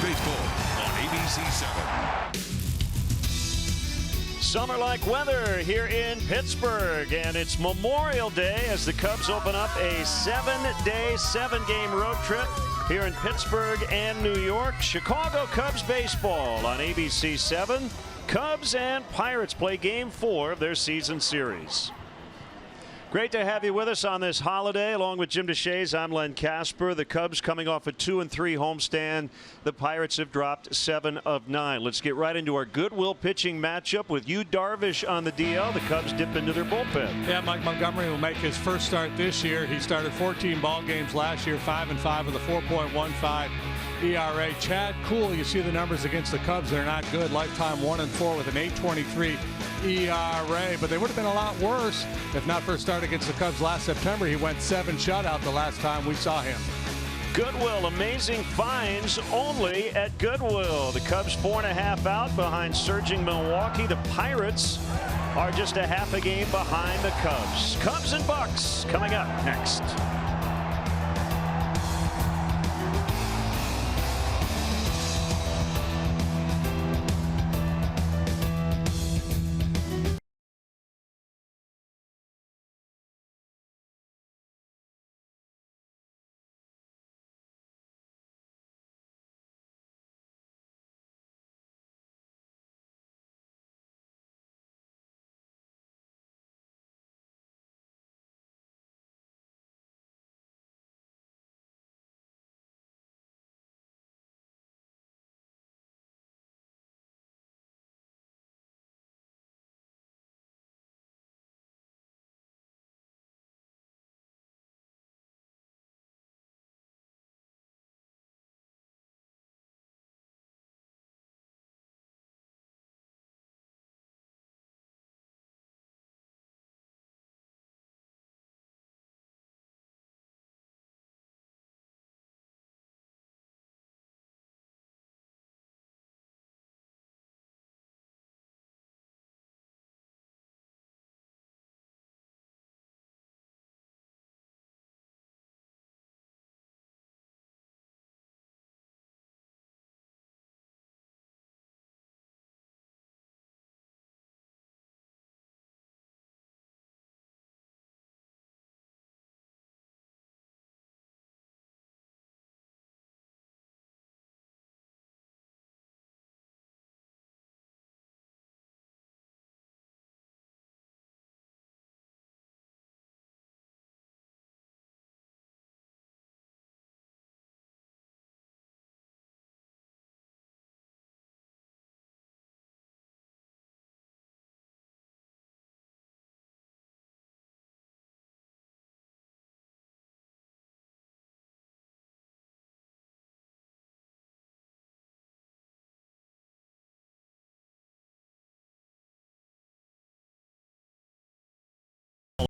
Baseball on ABC7. Summer-like weather here in Pittsburgh, and it's Memorial Day as the Cubs open up a 7-day, 7-game road trip here in Pittsburgh and New York. Chicago Cubs baseball on ABC7. Cubs and Pirates play Game 4 of their season series. Great to have you with us on this holiday. Along with Jim DeShays, I'm Len Casper. The Cubs coming off a 2-3 homestand. The Pirates have dropped 7 of 9. Let's get right into our Goodwill pitching matchup with Yu Darvish on the DL. The Cubs dip into their bullpen. Yeah, Mike Montgomery will make his first start this year. He started 14 ball games last year, 5-5 with a 4.15 ERA. Chad Kuhl, you see the numbers against the Cubs. They're not good. Lifetime 1-4 with an 8.23 ERA, but they would have been a lot worse if not for a start against the Cubs last September. He went 7 shutout the last time we saw him. Goodwill, amazing finds only at Goodwill. The Cubs 4.5 out behind surging Milwaukee. The Pirates are just a half a game behind the Cubs. Cubs and Bucks coming up next.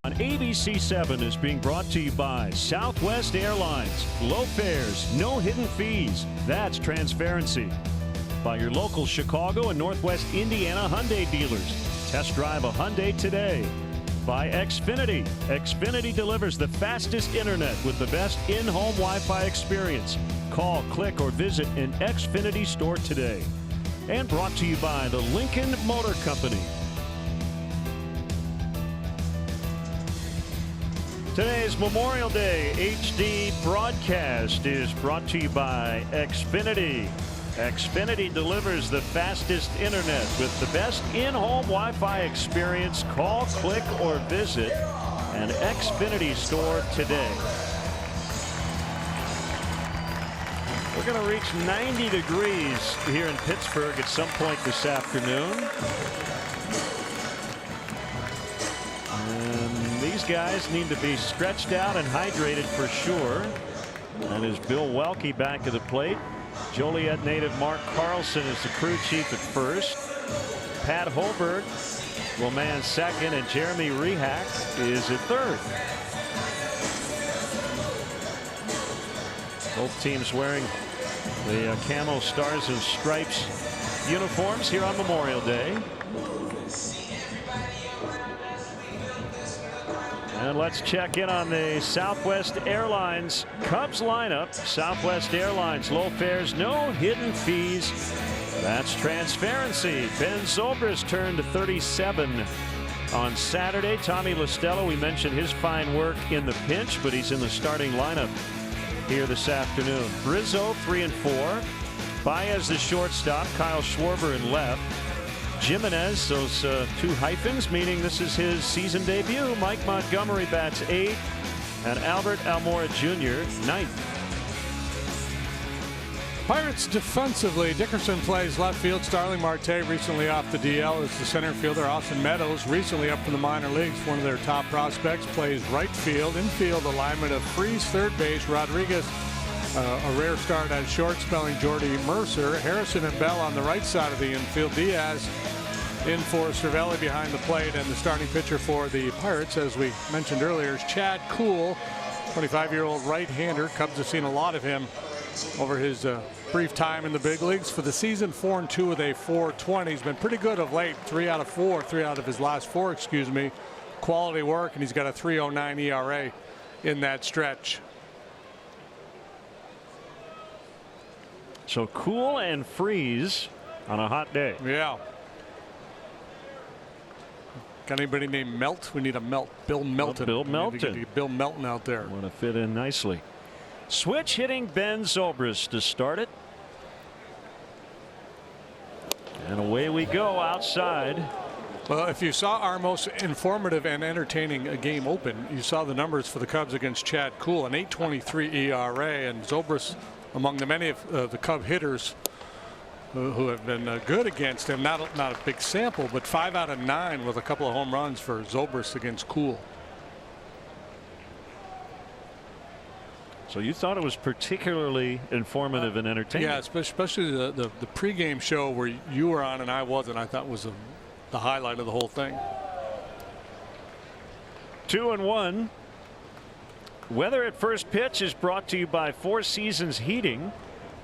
On ABC7 is being brought to you by Southwest Airlines. Low fares, no hidden fees. That's transparency. By your local Chicago and Northwest Indiana Hyundai dealers. Test drive a Hyundai today. By Xfinity. Xfinity delivers the fastest internet with the best in-home Wi-Fi experience. Call, click, or visit an Xfinity store today. And brought to you by the Lincoln Motor Company. Today's Memorial Day HD broadcast is brought to you by Xfinity. Xfinity delivers the fastest internet with the best in-home Wi-Fi experience. Call, click, or visit an Xfinity store today. We're going to reach 90 degrees here in Pittsburgh at some point this afternoon. These guys need to be stretched out and hydrated for sure. And is Bill Welke back at the plate. Joliet native Mark Carlson is the crew chief at first. Pat Holberg will man second, and Jeremy Rehack is at third. Both teams wearing the camo stars and stripes uniforms here on Memorial Day. And let's check in on the Southwest Airlines Cubs lineup. Southwest Airlines, low fares, no hidden fees. That's transparency. Ben Zobrist turned 37 on Saturday. Tommy LaStella, we mentioned his fine work in the pinch, but he's in the starting lineup here this afternoon. Rizzo 3 and 4. Baez the shortstop. Kyle Schwarber in left. Jimenez, those two hyphens, meaning this is his season debut. Mike Montgomery bats 8th, and Albert Almora Jr. 9th. Pirates defensively, Dickerson plays left field. Starling Marte recently off the DL is the center fielder. Austin Meadows, recently up from the minor leagues, one of their top prospects, plays right field. Infield alignment of Freese, third base. Rodriguez, a rare start at short, spelling Jordy Mercer. Harrison and Bell on the right side of the infield. Diaz in for Cervelli behind the plate, and the starting pitcher for the Pirates, as we mentioned earlier, is Chad Kuhl, 25-year-old right-hander. Cubs have seen a lot of him over his brief time in the big leagues. For the season, 4-2 with a .420. He's been pretty good of late. 3 out of his last 4, excuse me. Quality work, and he's got a 3.09 ERA in that stretch. So Kuhl and Freese on a hot day. Yeah. Got anybody named Melt? We need a Melt. Bill Melton. Bill Melton. Bill Melton out there. Want to fit in nicely. Switch hitting Ben Zobrist to start it. And away we go outside. Well, if you saw our most informative and entertaining game open, you saw the numbers for the Cubs against Chad Kuhl, an 8.23 ERA, and Zobrist among the many of the Cub hitters who have been good against him. Not a big sample, but 5 out of 9 with a couple of home runs for Zobrist against Kuhl. So you thought it was particularly informative and entertaining. Yeah, especially the pregame show where you were on and I wasn't. I thought was the highlight of the whole thing. 2-1. Weather at first pitch is brought to you by Four Seasons Heating,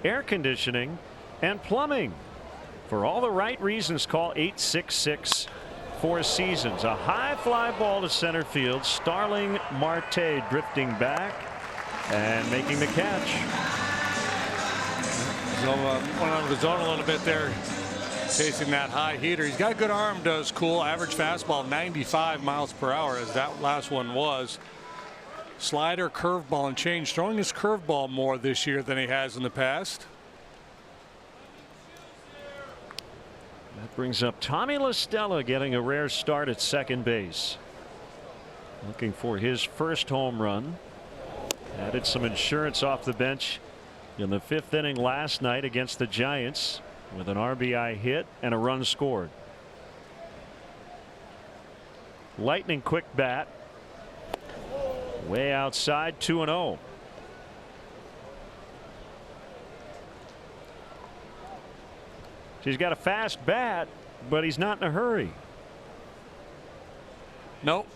Air Conditioning, and Plumbing. For all the right reasons, call 866 Four Seasons. A high fly ball to center field. Starling Marte drifting back and making the catch. So went out of the zone a little bit there, chasing that high heater. He's got a good arm, does Kuhl. Average fastball 95 miles per hour, as that last one was. Slider, curveball, and change. Throwing his curveball more this year than he has in the past. That brings up Tommy LaStella getting a rare start at second base. Looking for his first home run. Added some insurance off the bench in the 5th inning last night against the Giants with an RBI hit and a run scored. Lightning quick bat. Way outside, 2-0. He's got a fast bat, but he's not in a hurry. Nope.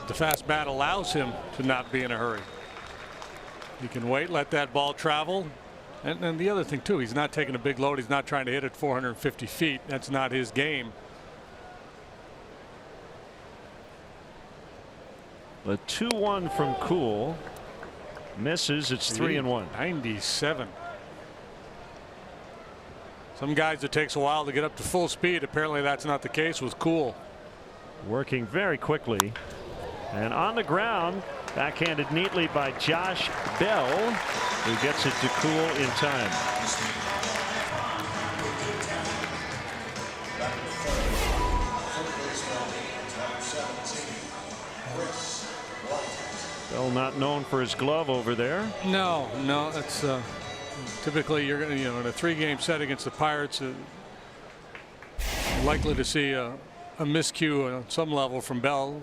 The fast bat allows him to not be in a hurry. He can wait, let that ball travel. And the other thing, too, he's not taking a big load. He's not trying to hit it 450 feet. That's not his game. The 2-1 from Kuhl misses. It's 3-1. 97. Some guys, it takes a while to get up to full speed. Apparently that's not the case with Kuhl. Working very quickly, and on the ground, backhanded neatly by Josh Bell, who gets it to Kuhl in time. Bell not known for his glove over there. No, that's typically you're going to, in a 3-game set against the Pirates, likely to see a miscue on some level from Bell.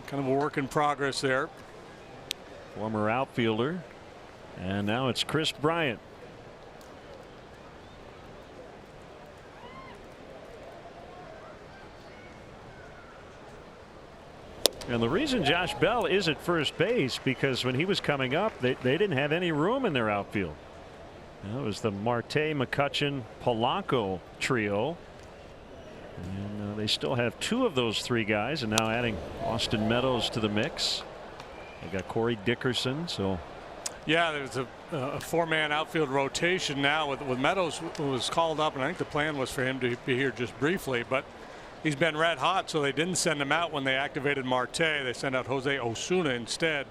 Kind of a work in progress there. Former outfielder, and now it's Chris Bryant. And the reason Josh Bell is at first base, because when he was coming up, they didn't have any room in their outfield. It was the Marte, McCutchen, Polanco trio. And they still have 2 of those 3 guys, and now adding Austin Meadows to the mix. They got Corey Dickerson. So yeah, there's a 4-man outfield rotation now with Meadows, who was called up, and I think the plan was for him to be here just briefly, but he's been red hot, so they didn't send him out when they activated Marte. They sent out Jose Osuna instead.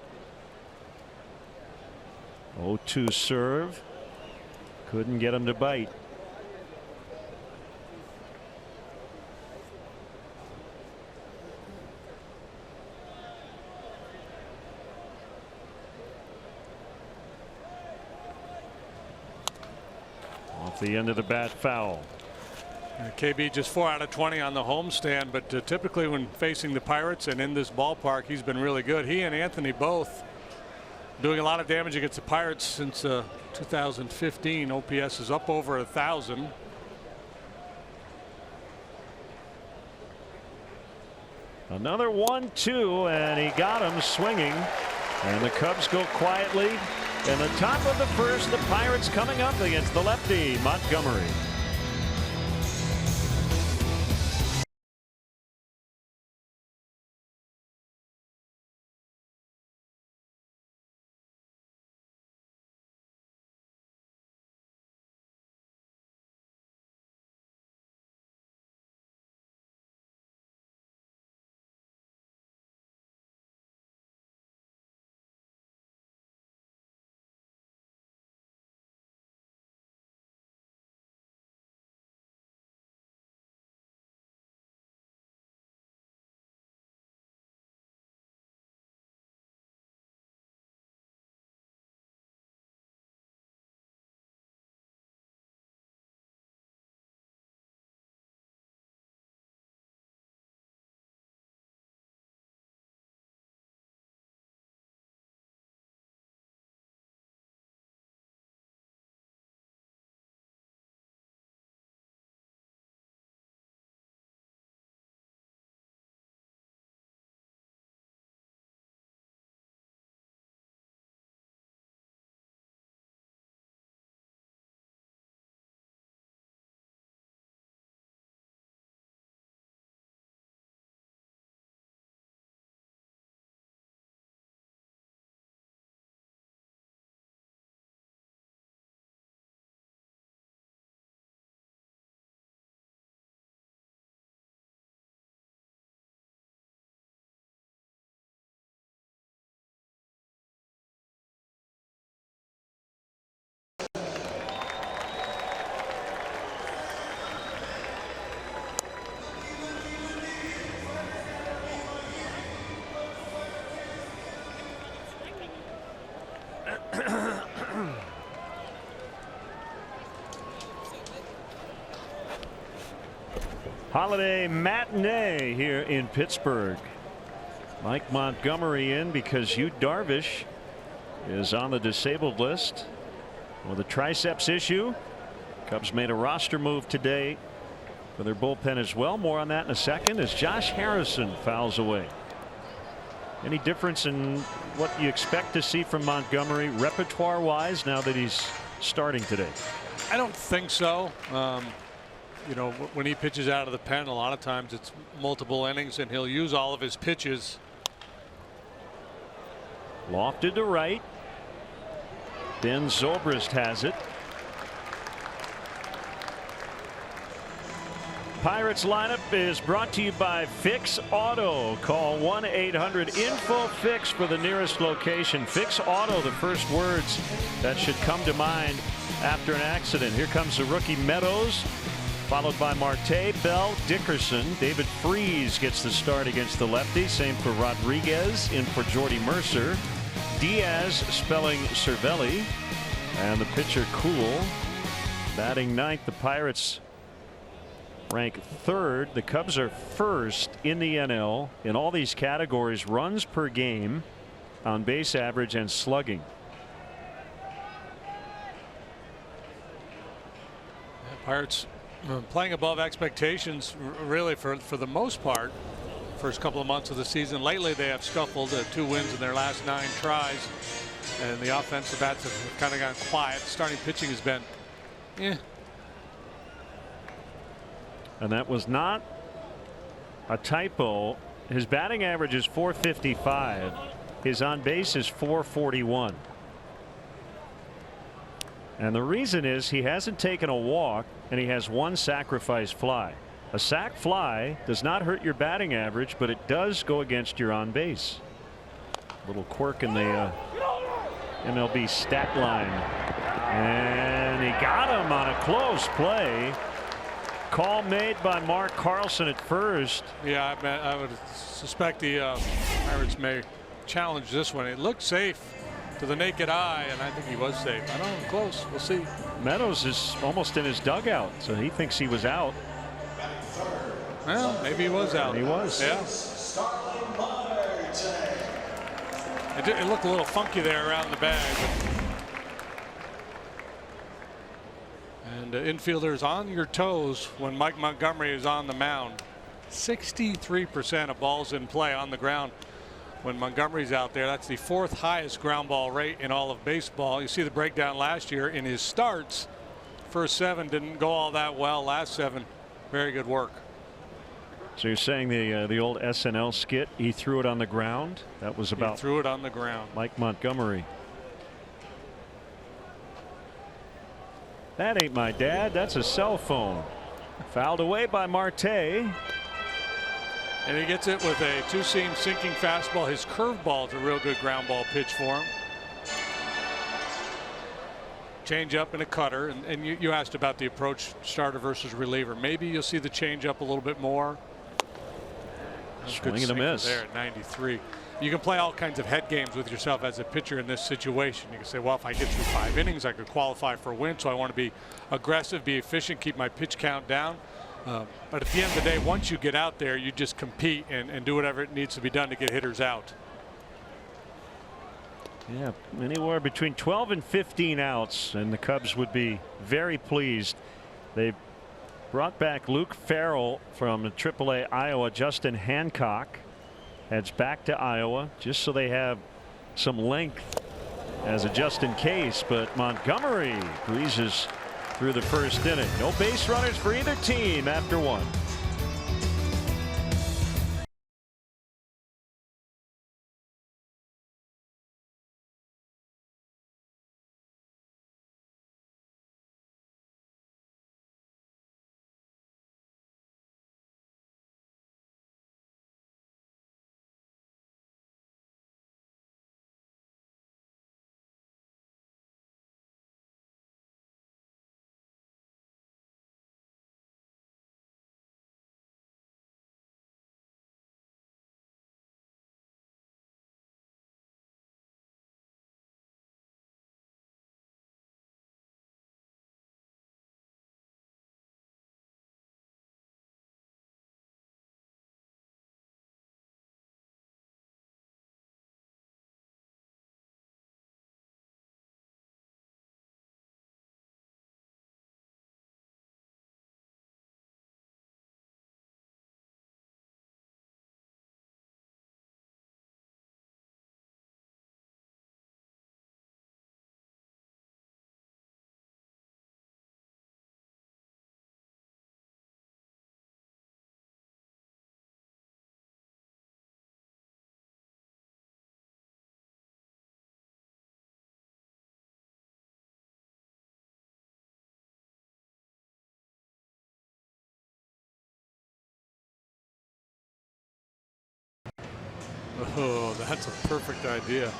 0-2 serve. Couldn't get him to bite. Off the end of the bat, foul. KB just 4 out of 20 on the homestand, but typically when facing the Pirates and in this ballpark, he's been really good. He and Anthony both doing a lot of damage against the Pirates since 2015. OPS is up over 1,000. Another 1-2, and he got him swinging. And the Cubs go quietly. In the top of the first, the Pirates coming up against the lefty, Montgomery. Holiday matinee here in Pittsburgh. Mike Montgomery in because Yu Darvish is on the disabled list with a triceps issue. Cubs made a roster move today for their bullpen as well. More on that in a second as Josh Harrison fouls away. Any difference in what you expect to see from Montgomery repertoire wise now that he's starting today? I don't think so. You know, when he pitches out of the pen, a lot of times it's multiple innings and he'll use all of his pitches. Lofted to right. Ben Zobrist has it. Pirates lineup is brought to you by Fix Auto. Call 1-800-INFO-FIX for the nearest location. Fix Auto, the first words that should come to mind after an accident. Here comes the rookie Meadows, followed by Marte, Bell, Dickerson. David Freese gets the start against the lefty. Same for Rodriguez, in for Jordy Mercer. Diaz spelling Cervelli. And the pitcher Cool batting ninth. The Pirates rank third. The Cubs are first in the NL in all these categories: runs per game, on base average, and slugging. Pirates playing above expectations really for the most part. First couple of months of the season. Lately they have scuffled. 2 wins in their last 9 tries, and the offensive bats have kind of gone quiet. Starting pitching has been And that was not a typo. His batting average is .455. His on base is .441. And the reason is he hasn't taken a walk and he has one sacrifice fly. A sac fly does not hurt your batting average, but it does go against your on base. Little quirk in the MLB stat line. And he got him on a close play. Call made by Mark Carlson at first. Yeah, I would suspect the Pirates may challenge this one. It looked safe to the naked eye, and I think he was safe. I don't know, close. We'll see. Meadows is almost in his dugout, so he thinks he was out. Well, maybe he was out. And he was. Yeah. It looked a little funky there around the bag. And infielders on your toes when Mike Montgomery is on the mound. 63% of balls in play on the ground when Montgomery's out there. That's the 4th highest ground ball rate in all of baseball. You see the breakdown last year in his starts. First 7 didn't go all that well. Last 7, very good work. So you're saying the old SNL skit, he threw it on the ground? That was about. He threw it on the ground. Mike Montgomery. That ain't my dad. That's a cell phone. Fouled away by Marte. And he gets it with a 2-seam sinking fastball. His curveball is a real good ground ball pitch for him. Change up and a cutter. And you asked about the approach, starter versus reliever. Maybe you'll see the change up a little bit more. Swing and a miss there at 93. You can play all kinds of head games with yourself as a pitcher in this situation. You can say, well, if I get through 5 innings, I could qualify for a win. So I want to be aggressive, be efficient, keep my pitch count down. But at the end of the day, once you get out there, you just compete and do whatever it needs to be done to get hitters out. Yeah, anywhere between 12 and 15 outs, and the Cubs would be very pleased. They brought back Luke Farrell from AAA Iowa. Justin Hancock heads back to Iowa just so they have some length as a just in case. But Montgomery breezes through the first inning. No base runners for either team after 1. Oh, that's a perfect idea.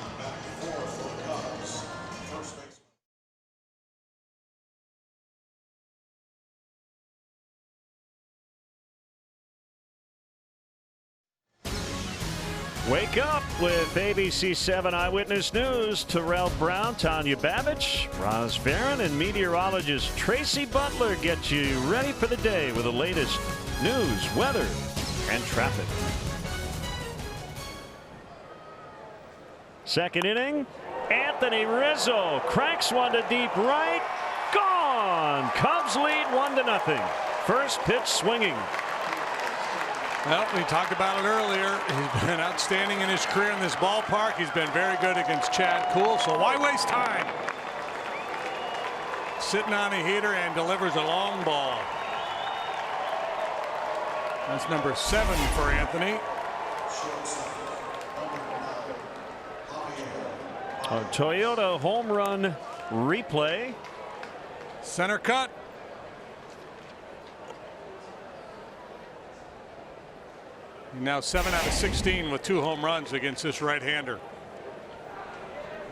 Wake up with ABC 7 Eyewitness News. Terrell Brown, Tanya Babich, Roz Farron, and meteorologist Tracy Butler get you ready for the day with the latest news, weather, and traffic. Second inning, Anthony Rizzo cranks one to deep right. Gone. Cubs lead 1-0. First pitch swinging. Well, we talked about it earlier. He's been outstanding in his career in this ballpark. He's been very good against Chad Kuhl, so why waste time? Sitting on a heater and delivers a long ball. That's number 7 for Anthony. A Toyota home run replay. Center cut. Now 7 out of 16 with 2 home runs against this right-hander.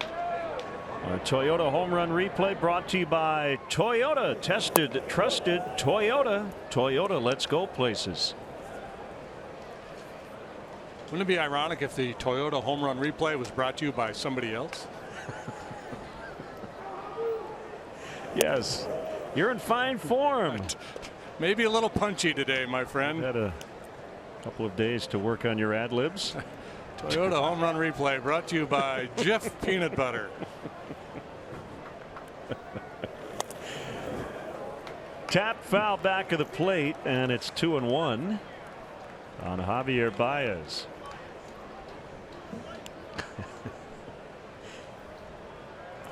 A Toyota home run replay brought to you by Toyota. Tested, trusted Toyota. Toyota, let's go places. Wouldn't it be ironic if the Toyota home run replay was brought to you by somebody else? Yes, you're in fine form. Maybe a little punchy today, my friend. Had a couple of days to work on your ad libs. Toyota home run replay brought to you by Jeff Peanut Butter. Tap foul back of the plate, and it's 2-1 on Javier Baez.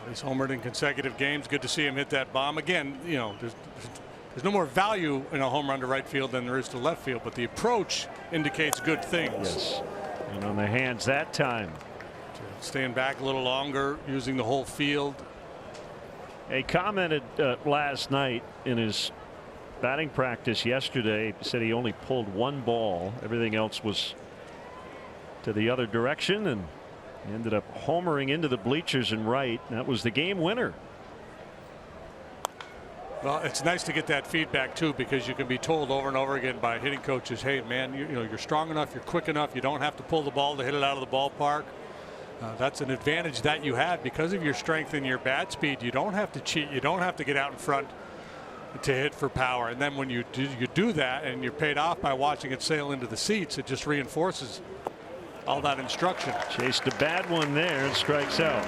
He's homered in consecutive games. Good to see him hit that bomb again. You know, there's no more value in a home run to right field than there is to left field, but the approach indicates good things. Yes, and on the hands that time. Staying back a little longer, using the whole field. He commented last night in his batting practice yesterday. He said he only pulled 1 ball. Everything else was to the other direction, and he ended up homering into the bleachers and right. That was the game winner. Well, it's nice to get that feedback too, because you can be told over and over again by hitting coaches, hey man, you know, you're strong enough, you're quick enough, you don't have to pull the ball to hit it out of the ballpark. That's an advantage that you have because of your strength and your bat speed. You don't have to cheat. You don't have to get out in front to hit for power. And then when you do that and you're paid off by watching it sail into the seats, it just reinforces all that instruction. Chased a bad one there and strikes out.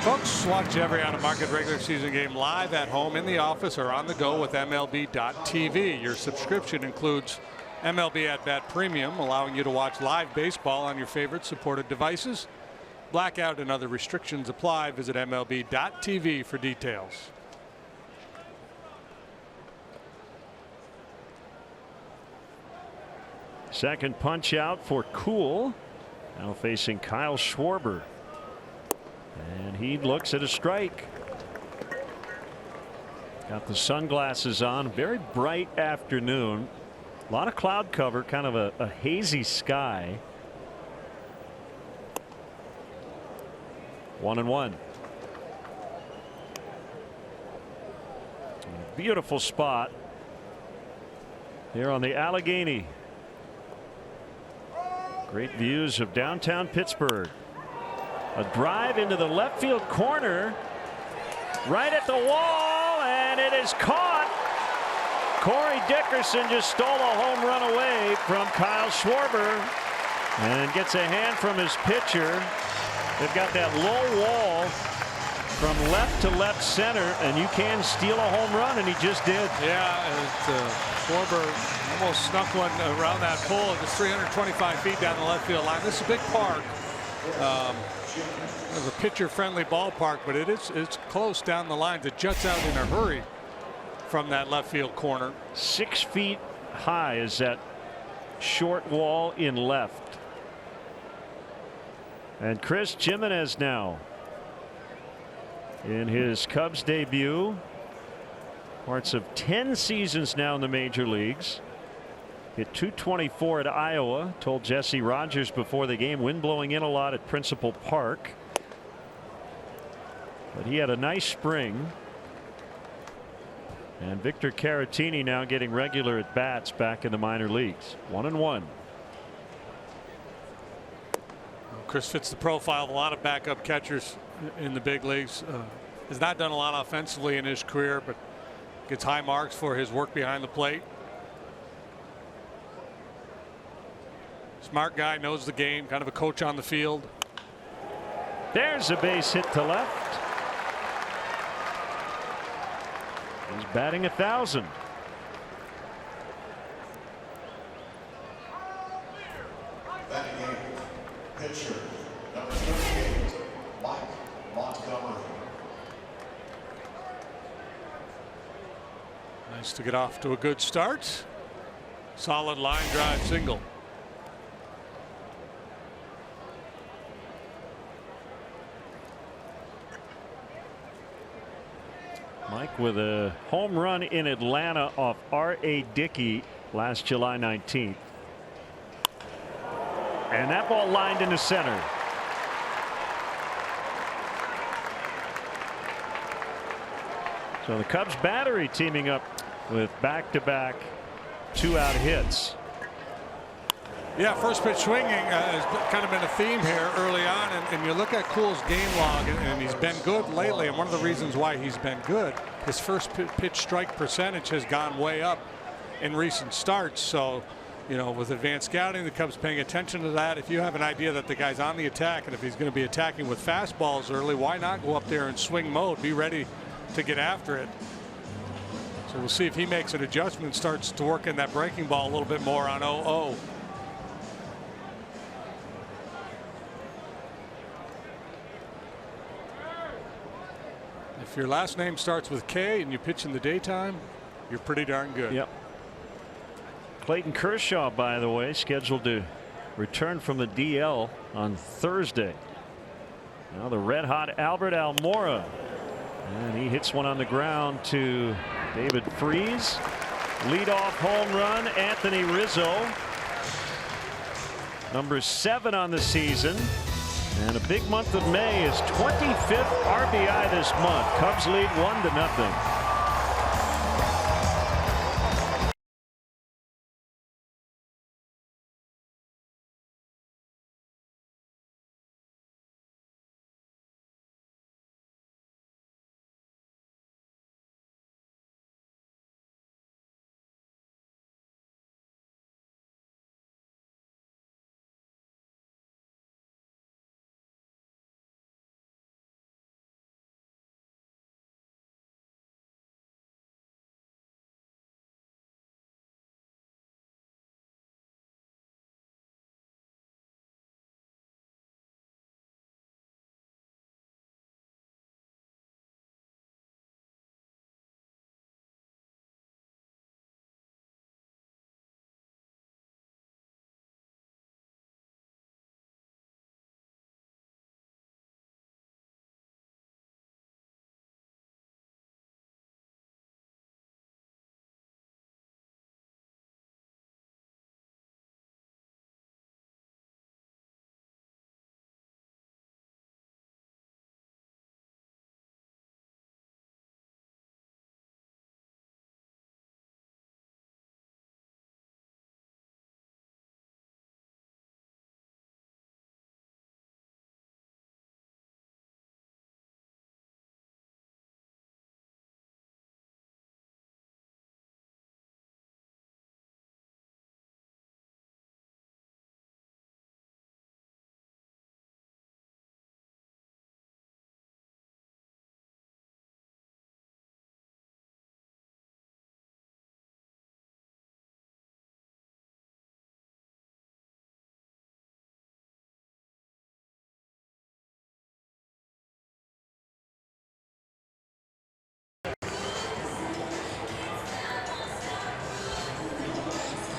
Folks, watch every out-of-market regular season game live at home, in the office, or on the go with MLB.tv. Your subscription includes MLB At Bat Premium, allowing you to watch live baseball on your favorite supported devices. Blackout and other restrictions apply. Visit MLB.tv for details. Second punch out for Cool. Now facing Kyle Schwarber. And he looks at a strike. Got the sunglasses on. Very bright afternoon. A lot of cloud cover, kind of a hazy sky. 1-1. Beautiful spot here on the Allegheny. Great views of downtown Pittsburgh. A drive into the left field corner, right at the wall, and it is caught. Corey Dickerson just stole a home run away from Kyle Schwarber and gets a hand from his pitcher. They've got that low wall from left to left center, and you can steal a home run, and he just did. Yeah, Schwarber almost snuck one around that pole. It was 325 feet down the left field line. This is a big park. It's a pitcher-friendly ballpark, but it's close down the lines. It juts out in a hurry from that left field corner. 6 feet high is that short wall in left. And Chris Jimenez now in his Cubs debut. Parts of 10 seasons now in the major leagues. Hit .224 at Iowa. Told Jesse Rogers before the game, wind blowing in a lot at Principal Park. But he had a nice spring. And Victor Caratini now getting regular at bats back in the minor leagues. 1-1. Chris fits the profile of a lot of backup catchers in the big leagues. Has not done a lot offensively in his career, but gets high marks for his work behind the plate. Smart guy, knows the game, kind of a coach on the field. There's a base hit to left. He's batting 1,000. Pitcher, number 38, Mike Montgomery. Nice to get off to a good start. Solid line drive single. Mike with a home run in Atlanta off R.A. Dickey last July 19th. And that ball lined into center. So the Cubs battery teaming up with back-to-back 2-out hits. Yeah, first pitch swinging has kind of been a theme here early on, and you look at Kuhl's game log, and he's been good lately. And one of the reasons why he's been good, his first pitch strike percentage has gone way up in recent starts. So, you know, with advanced scouting, the Cubs paying attention to that. If you have an idea that the guy's on the attack, and if he's going to be attacking with fastballs early, why not go up there in swing mode? Be ready to get after it. So we'll see if he makes an adjustment, starts to work in that breaking ball a little bit more on 0-0. If your last name starts with K and you pitch in the daytime, you're pretty darn good. Yep. Clayton Kershaw, by the way, scheduled to return from the DL on Thursday. Now the red hot Albert Almora, and he hits one on the ground to David Freese. Leadoff home run, Anthony Rizzo, number 7 on the season. And a big month of May is 25th RBI this month. Cubs lead 1-0.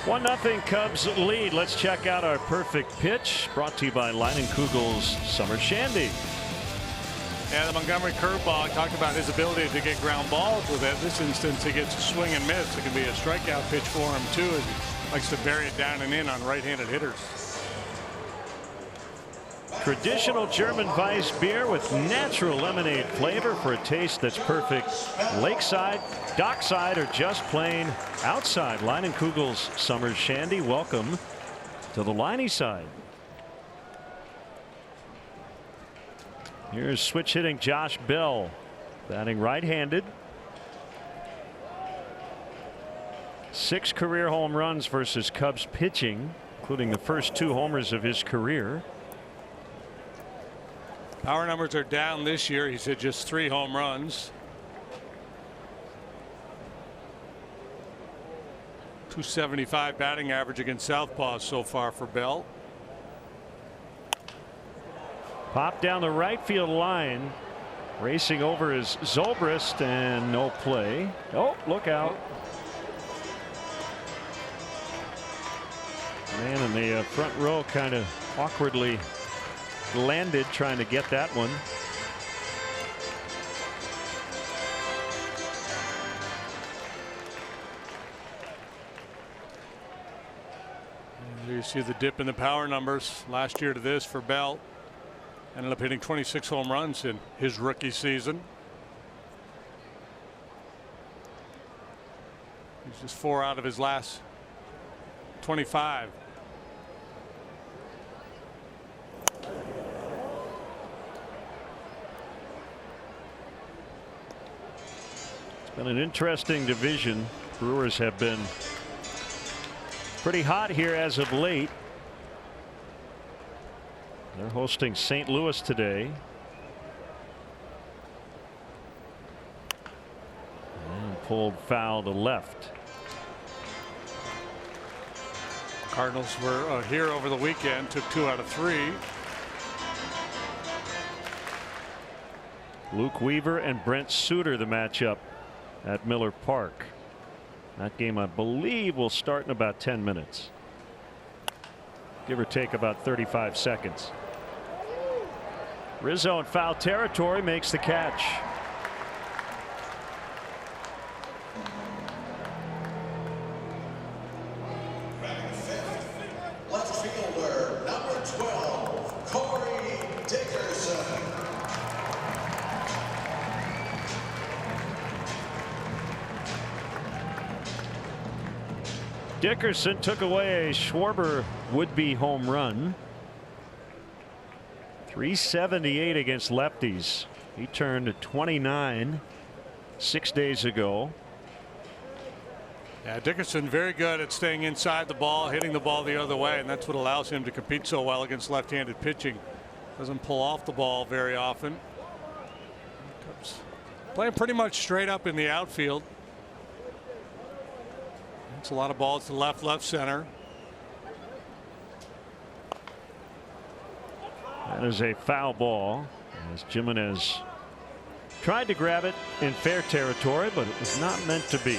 One nothing Cubs lead. Let's check out our perfect pitch, brought to you by Leinenkugel's Summer Shandy. Yeah, the Montgomery curveball, I talked about his ability to get ground balls with it. This instance, he gets a swing and miss. It can be a strikeout pitch for him, too, as he likes to bury it down and in on right-handed hitters. Traditional German Weiss beer with natural lemonade flavor for a taste that's perfect lakeside, dockside, or just plain outside. Leinenkugel's Summer Shandy. Welcome to the Liney side. Here's switch hitting Josh Bell, batting right-handed. 6 career home runs versus Cubs pitching, including the first 2 homers of his career. Power numbers are down this year. He's hit just 3 home runs. .275 batting average against southpaws so far for Bell. Pop down the right field line. Racing over is Zobrist, and no play. Oh, look out. Man in the front row kind of awkwardly landed trying to get that one. You see the dip in the power numbers last year to this for Bell. Ended up hitting 26 home runs in his rookie season. He's just 4 out of his last 25. It's been an interesting division. Brewers have been pretty hot here as of late. They're hosting St. Louis today. And pulled foul to left. Cardinals were here over the weekend, took 2 out of 3. Luke Weaver and Brent Suter the matchup at Miller Park. That game, I believe, will start in about 10 minutes. Give or take about 35 seconds. Rizzo in foul territory makes the catch. Left fielder, number 12, Corey Dickerson. Dickerson took away a Schwarber would-be home run. 378 against lefties. He turned 29 6 days ago. Yeah, Dickerson very good at staying inside the ball, hitting the ball the other way, and that's what allows him to compete so well against left-handed pitching. Doesn't pull off the ball very often. Playing pretty much straight up in the outfield. It's a lot of balls to left center. That is a foul ball as Jimenez tried to grab it in fair territory, but it was not meant to be.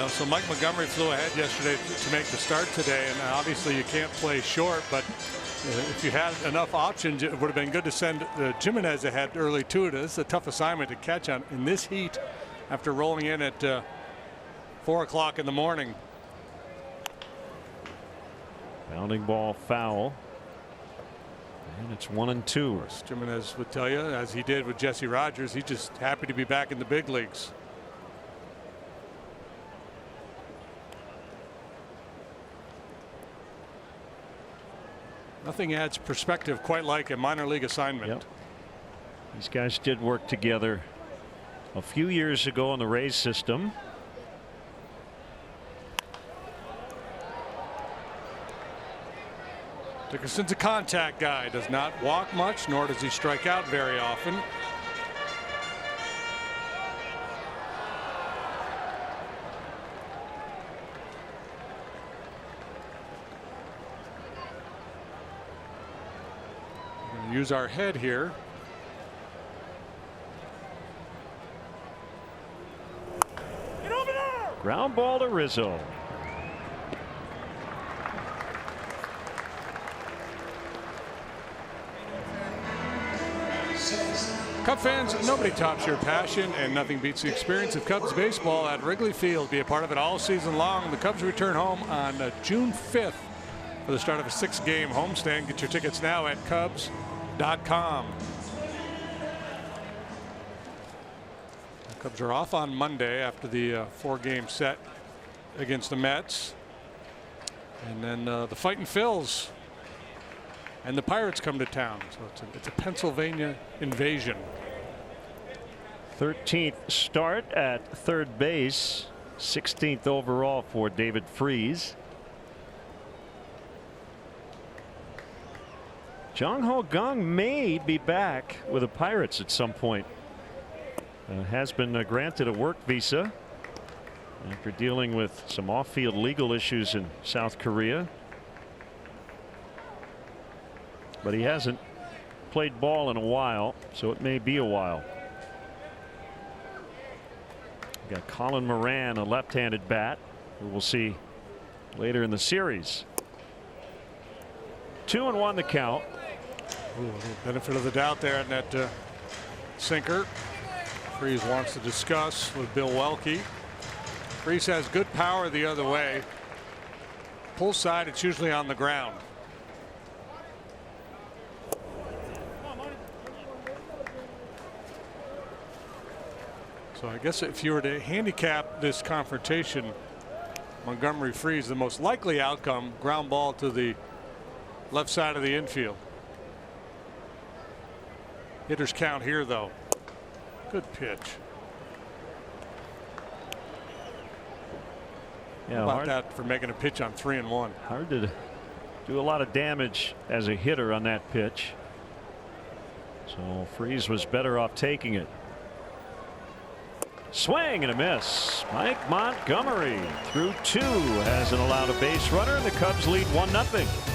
So Mike Montgomery flew ahead yesterday to make the start today, and obviously you can't play short, but if you had enough options, it would have been good to send Jimenez ahead early too. It is a tough assignment to catch on in this heat after rolling in at 4 o'clock in the morning. Bounding ball foul. And it's 1-2. Jimenez would tell you, as he did with Jesse Rogers, he's just happy to be back in the big leagues. Nothing adds perspective quite like a minor league assignment. Yep. These guys did work together a few years ago in the Rays system. Dickerson's a contact guy, does not walk much, nor does he strike out very often. Use our head here. Get over there! Ground ball to Rizzo. Cub fans, nobody tops your passion, and nothing beats the experience of Cubs baseball at Wrigley Field. Be a part of it all season long. The Cubs return home on June 5th for the start of a 6-game homestand. Get your tickets now at Cubs.com. The Cubs are off on Monday after the 4-game set against the Mets, and then the Fightin' Phils and the Pirates come to town. So it's a Pennsylvania invasion. 13th start at third base, 16th overall for David Freese. Jung Ho Kang may be back with the Pirates at some point. Has been granted a work visa after dealing with some off-field legal issues in South Korea. But he hasn't played ball in a while, so it may be a while. We got Colin Moran, a left-handed bat, who we'll see later in the series. 2-1 the count. Ooh, benefit of the doubt there in that sinker. Freese wants to discuss with Bill Welke. Freese has good power the other way. Pull side, it's usually on the ground. So I guess if you were to handicap this confrontation, Montgomery Freese, the most likely outcome, ground ball to the left side of the infield. Hitters count here, though. Good pitch. Yeah, how about hard, that for making a pitch on 3-1? Hard to do a lot of damage as a hitter on that pitch. So Freese was better off taking it. Swing and a miss. Mike Montgomery through 2 hasn't allowed a base runner, and the Cubs lead 1-0.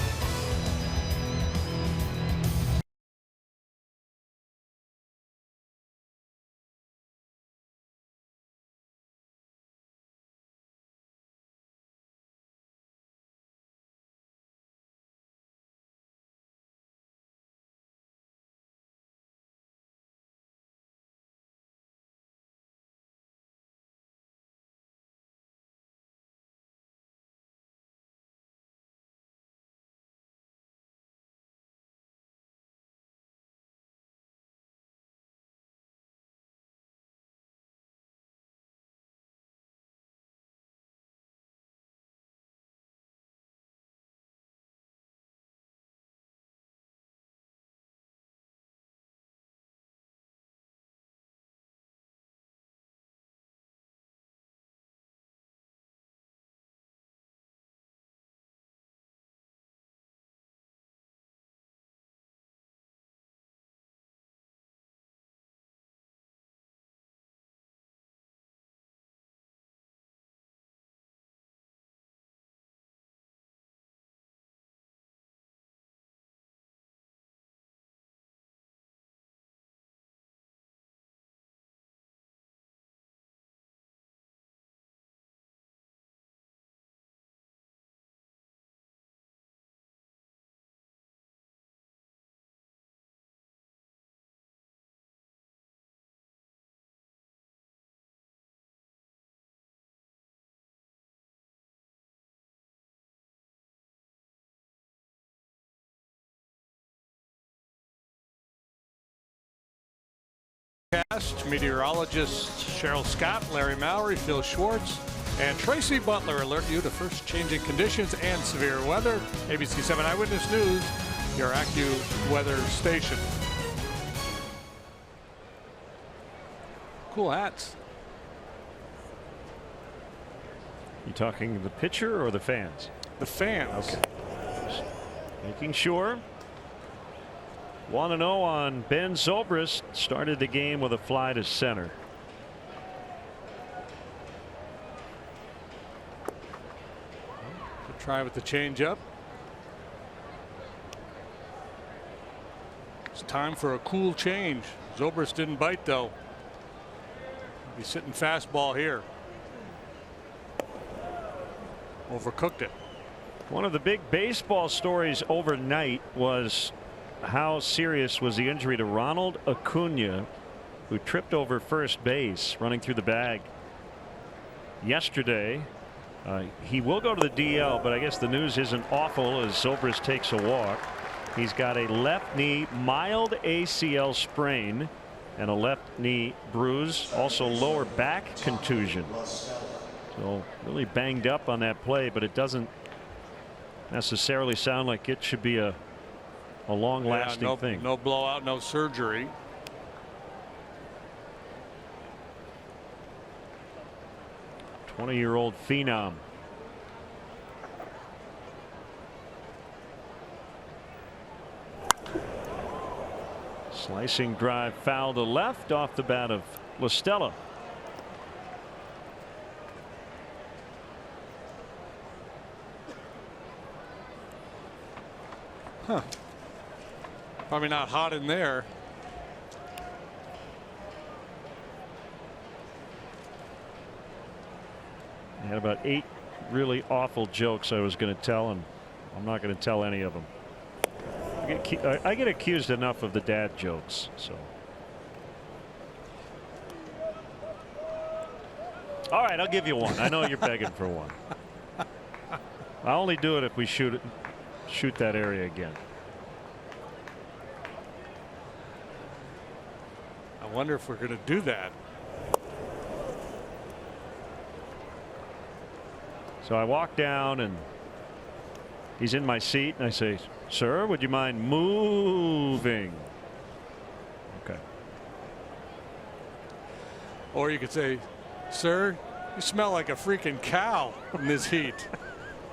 Meteorologists Cheryl Scott, Larry Mallory, Phil Schwartz, and Tracy Butler alert you to first changing conditions and severe weather. ABC 7 Eyewitness News, your AccuWeather station. Cool hats. You talking the pitcher or the fans? The fans. Okay. Making sure. 1-0 on Ben Zobrist. Started the game with a fly to center. Good try with the changeup. It's time for a cool change. Zobrist didn't bite, though. He's sitting fastball here. Overcooked it. One of the big baseball stories overnight was how serious was the injury to Ronald Acuna, who tripped over first base running through the bag yesterday. He will go to the DL, but I guess the news isn't awful as Zobrist takes a walk. He's got a left knee mild ACL sprain and a left knee bruise, also lower back contusion. So really banged up on that play, but it doesn't necessarily sound like it should be a long-lasting thing. No blowout, no surgery. Twenty-year-old phenom. Slicing drive foul to left off the bat of La Stella. Huh. Probably not hot in there. I had about 8 really awful jokes I was going to tell, and I'm not going to tell any of them. I get accused enough of the dad jokes, so. All right, I'll give you one. I know you're begging for one. I'll only do it if we shoot that area again. I wonder if we're going to do that. So I walk down and he's in my seat and I say, "Sir, would you mind moving?" Okay. Or you could say, "Sir, you smell like a freaking cow in this heat.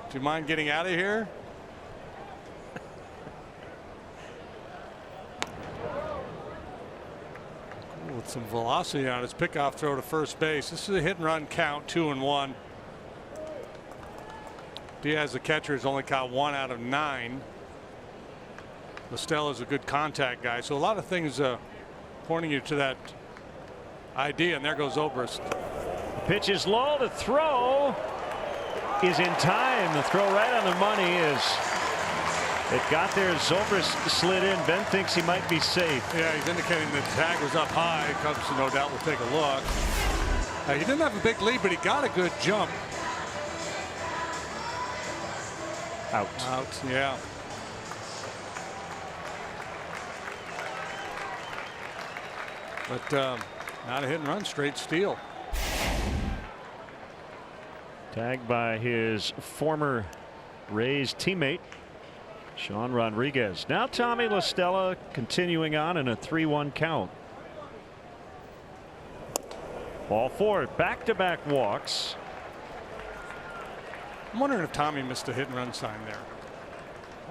Do you mind getting out of here?" With some velocity on his pickoff throw to first base. This is a hit and run count, 2-1. Diaz, the catcher, has only caught 1 out of 9. Listella is a good contact guy, so a lot of things pointing you to that idea. And there goes Obrist. The pitch is low. The throw is in time. The throw right on the money is. It got there. Zobrist slid in. Ben thinks he might be safe. Yeah, he's indicating that the tag was up high. Cubs, no doubt, will take a look. He didn't have a big lead, but he got a good jump. Out. Out, yeah. But not a hit and run, straight steal. Tagged by his former Rays teammate, Sean Rodriguez. Now Tommy Listella continuing on in a 3-1 count. Ball 4, back-to-back walks. I'm wondering if Tommy missed a hit and run sign there.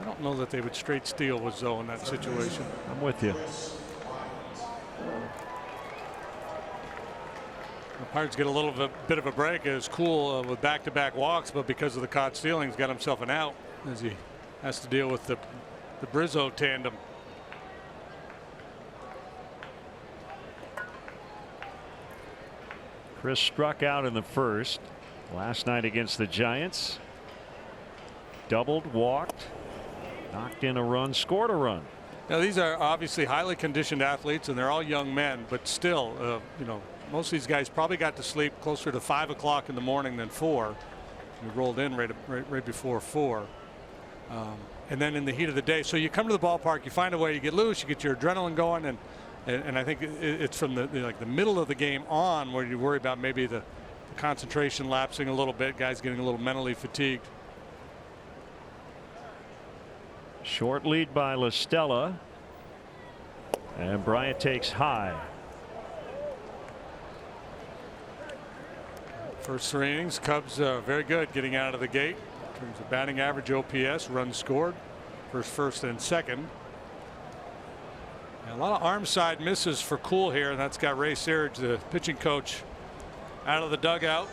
I don't know that they would straight steal with Zoe in that situation. I'm with you. The Pirates get a little bit of a break. It's cool with back-to-back walks, but because of the caught stealing, he's got himself an out as he has to deal with the Brizzo tandem. Chris struck out in the first last night against the Giants. Doubled, walked, knocked in a run, scored a run. Now these are obviously highly conditioned athletes, and they're all young men, but still, you know, most of these guys probably got to sleep closer to 5 o'clock in the morning than 4. We rolled in right before 4. And then in the heat of the day, so you come to the ballpark, you find a way, you get loose, you get your adrenaline going, and I think it's from the middle of the game on where you worry about maybe the concentration lapsing a little bit, guys getting a little mentally fatigued. Short lead by Listella, and Bryant takes high. First 3 innings, Cubs very good getting out of the gate in terms of batting average, OPS, runs scored, first, and second. And a lot of arm side misses for Cool here, and that's got Ray Searage, the pitching coach, out of the dugout.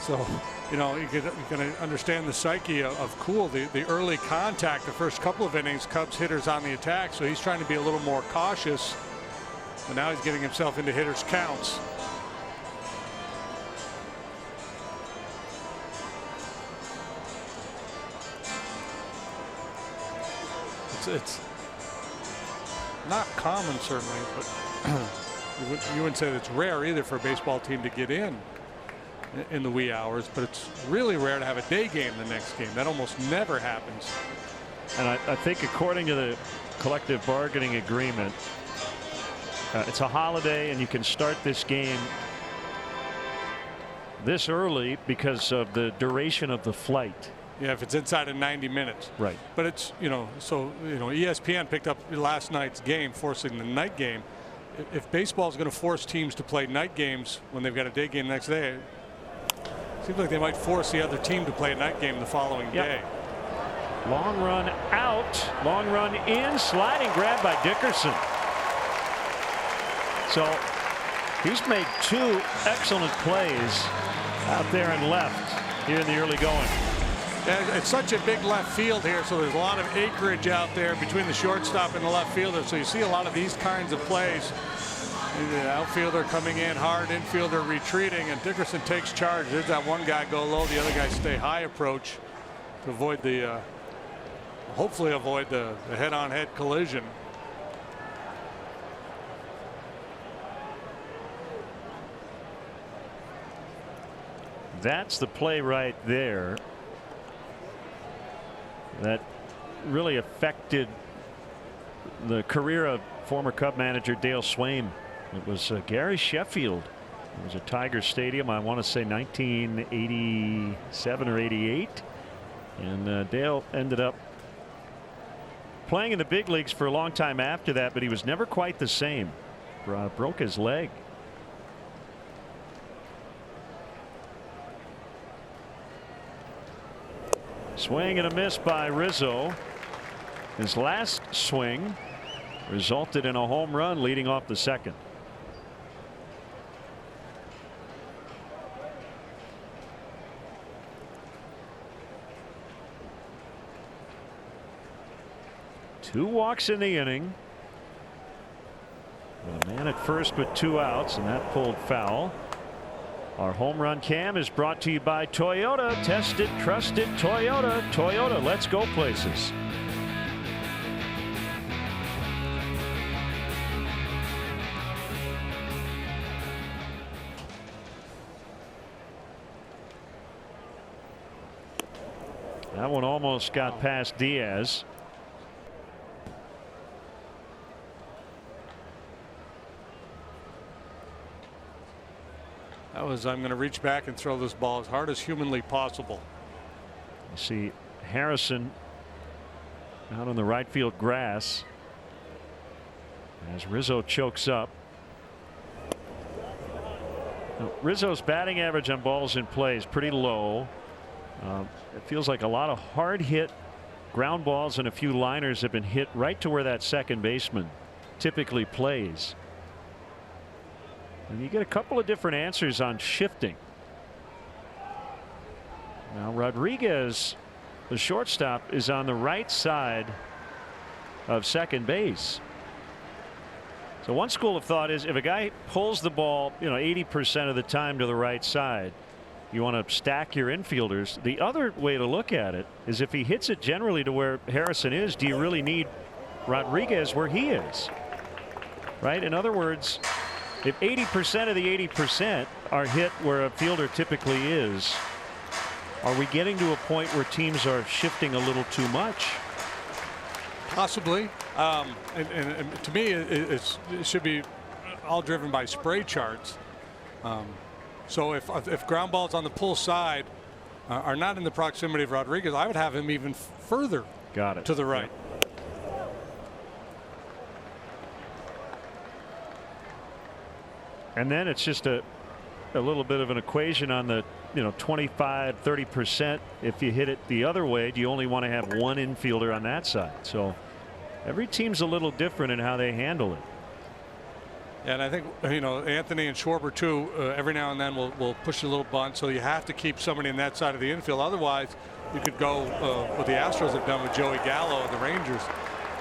So, you know, you can understand the psyche of Cool, the early contact, the first couple of innings, Cubs hitters on the attack, so he's trying to be a little more cautious, but now he's getting himself into hitters counts. It's not common, certainly, but you wouldn't say that it's rare either for a baseball team to get in the wee hours, but it's really rare to have a day game the next game. That almost never happens. And I think according to the collective bargaining agreement, it's a holiday and you can start this game this early because of the duration of the flight. Yeah, if it's inside of 90 minutes. Right. But it's, you know, so, you know, ESPN picked up last night's game, forcing the night game. If baseball is going to force teams to play night games when they've got a day game the next day, it seems like they might force the other team to play a night game the following day. Long run out, long run in, sliding grab by Dickerson. So he's made 2 excellent plays out there and left here in the early going. Yeah, it's such a big left field here, so there's a lot of acreage out there between the shortstop and the left fielder. So you see a lot of these kinds of plays. The outfielder coming in hard, infielder retreating, and Dickerson takes charge. There's that one guy go low, the other guy stay high approach to avoid the, hopefully avoid the head-on-head collision. That's the play right there that really affected the career of former Cub manager Dale Swaim. It was Gary Sheffield. It was at Tiger Stadium, I want to say 1987 or 88. And Dale ended up playing in the big leagues for a long time after that, but he was never quite the same. Broke his leg. Swing and a miss by Rizzo. His last swing resulted in a home run leading off the second. Two walks in the inning. With a man at first with 2 outs, and that pulled foul. Our home run cam is brought to you by Toyota. Tested, trusted Toyota. Toyota, let's go places. That one almost got past Diaz. That was, I'm going to reach back and throw this ball as hard as humanly possible. You see Harrison out on the right field grass as Rizzo chokes up. Now, Rizzo's batting average on balls in play is pretty low. It feels like a lot of hard hit ground balls and a few liners have been hit right to where that second baseman typically plays. And you get a couple of different answers on shifting. Now Rodriguez, the shortstop, is on the right side of second base. So one school of thought is if a guy pulls the ball 80% of the time to the right side, you want to stack your infielders. The other way to look at it is if he hits it generally to where Harrison is, do you really need Rodriguez where he is? Right? In other words, if 80% of the 80% are hit where a fielder typically is, are we getting to a point where teams are shifting a little too much? Possibly. And to me, it should be all driven by spray charts. So if ground balls on the pull side are not in the proximity of Rodriguez, I would have him even further to the right. And then it's just a little bit of an equation on the 25-30%. If you hit it the other way, do you only want to have one infielder on that side? So every team's a little different in how they handle it. And I think Anthony and Schwarber too, every now and then will push a little bunt, so you have to keep somebody in that side of the infield. Otherwise you could go what the Astros have done with Joey Gallo and the Rangers,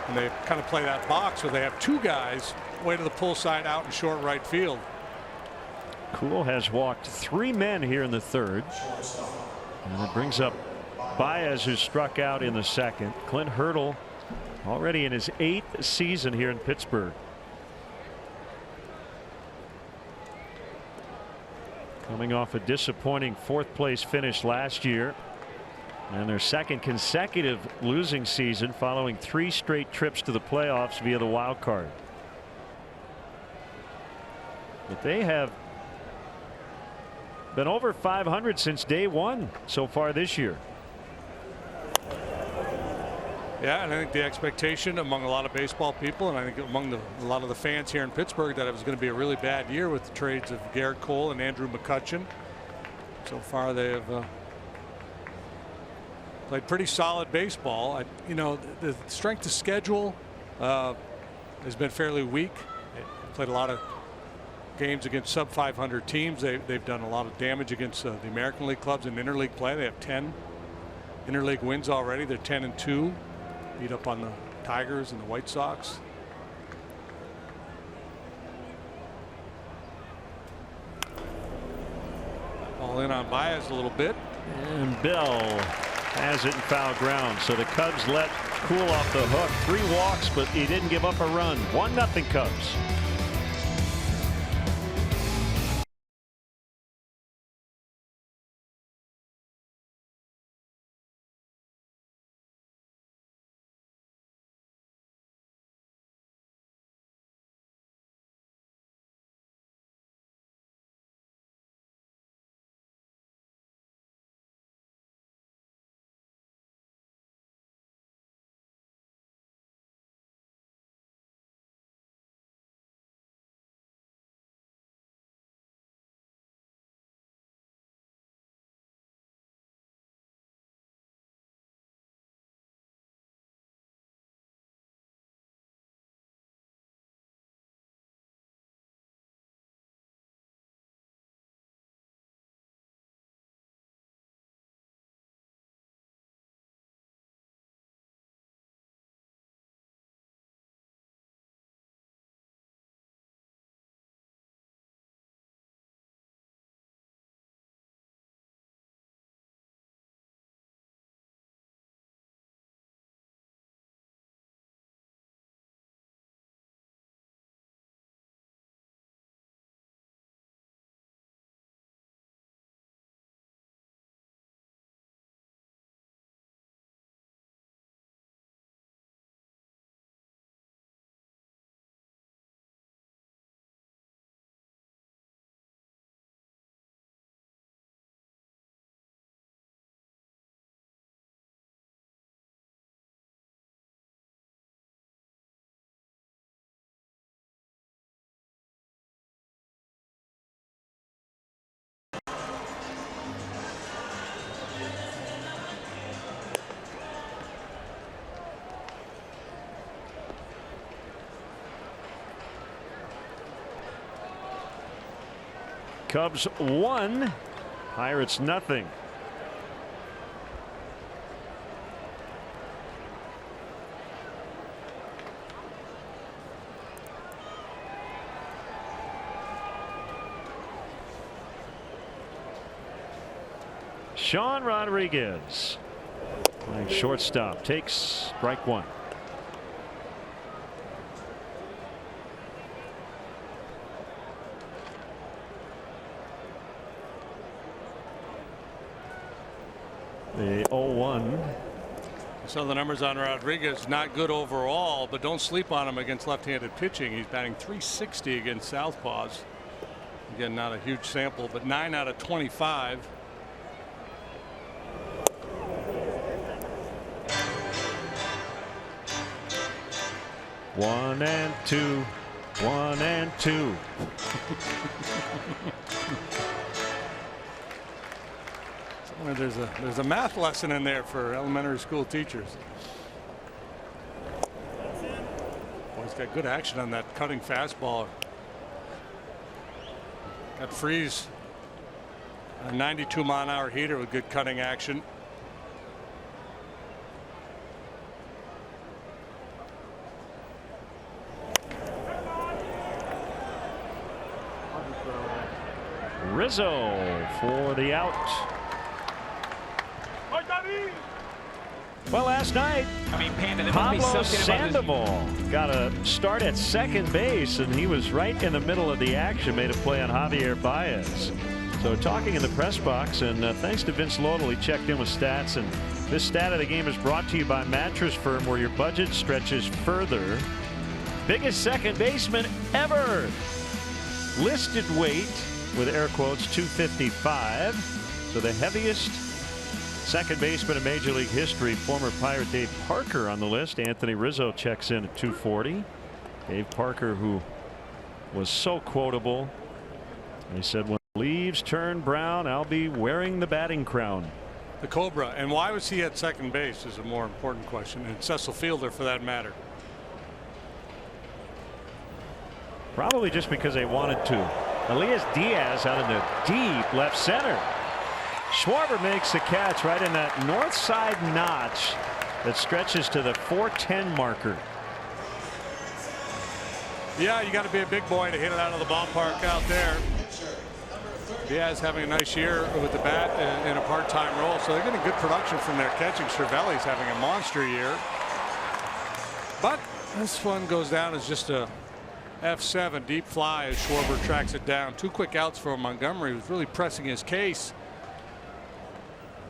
and they kind of play that box where they have two guys way to the pull side out in short right field. Cool has walked 3 men here in the third, and it brings up Baez, who struck out in the second. Clint Hurdle already in his 8th season here in Pittsburgh. Coming off a disappointing 4th place finish last year and their 2nd consecutive losing season following 3 straight trips to the playoffs via the wild card. But they have been over 500 since day 1 so far this year. Yeah, and I think the expectation among a lot of baseball people, and I think among a lot of the fans here in Pittsburgh, that it was going to be a really bad year with the trades of Garrett Cole and Andrew McCutchen. So far they have played pretty solid baseball. The strength of schedule has been fairly weak. They played a lot of games against sub 500 teams. They've done a lot of damage against the American League clubs in interleague play. They have 10 interleague wins already. They're 10-2. Beat up on the Tigers and the White Sox. All in on Baez a little bit. And Bill has it in foul ground. So the Cubs let Cool off the hook. 3 walks, but he didn't give up a run. 1-0 Cubs. Cubs 1, Pirates nothing. Sean Rodriguez playing shortstop, takes strike 1. The 0-1. Some of the numbers on Rodriguez not good overall, but don't sleep on him against left-handed pitching. He's batting .360 against southpaws. Again, not a huge sample, but 9 out of 25. One and two. 1 and 2. There's a math lesson in there for elementary school teachers. Boy, he's got good action on that cutting fastball. Got Freeze, a 92-mile-an-hour heater with good cutting action. Rizzo for the out. Well, last night, Pablo Sandoval got a start at second base, and he was right in the middle of the action, made a play on Javier Baez. So talking in the press box, and thanks to Vince Lodel, he checked in with stats, and this stat of the game is brought to you by Mattress Firm, where your budget stretches further. Biggest second baseman ever. Listed weight, with air quotes, 255. So the heaviest second baseman in Major League history, former Pirate Dave Parker on the list. Anthony Rizzo checks in at 240. Dave Parker, who was so quotable. He said, when leaves turn brown, I'll be wearing the batting crown. The Cobra. And why was he at second base is a more important question, and Cecil Fielder for that matter. Probably just because they wanted to. Elias Diaz out in the deep left center. Schwarber makes the catch right in that north side notch that stretches to the 410 marker. Yeah, you got to be a big boy to hit it out of the ballpark out there. Diaz having a nice year with the bat in a part-time role, so they're getting good production from their catching. Cervelli's having a monster year, but this one goes down as just a F7 deep fly as Schwarber tracks it down. 2 quick outs for Montgomery, who's really pressing his case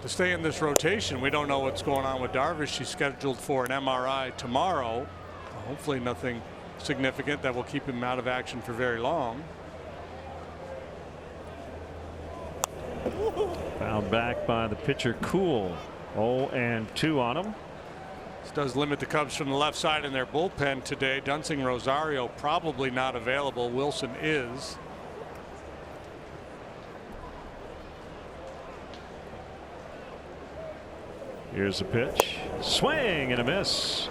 to stay in this rotation. We don't know what's going on with Darvish. She's scheduled for an MRI tomorrow. Hopefully nothing significant that will keep him out of action for very long. Fouled back by the pitcher Cool. 0-2 on him. This does limit the Cubs from the left side in their bullpen today. Dunsing, Rosario probably not available. Wilson is. Here's a pitch. Swing and a miss.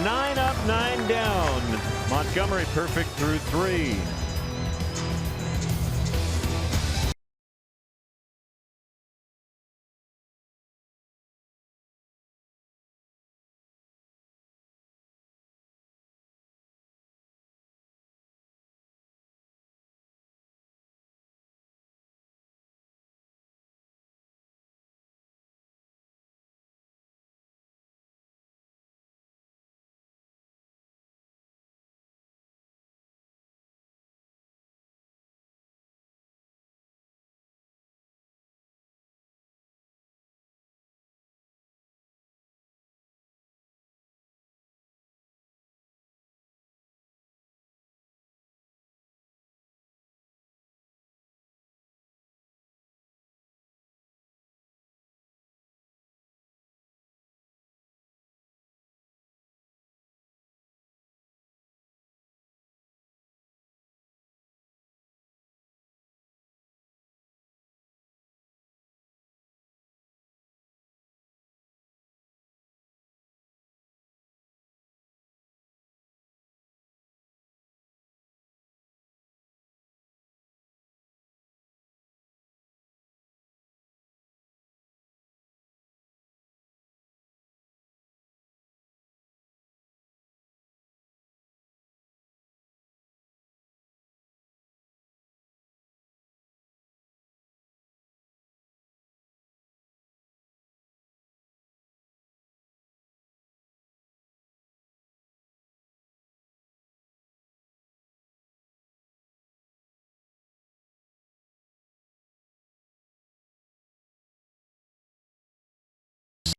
9 up, 9 down. Montgomery perfect through 3.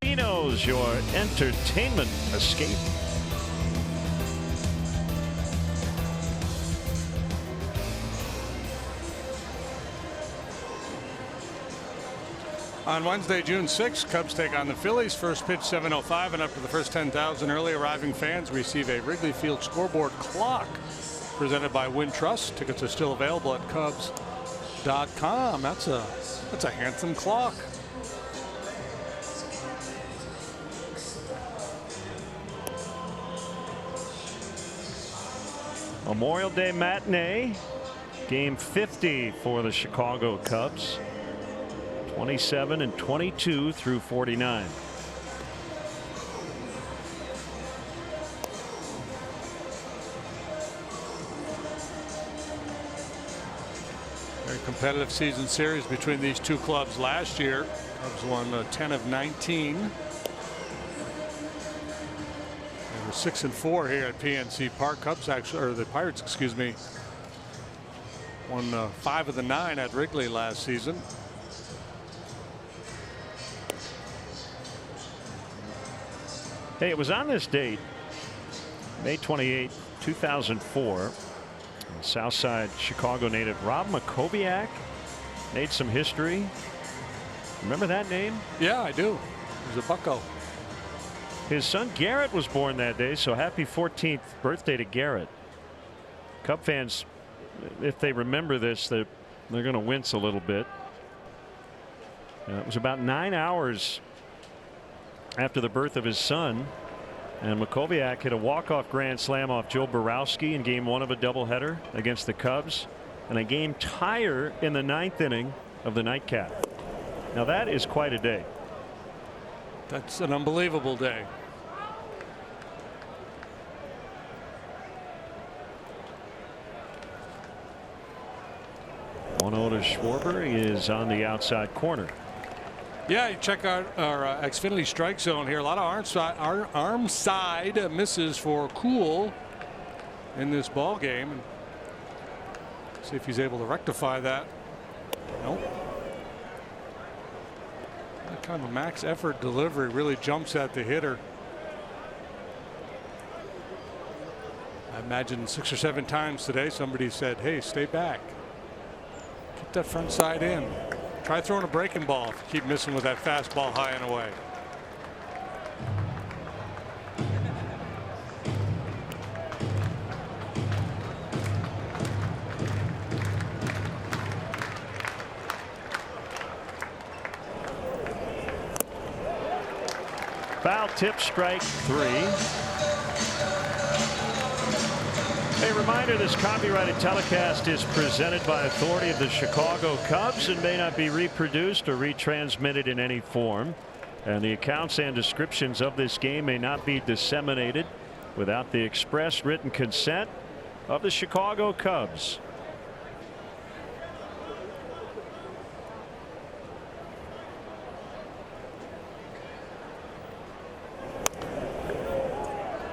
Casinos, your entertainment escape. On Wednesday, June 6th, Cubs take on the Phillies. First pitch 7:05, and up to the first 10,000 early arriving fans receive a Wrigley Field scoreboard clock presented by Wintrust. Tickets are still available at Cubs.com. That's a handsome clock. Memorial Day matinee. Game 50 for the Chicago Cubs. 27 and 22 through 49. Very competitive season series between these two clubs last year. Cubs won 10 of 19. They were 6-4 here at PNC Park. Cubs actually, or the Pirates, excuse me, won 5 of the 9 at Wrigley last season. Hey, it was on this date, May 28, 2004. Southside Chicago native Rob Makoviak made some history. Remember that name? Yeah, I do. He was a bucko. His son Garrett was born that day, so happy 14th birthday to Garrett. Cub fans, if they remember this, they're going to wince a little bit. It was about 9 hours after the birth of his son, and Makoviak hit a walk-off grand slam off Joe Borowski in game 1 of a doubleheader against the Cubs, and a game tire in the 9th inning of the nightcap. Now that is quite a day. That's an unbelievable day. 1-0 to Schwarber. He is on the outside corner. Yeah, you check out our Xfinity strike zone here. A lot of arm side misses for Cool in this ball game. And see if he's able to rectify that. Nope. That kind of a max effort delivery really jumps at the hitter. I imagine 6 or 7 times today somebody said, hey, stay back. Keep that front side in. Try throwing a breaking ball if you keep missing with that fastball high and away. Foul tip, strike 3. A reminder, this copyrighted telecast is presented by authority of the Chicago Cubs and may not be reproduced or retransmitted in any form. And the accounts and descriptions of this game may not be disseminated without the express written consent of the Chicago Cubs.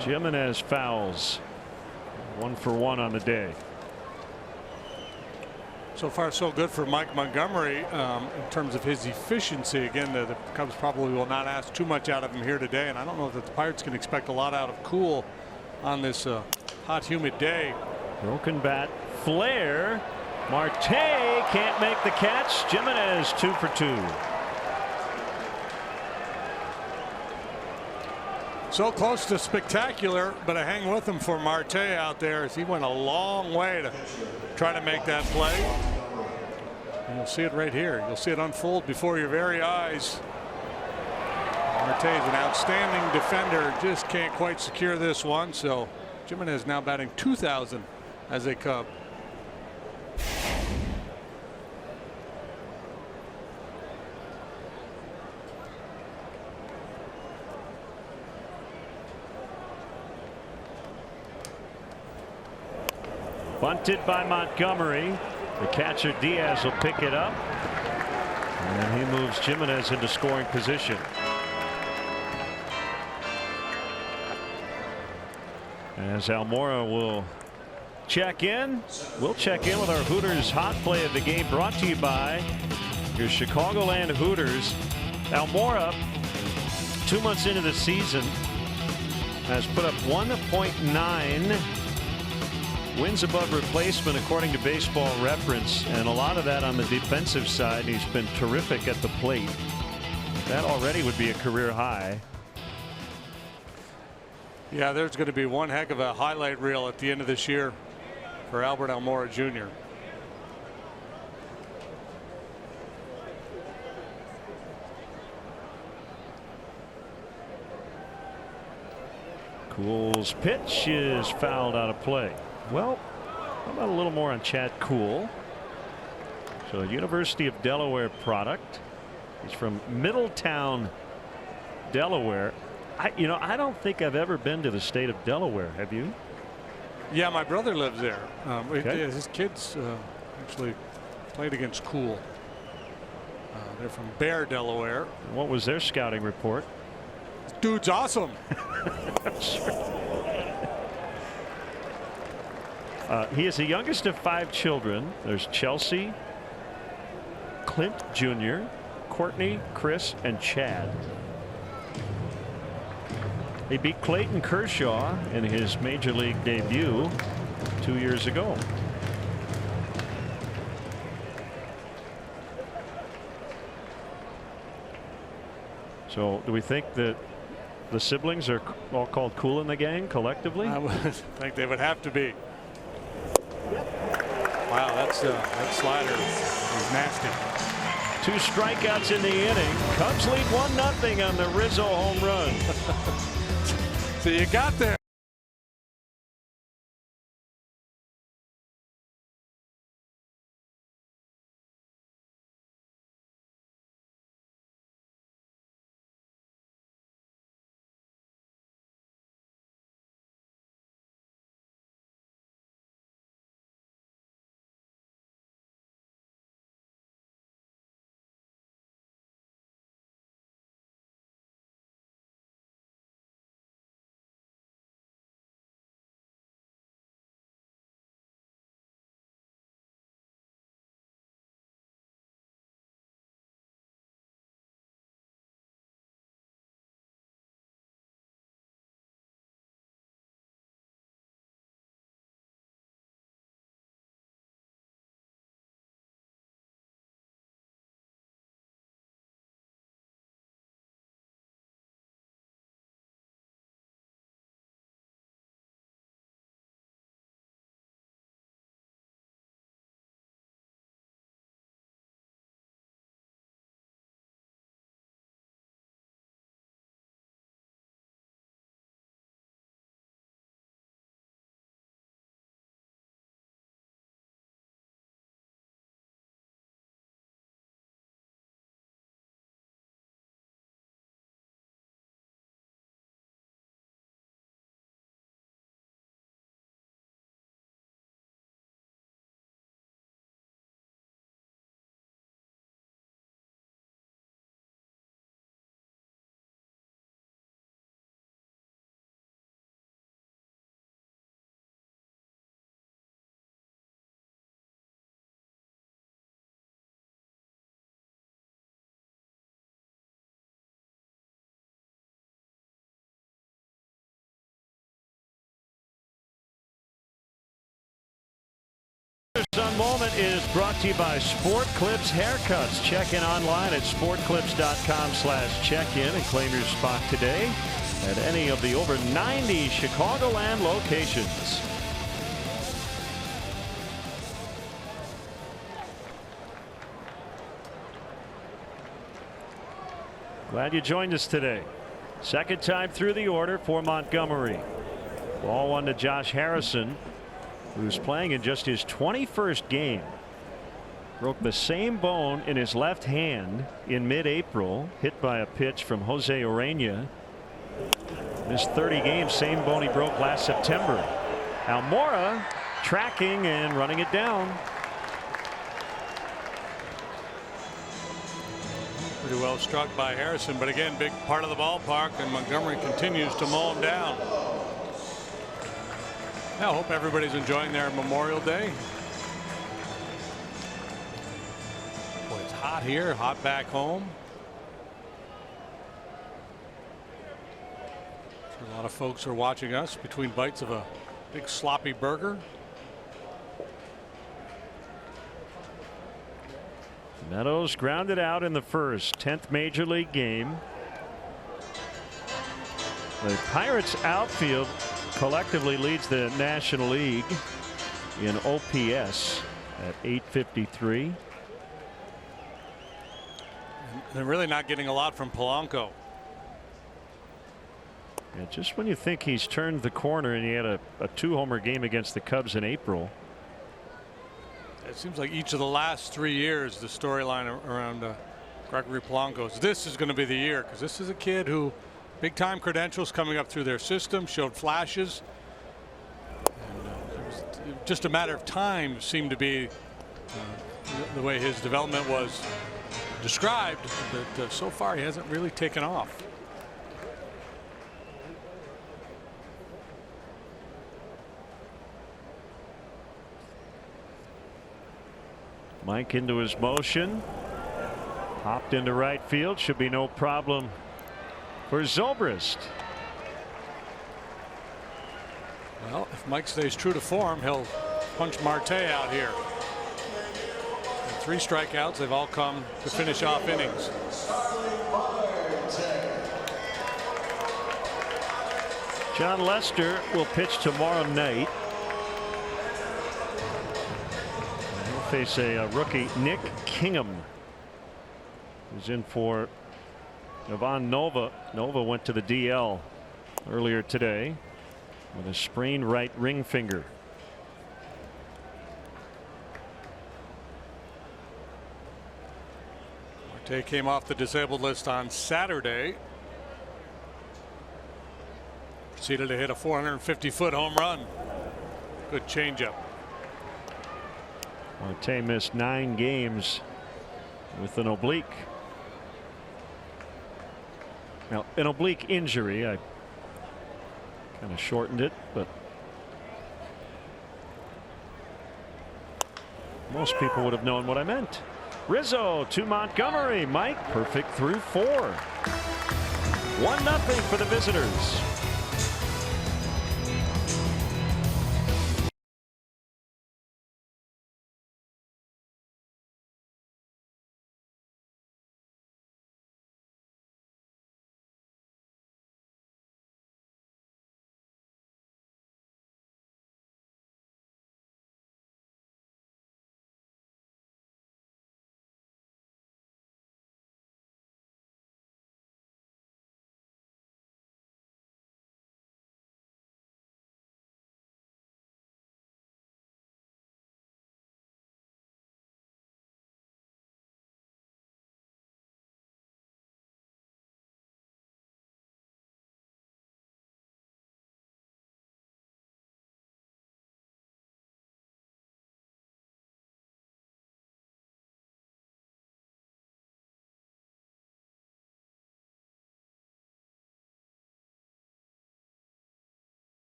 Jimenez fouls. 1 for 1 on the day. So far so good for Mike Montgomery in terms of his efficiency. Again, the Cubs probably will not ask too much out of him here today, and I don't know that the Pirates can expect a lot out of Cool on this hot, humid day. Broken bat, flare. Marte can't make the catch. Jimenez 2 for 2. So close to spectacular, but I hang with him for Marte out there as he went a long way to try to make that play. And you'll see it right here. You'll see it unfold before your very eyes. Marte is an outstanding defender, just can't quite secure this one. So Jimenez now batting 2,000 as a Cub. Bunted by Montgomery. The catcher Diaz will pick it up. And he moves Jimenez into scoring position. As Almora will check in. We'll check in with our Hooters hot play of the game, brought to you by your Chicagoland Hooters. Almora, 2 months into the season, has put up 1.9 wins above replacement according to Baseball Reference, and a lot of that on the defensive side. He's been terrific at the plate. That already would be a career high. Yeah, there's going to be one heck of a highlight reel at the end of this year for Albert Almora Jr. Cool's pitch is fouled out of play. Well, how about a little more on Chad Cool? So, University of Delaware product. He's from Middletown, Delaware. I don't think I've ever been to the state of Delaware. Have you? Yeah, my brother lives there. Okay. His kids actually played against Cool. They're from Bear, Delaware. What was their scouting report? Dude's awesome. He is the youngest of 5 children. There's Chelsea, Clint Jr., Courtney, Chris, and Chad. He beat Clayton Kershaw in his major league debut 2 years ago. So do we think that the siblings are all called Cool in the Gang collectively? I would think they would have to be. Wow, that slider is nasty. 2 strikeouts in the inning. Cubs lead 1-0 on the Rizzo home run. So you got there. Sun Moment is brought to you by Sport Clips Haircuts. Check in online at sportclips.com/check-in and claim your spot today at any of the over 90 Chicagoland locations. Glad you joined us today. Second time through the order for Montgomery. Ball one to Josh Harrison, who's playing in just his 21st game. Broke the same bone in his left hand in mid-April, hit by a pitch from Jose Urena. Missed 30 games, same bone he broke last September. Almora tracking and running it down. Pretty well struck by Harrison, but again, big part of the ballpark, and Montgomery continues to mow him down. I hope everybody's enjoying their Memorial Day. Boy, it's hot here, hot back home. Sure, a lot of folks are watching us between bites of a big sloppy burger. Meadows grounded out in the first, 10th major league game. The Pirates outfield collectively leads the National League in OPS at .853. They're really not getting a lot from Polanco. And just when you think he's turned the corner, and he had a 2-homer game against the Cubs in April. It seems like each of the last 3 years, the storyline around Gregory Polanco is this is going to be the year, because this is a kid who big time credentials coming up through their system, showed flashes. And, it was just a matter of time, seemed to be the way his development was described, but so far he hasn't really taken off. Mike into his motion, popped into right field, should be no problem for Zobrist. Well, if Mike stays true to form, he'll punch Marte out here. And 3 strikeouts, they've all come to finish off innings. John Lester will pitch tomorrow night. He'll face a rookie, Nick Kingham, who's in for Ivan Nova. Nova went to the DL earlier today with a sprained right ring finger. Marte came off the disabled list on Saturday. Proceeded to hit a 450-foot home run. Good changeup. Marte missed 9 games with an oblique. Now, an oblique injury, I kind of shortened it, but most people would have known what I meant. Rizzo to Montgomery. Mike, perfect through 4. 1-0 for the visitors.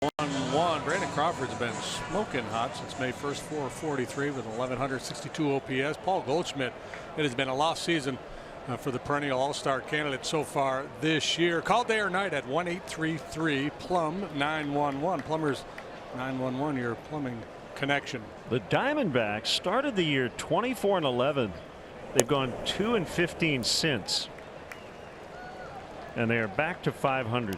1-1. Brandon Crawford's been smoking hot since May 1st, 443 with 1,162 OPS. Paul Goldschmidt, it has been a lost season for the perennial all-star candidate so far this year. Call day or night at 1-833 Plum 911. Plumbers 911, your plumbing connection. The Diamondbacks started the year 24-11. They've gone 2-15 since, and they are back to 500.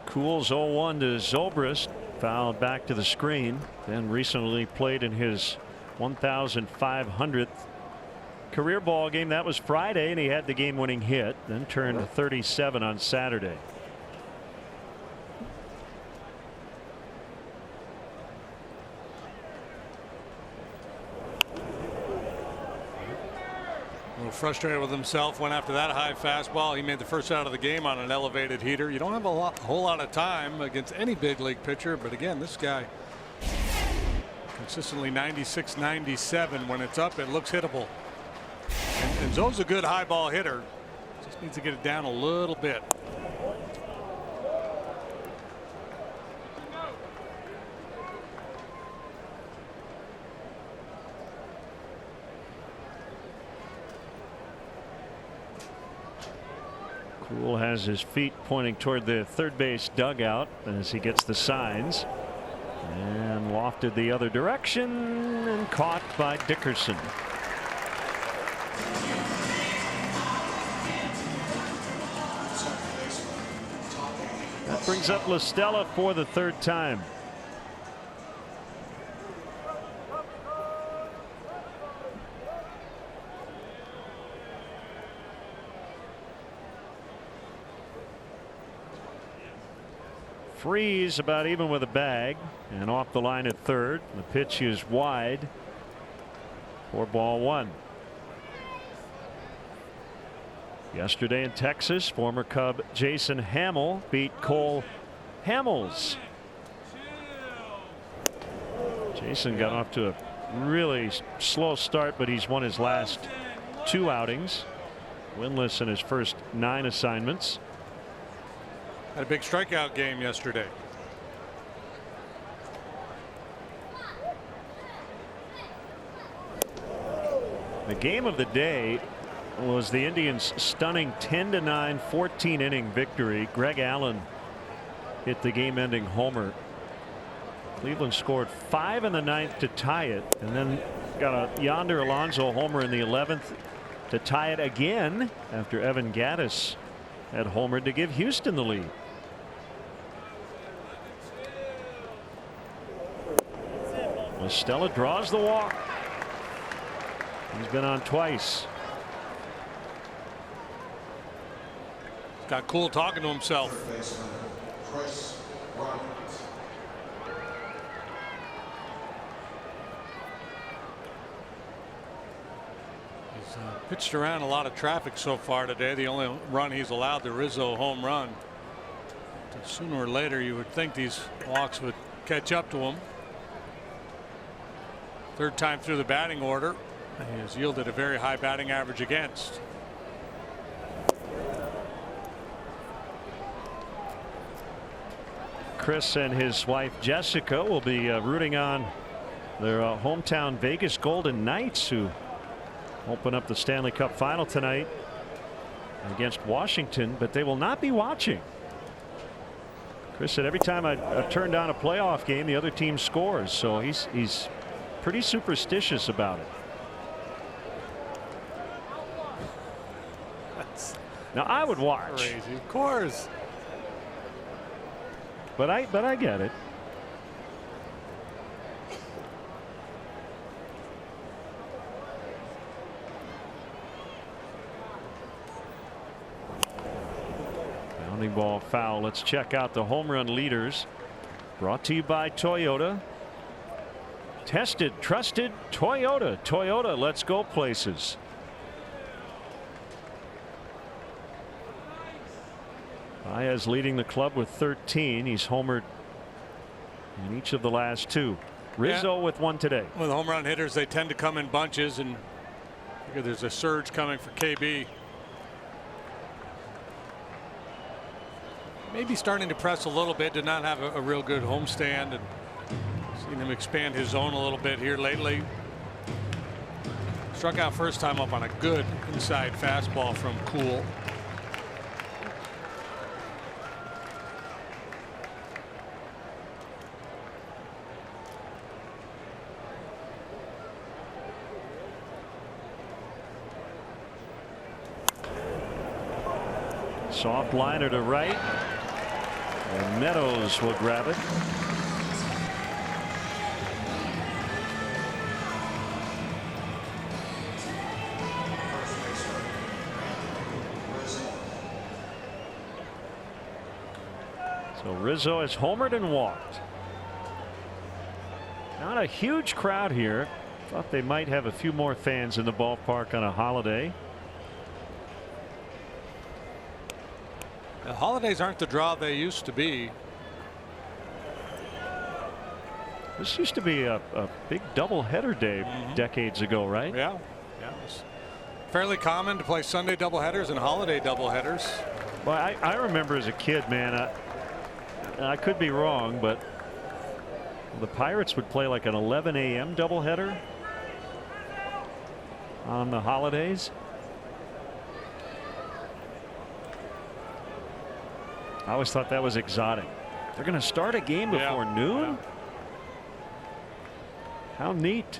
Cool's 0-1 to Zobrist, fouled back to the screen, then recently played in his 1,500th career ball game. That was Friday, and he had the game-winning hit, then turned 37 on Saturday. A little frustrated with himself, went after that high fastball. He made the first out of the game on an elevated heater. You don't have a whole lot of time against any big league pitcher, but again, this guy consistently 96, 97. When it's up, it looks hittable. And Zoe's a good high ball hitter. Just needs to get it down a little bit. Cool has his feet pointing toward the third base dugout as he gets the signs, and lofted the other direction and caught by Dickerson. That brings up La Stella for the third time. Freeze about even with a bag, and off the line at third. The pitch is wide for ball one. Yesterday in Texas, former Cub Jason Hamill beat Cole Hamels. Jason got off to a really slow start, but he's won his last 2 outings, winless in his first 9 assignments. Had a big strikeout game yesterday. The game of the day was the Indians' stunning 10-9 14-inning victory. Greg Allen hit the game-ending homer. Cleveland scored 5 in the 9th to tie it, and then got a Yonder Alonso homer in the 11th to tie it again after Evan Gattis had homered to give Houston the lead. Stella draws the walk. He's been on twice. Got Cool talking to himself. He's pitched around a lot of traffic so far today. The only run he's allowed, the Rizzo home run. But sooner or later, you would think these walks would catch up to him. Third time through the batting order. He has yielded a very high batting average against. Chris and his wife Jessica will be rooting on their hometown Vegas Golden Knights, who open up the Stanley Cup final tonight against Washington, but they will not be watching. Chris said every time I turn down a playoff game, the other team scores, so he's pretty superstitious about it. Now I would watch. Crazy, of course. But I get it. Bounding ball foul. Let's check out the home run leaders. Brought to you by Toyota. Tested, trusted, Toyota. Toyota, let's go places. Baez leading the club with 13. He's homered in each of the last 2. Rizzo with 1 today. With home run hitters, they tend to come in bunches, and there's a surge coming for KB. maybe starting to press a little bit. Did not have a real good homestand, and seen him expand his zone a little bit here lately. Struck out first time up on a good inside fastball from Cool. Soft liner to right, and Meadows will grab it. So Rizzo has homered and walked. Not a huge crowd here. Thought they might have a few more fans in the ballpark on a holiday. The holidays aren't the draw they used to be. This used to be a big doubleheader day decades ago, right? Yeah. It was fairly common to play Sunday doubleheaders and holiday doubleheaders. Well, I remember as a kid, man, I could be wrong, but the Pirates would play like an 11 a.m. doubleheader on the holidays. I always thought that was exotic. They're going to start a game before noon? Yeah. How neat.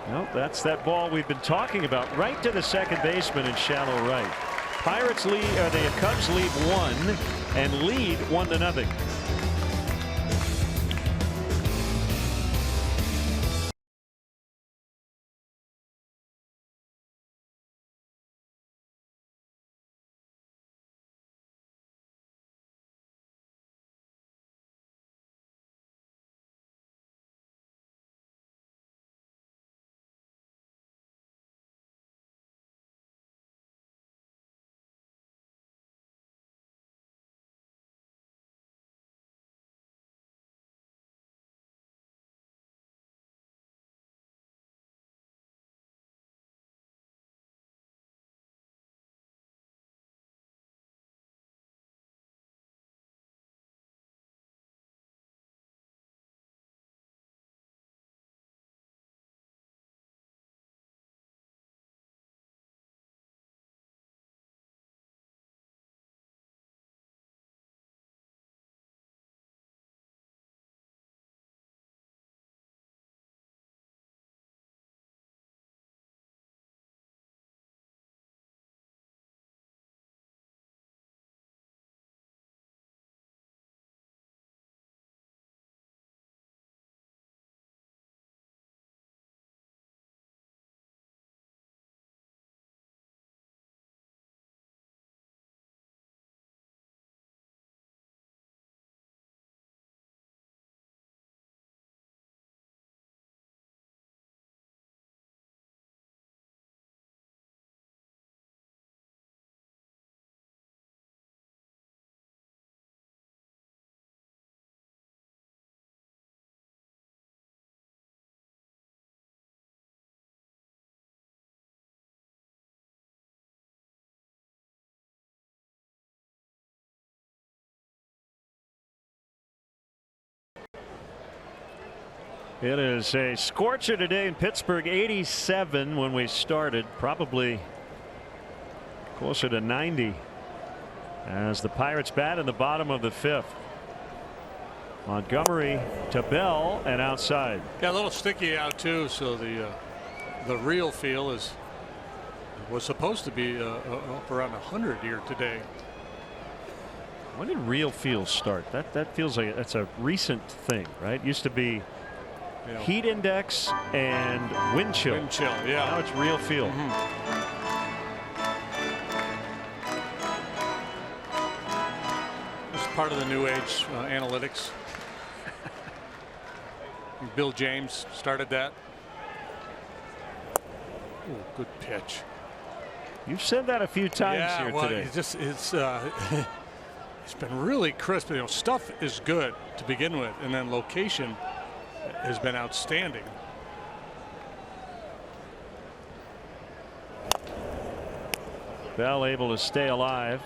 Nope, that's that ball we've been talking about, right to the second baseman in shallow right. Pirates lead, the Cubs lead 1 and lead 1-0. It is a scorcher today in Pittsburgh. 87 when we started, probably closer to 90 as the Pirates bat in the bottom of the 5th. Montgomery to Bell and outside. Yeah, a little sticky out too, so the real feel was supposed to be up around 100 here today. When did real feel start? That feels like that's a recent thing, right? Used to be heat index and wind chill. Wind chill, yeah. Now it's real feel. It's part of the new age analytics. Bill James started that. Ooh, good pitch. You've said that a few times here today. It's been really crisp. Stuff is good to begin with, and then location has been outstanding. Bell able to stay alive.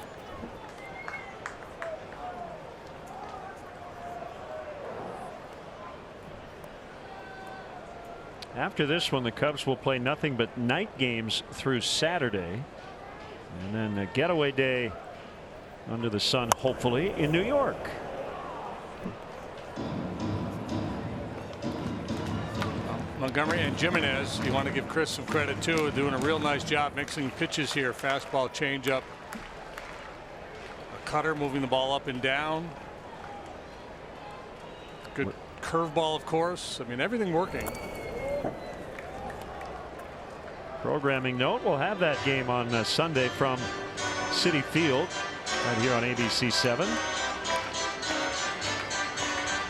After this one, the Cubs will play nothing but night games through Saturday, and then a getaway day under the sun, hopefully, in New York. Montgomery and Jimenez, you want to give Chris some credit too, doing a real nice job mixing pitches here. Fastball, changeup, a cutter, moving the ball up and down. Good curveball, of course. I mean, everything working. Programming note, we'll have that game on Sunday from Citi Field right here on ABC 7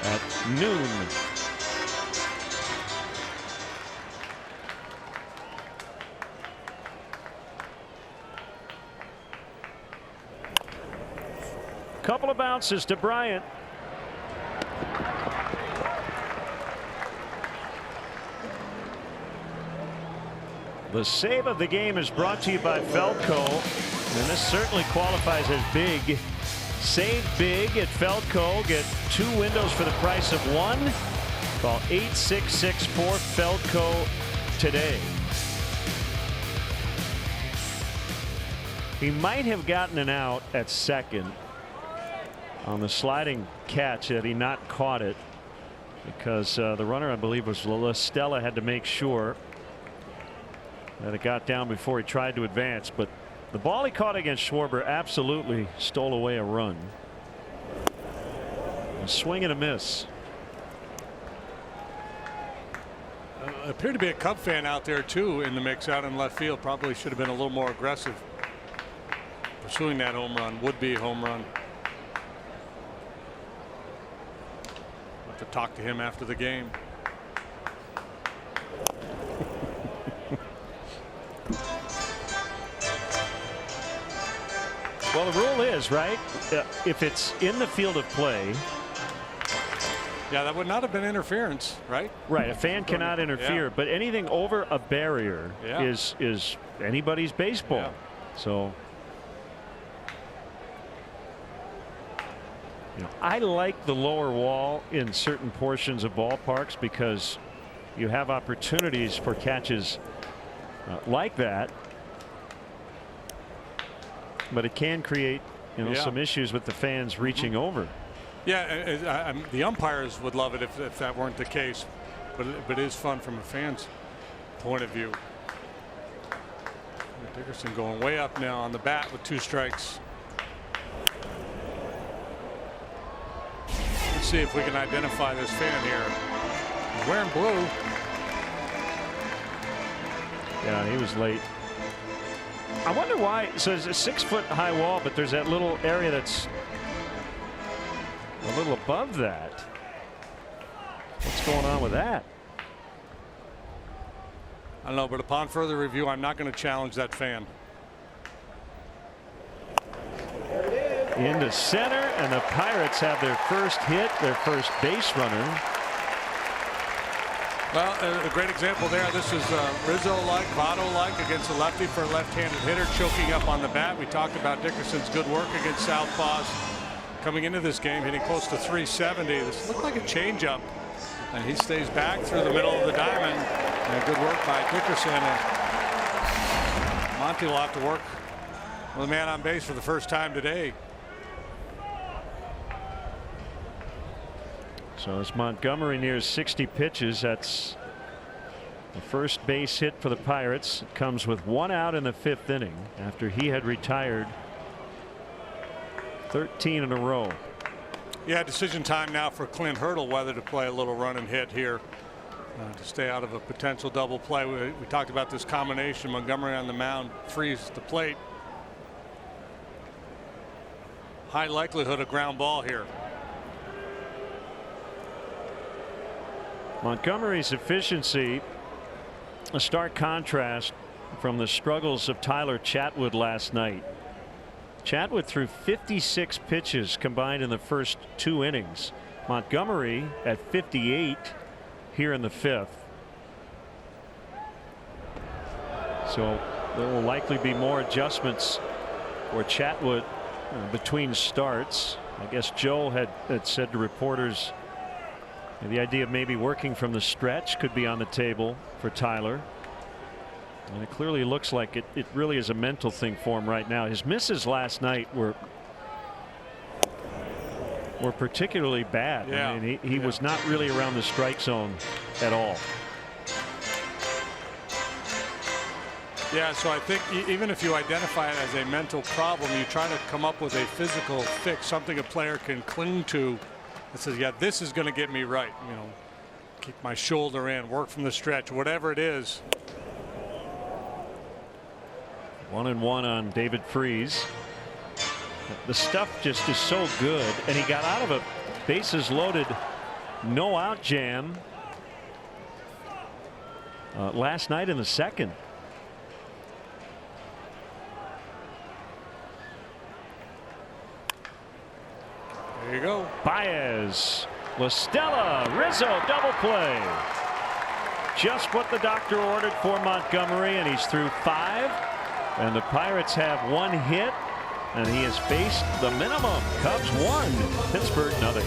at noon. Couple of bounces to Bryant. The save of the game is brought to you by Feldco, and this certainly qualifies as big. Save big at Feldco. Get 2 windows for the price of 1. Call 866-4FELDCO today. He might have gotten an out at second on the sliding catch had he not caught it, because the runner, I believe, was La Stella, had to make sure that it got down before he tried to advance. But the ball he caught against Schwarber absolutely stole away a run. A swing and a miss. Appeared to be a Cub fan out there too in the mix out in left field. Probably should have been a little more aggressive pursuing that home run, would-be home run. Have to talk to him after the game. Well, the rule is, right, if it's in the field of play. Yeah, that would not have been interference, right? Right. A fan cannot interfere, but anything over a barrier is anybody's baseball. Yeah. So, I like the lower wall in certain portions of ballparks because you have opportunities for catches like that. But it can create, some issues with the fans reaching over. Yeah, the umpires would love it if that weren't the case, but it is fun from a fan's point of view. Dickerson going way up now on the bat with 2 strikes. Let's see if we can identify this fan here. He's wearing blue. Yeah, he was late. I wonder why. So it's a 6-foot high wall, but there's that little area that's a little above that. What's going on with that? I don't know, but upon further review, I'm not going to challenge that fan. Into center, and the Pirates have their first hit, their first base runner. Well, a great example there. This is Rizzo-like, Votto-like against a lefty for a left-handed hitter, choking up on the bat. We talked about Dickerson's good work against southpaws coming into this game, hitting close to 370. This looked like a changeup, and he stays back through the middle of the diamond. And good work by Dickerson. And Monty will have to work with a man on base for the first time today. So as Montgomery nears 60 pitches, that's the first base hit for the Pirates. It comes with 1 out in the 5th inning after he had retired 13 in a row. Yeah, decision time now for Clint Hurdle whether to play a little run and hit here to stay out of a potential double play. We talked about this combination. Montgomery on the mound, frees the plate. High likelihood of ground ball here. Montgomery's efficiency, a stark contrast from the struggles of Tyler Chatwood last night. Chatwood threw 56 pitches combined in the first 2 innings. Montgomery at 58 here in the 5th. So there will likely be more adjustments for Chatwood between starts. I guess Joe had said to reporters the idea of maybe working from the stretch could be on the table for Tyler. And it clearly looks like it really is a mental thing for him right now. His misses last night were particularly bad. Yeah. I mean, he was not really around the strike zone at all. Yeah, so I think even if you identify it as a mental problem, you try to come up with a physical fix, something a player can cling to that says, yeah, this is going to get me right. You know, keep my shoulder in, work from the stretch, whatever it is. 1-1 on David Freese. The stuff just is so good, and he got out of a bases loaded, no out jam last night in the second. There you go. Baez, La Stella, Rizzo, double play. Just what the doctor ordered for Montgomery, and he's through 5. And the Pirates have 1 hit, and he has faced the minimum. Cubs 1, Pittsburgh 0.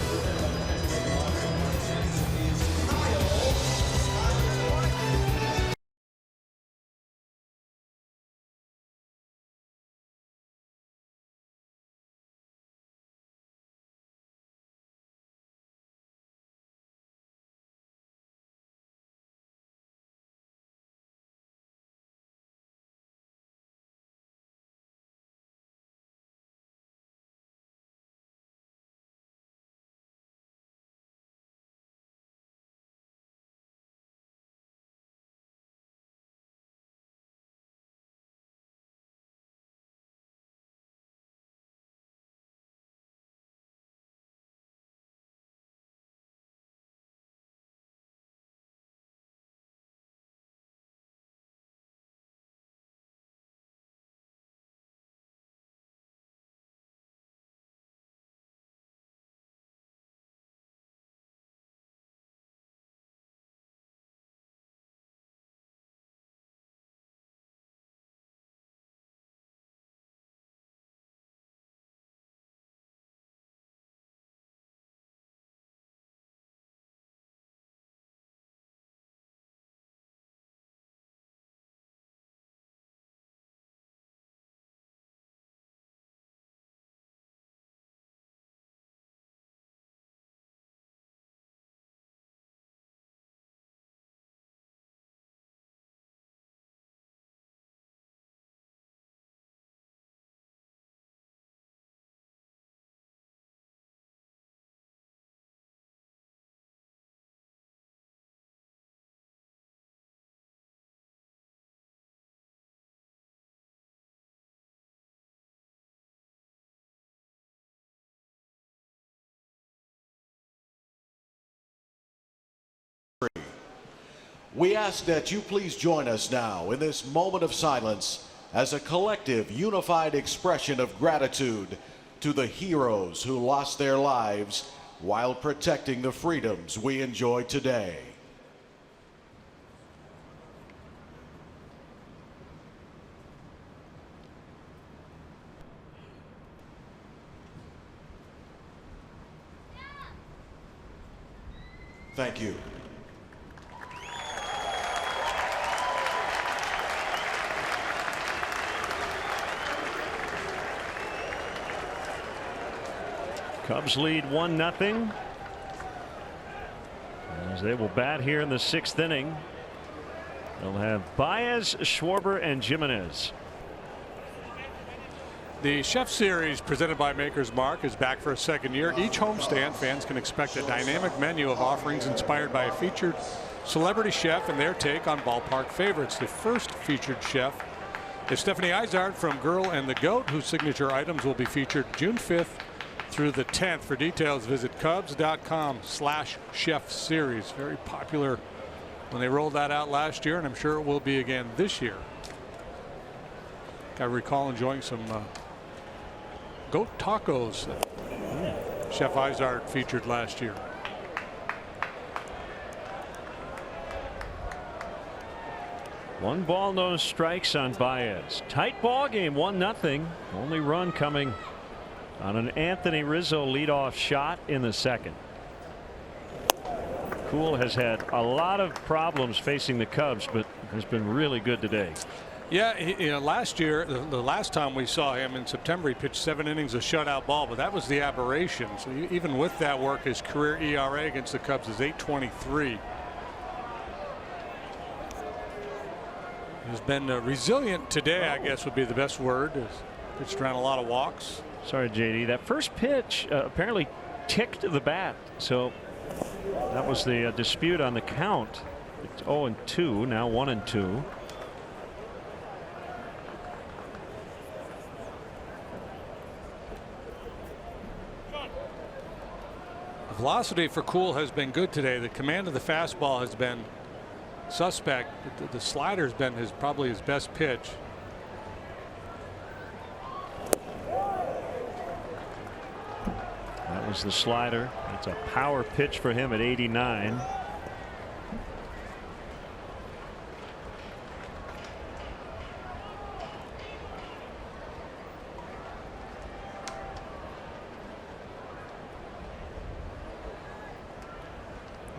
We ask that you please join us now in this moment of silence as a collective, unified expression of gratitude to the heroes who lost their lives while protecting the freedoms we enjoy today. Thank you. Cubs lead 1-0 as they will bat here in the 6th inning. They'll have Baez, Schwarber, and Jimenez. The Chef Series presented by Maker's Mark is back for a 2nd year. Each homestand, fans can expect a dynamic menu of offerings inspired by a featured celebrity chef and their take on ballpark favorites. The first featured chef is Stephanie Izard from Girl and the Goat, whose signature items will be featured June 5th through the 10th. For details, visit Cubs.com/Chef Series. Very popular when they rolled that out last year, and I'm sure it will be again this year. I recall enjoying some goat tacos that Chef Izard featured last year. One ball, no strikes on Baez. Tight ball game, 1-0. Only run coming on an Anthony Rizzo leadoff shot in the second. Kuhl has had a lot of problems facing the Cubs, but has been really good today. Yeah, last year, the last time we saw him in September, he pitched 7 innings of shutout ball, but that was the aberration. So even with that work, his career ERA against the Cubs is 8.23. He's been resilient today, I guess would be the best word. He's pitched around a lot of walks. Sorry, JD. That first pitch apparently ticked the bat. So that was the dispute on the count. It's 0-2, now 1-2. Velocity for Kuhl has been good today. The command of the fastball has been suspect. The slider's been probably his best pitch. That was the slider. It's a power pitch for him at 89.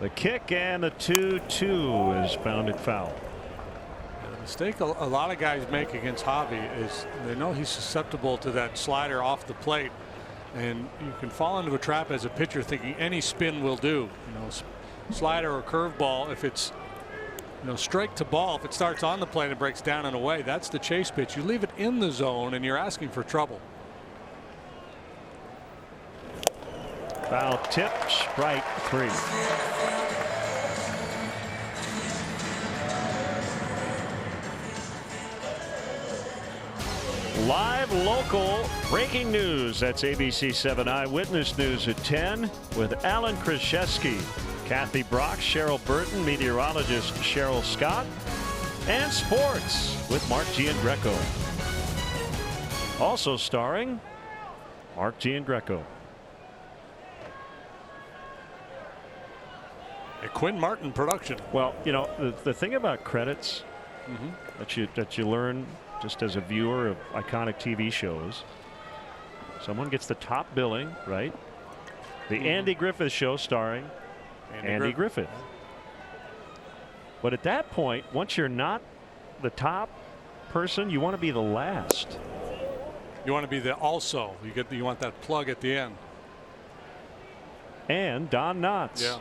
The kick and the 2-2 is pounded foul. The mistake a lot of guys make against Javi is they know he's susceptible to that slider off the plate, and you can fall into a trap as a pitcher thinking any spin will do. Slider or curveball, if it's strike to ball, if it starts on the plate and breaks down and away, that's the chase pitch. You leave it in the zone and you're asking for trouble. Foul tip, strike 3. Live local breaking news. That's ABC 7 Eyewitness News at 10 with Alan Krzyzewski, Kathy Brock, Cheryl Burton, meteorologist Cheryl Scott, and sports with Mark Giangreco. Also starring Mark Giangreco. A Quinn Martin production. Well, the thing about credits that you learn just as a viewer of iconic TV shows, someone gets the top billing, right? The Andy Griffith Show starring Andy Griffith. But at that point, once you're not the top person, you want to be the last. You want to be the also. You want that plug at the end. And Don Knotts. Yeah.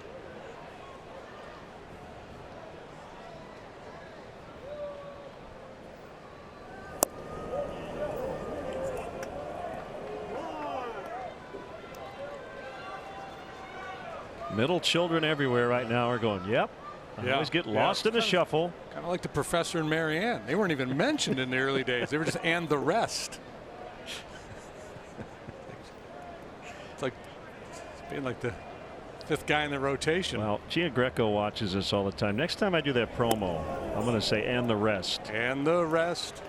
Middle children everywhere right now are going, yep. I always get lost in the shuffle. Kind of like the Professor and Mary Ann. They weren't even mentioned in the early days. They were just and the rest. It's like being like the 5th guy in the rotation. Well, Giangreco watches us all the time. Next time I do that promo, I'm going to say and the rest. And the rest.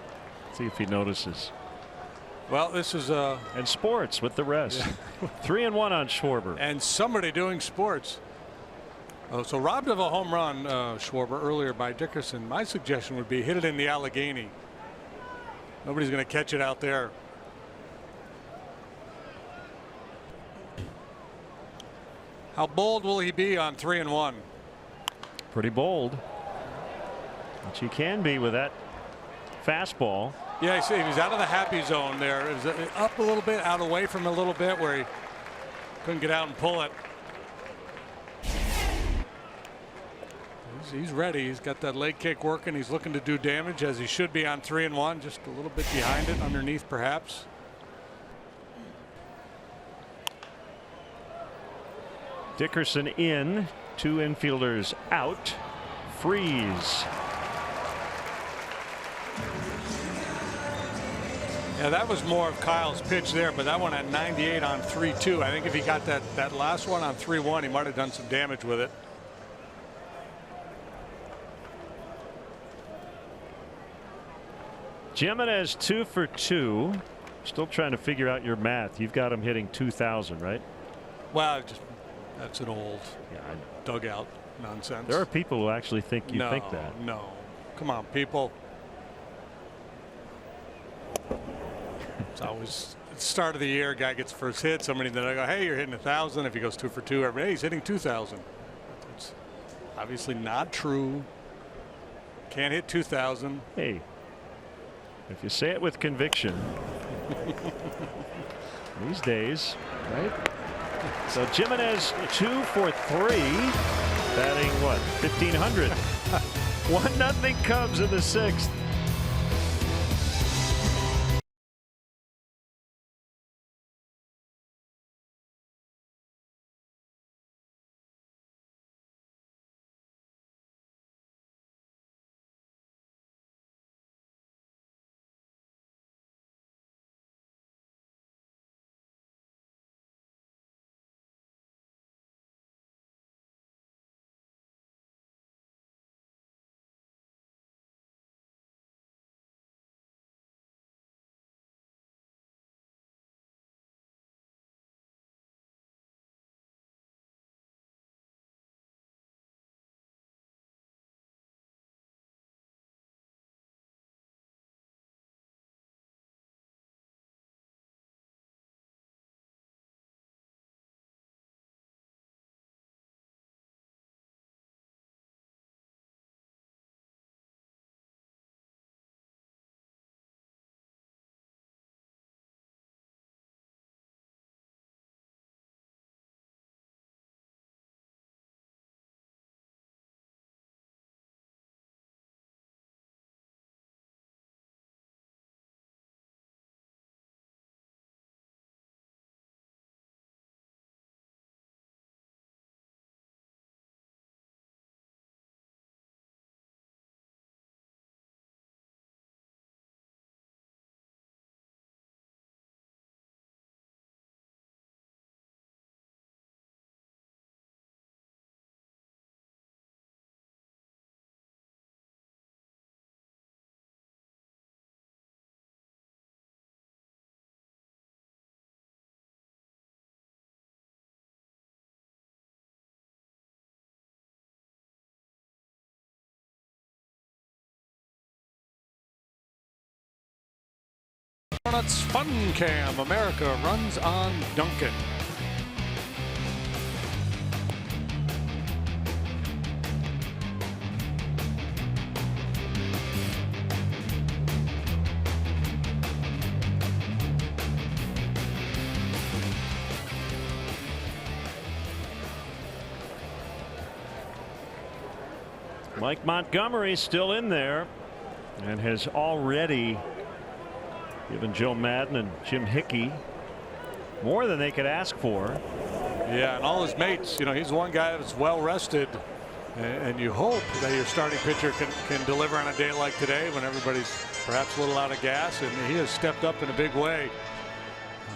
See if he notices. Well, this is and sports with the rest. 3-1 on Schwarber. And somebody doing sports. Oh, so robbed of a home run, Schwarber, earlier by Dickerson. My suggestion would be hit it in the Allegheny. Nobody's going to catch it out there. How bold will he be on 3-1? Pretty bold. Which he can be with that fastball. Yeah, you see, he was out of the happy zone there. It was up a little bit, out away from a little bit where he couldn't get out and pull it. He's ready. He's got that leg kick working. He's looking to do damage as he should be on 3-1. Just a little bit behind it, underneath perhaps. Dickerson in. 2 infielders out. Freeze. Yeah, that was more of Kyle's pitch there, but that one at 98 on 3-2. I think if he got that last one on 3-1, he might have done some damage with it. Jimenez 2 for 2. Still trying to figure out your math. You've got him hitting 2,000, right? Well, that's an old dugout nonsense. There are people who actually think you think that. No. Come on, people. It's always the start of the year. Guy gets first hit. Somebody then I go, hey, you're hitting 1,000. If he goes 2 for 2 every day, he's hitting 2,000. It's obviously not true. Can't hit 2,000. Hey, if you say it with conviction. These days, right? So Jimenez 2 for 3, batting what, 1,500. 1-0 Cubs in the 6th. Hornets Fun Cam. America runs on Duncan. Mike Montgomery still in there and has already given Joe Madden and Jim Hickey more than they could ask for. Yeah, and all his mates, you know, he's one guy that's well rested, and you hope that your starting pitcher can deliver on a day like today when everybody's perhaps a little out of gas, and he has stepped up in a big way.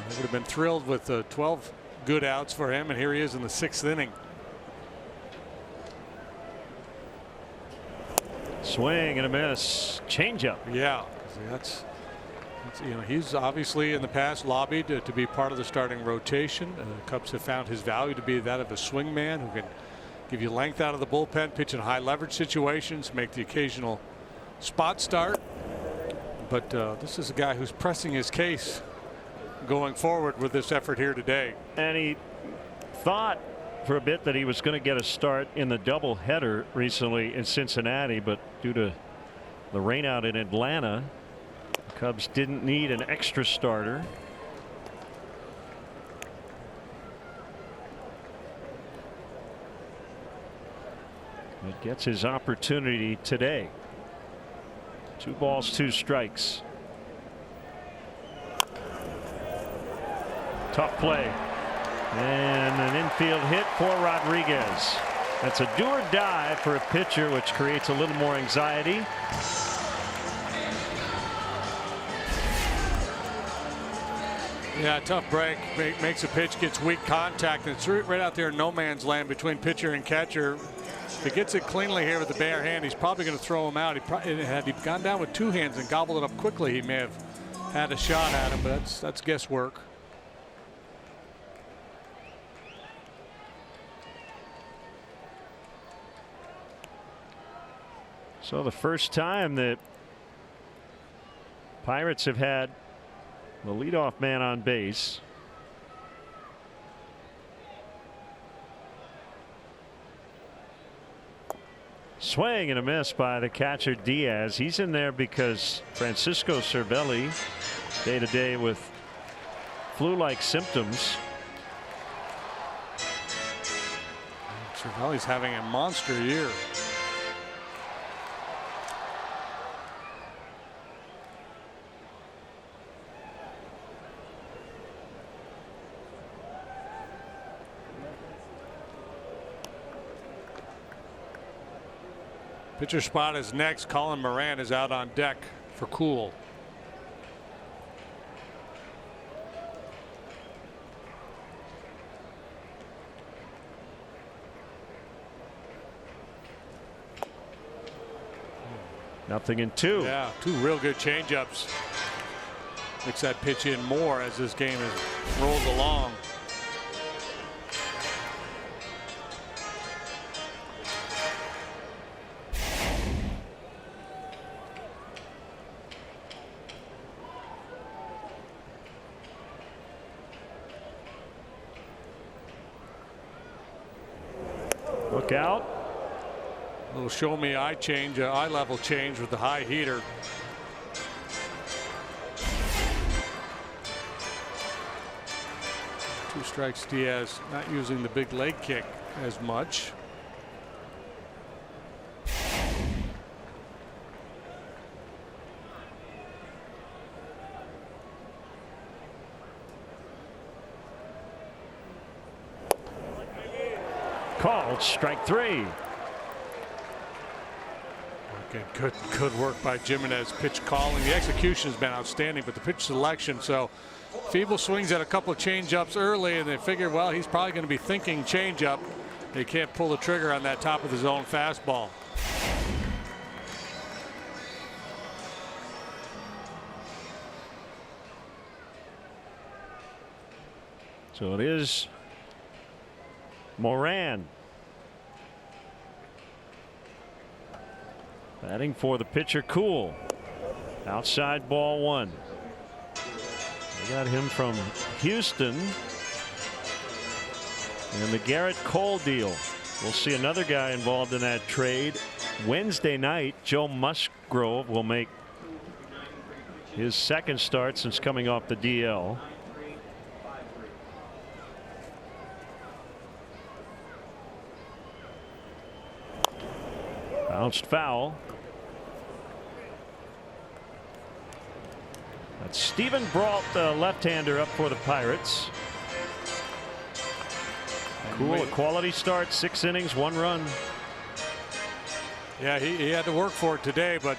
They would have been thrilled with 12 good outs for him, and here he is in the 6th inning. Swing and a miss. Changeup. Yeah, that's you know, he's obviously in the past lobbied to be part of the starting rotation. Cubs have found his value to be that of a swingman who can give you length out of the bullpen, pitch in high leverage situations, make the occasional spot start. But this is a guy who's pressing his case going forward with this effort here today. And he thought for a bit that he was going to get a start in the doubleheader recently in Cincinnati, but due to the rainout in Atlanta, the Cubs didn't need an extra starter. It gets his opportunity today. 2 balls, 2 strikes. Tough play. And an infield hit for Rodriguez. That's a do or die for a pitcher, which creates a little more anxiety. Yeah, tough break. Makes a pitch, gets weak contact, and it's right out there in no man's land between pitcher and catcher. If he gets it cleanly here with the bare hand, he's probably going to throw him out. Had he gone down with 2 hands and gobbled it up quickly, he may have had a shot at him, but that's guesswork. So the first time that Pirates have had the leadoff man on base. Swing and a miss by the catcher Diaz. He's in there because Francisco Cervelli, day to day with flu-like symptoms. Cervelli's having a monster year. Pitcher spot is next. Colin Moran is out on deck for Cool. Nothing in 2. Yeah, 2 real good changeups. Makes that pitch in more as this game is rolls along. Look out. A little show me eye change, eye level change with the high heater. Two strikes. Diaz not using the big leg kick as much. Called strike 3. Again, good work by Jimenez. Pitch calling. The execution has been outstanding, but the pitch selection. So feeble swings at a couple of change-ups early, and they figured, well, he's probably going to be thinking change-up. He can't pull the trigger on that top of the zone fastball. So it is Moran batting for the pitcher Cool. Outside ball 1. They got him from Houston and the Garrett Cole deal. We'll see another guy involved in that trade Wednesday night. Joe Musgrove will make his second start since coming off the DL. Bounced foul. That's Stephen Brault, the left-hander, up for the Pirates. Cool, a quality start, 6 innings, 1 run. Yeah, he had to work for it today, but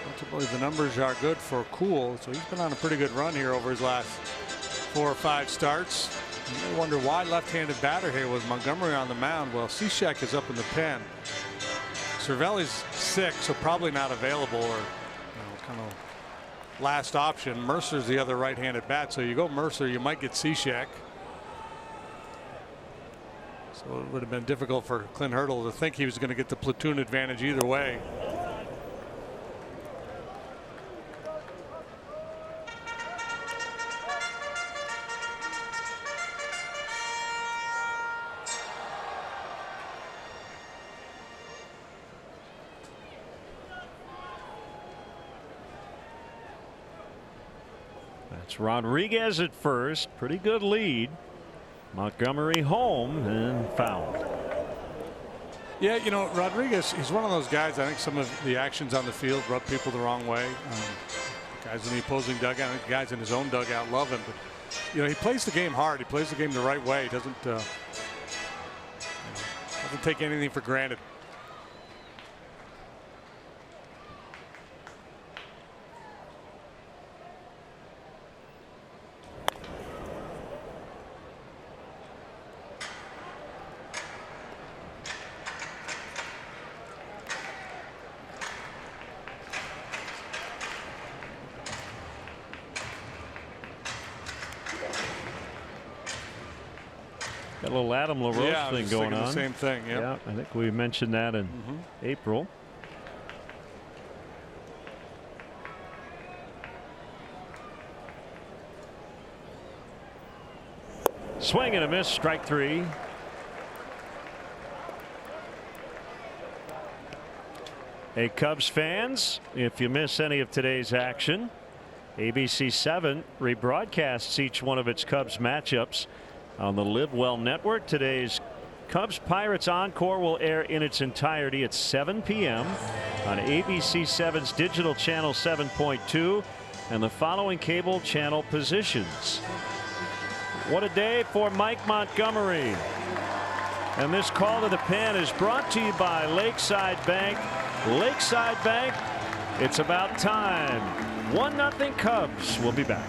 ultimately the numbers are good for Cool. So he's been on a pretty good run here over his last 4 or 5 starts. You may wonder why left-handed batter here with Montgomery on the mound. Well, Cishek is up in the pen. Cervelli's sick, so probably not available, or kind of last option. Mercer's the other right-handed bat, so you go Mercer, you might get Cishek. So it would have been difficult for Clint Hurdle to think he was going to get the platoon advantage either way. It's Rodriguez at first. Pretty good lead. Montgomery home and fouled. Yeah, you know, Rodriguez, he's one of those guys. I think some of the actions on the field rub people the wrong way. Guys in the opposing dugout, guys in his own dugout love him. But, you know, he plays the game hard. He plays the game the right way. He doesn't take anything for granted. Got a little Adam LaRoche thing going on. The same thing. Yep. Yeah, I think we mentioned that in April. Swing and a miss, strike 3. Hey, Cubs fans, if you miss any of today's action, ABC 7 rebroadcasts each one of its Cubs matchups on the Live Well Network. Today's Cubs Pirates Encore will air in its entirety at 7 p.m. on ABC 7's digital channel 7.2 and the following cable channel positions. What a day for Mike Montgomery. And this call to the pen is brought to you by Lakeside Bank. Lakeside Bank, it's about time. 1-0 Cubs. We'll be back.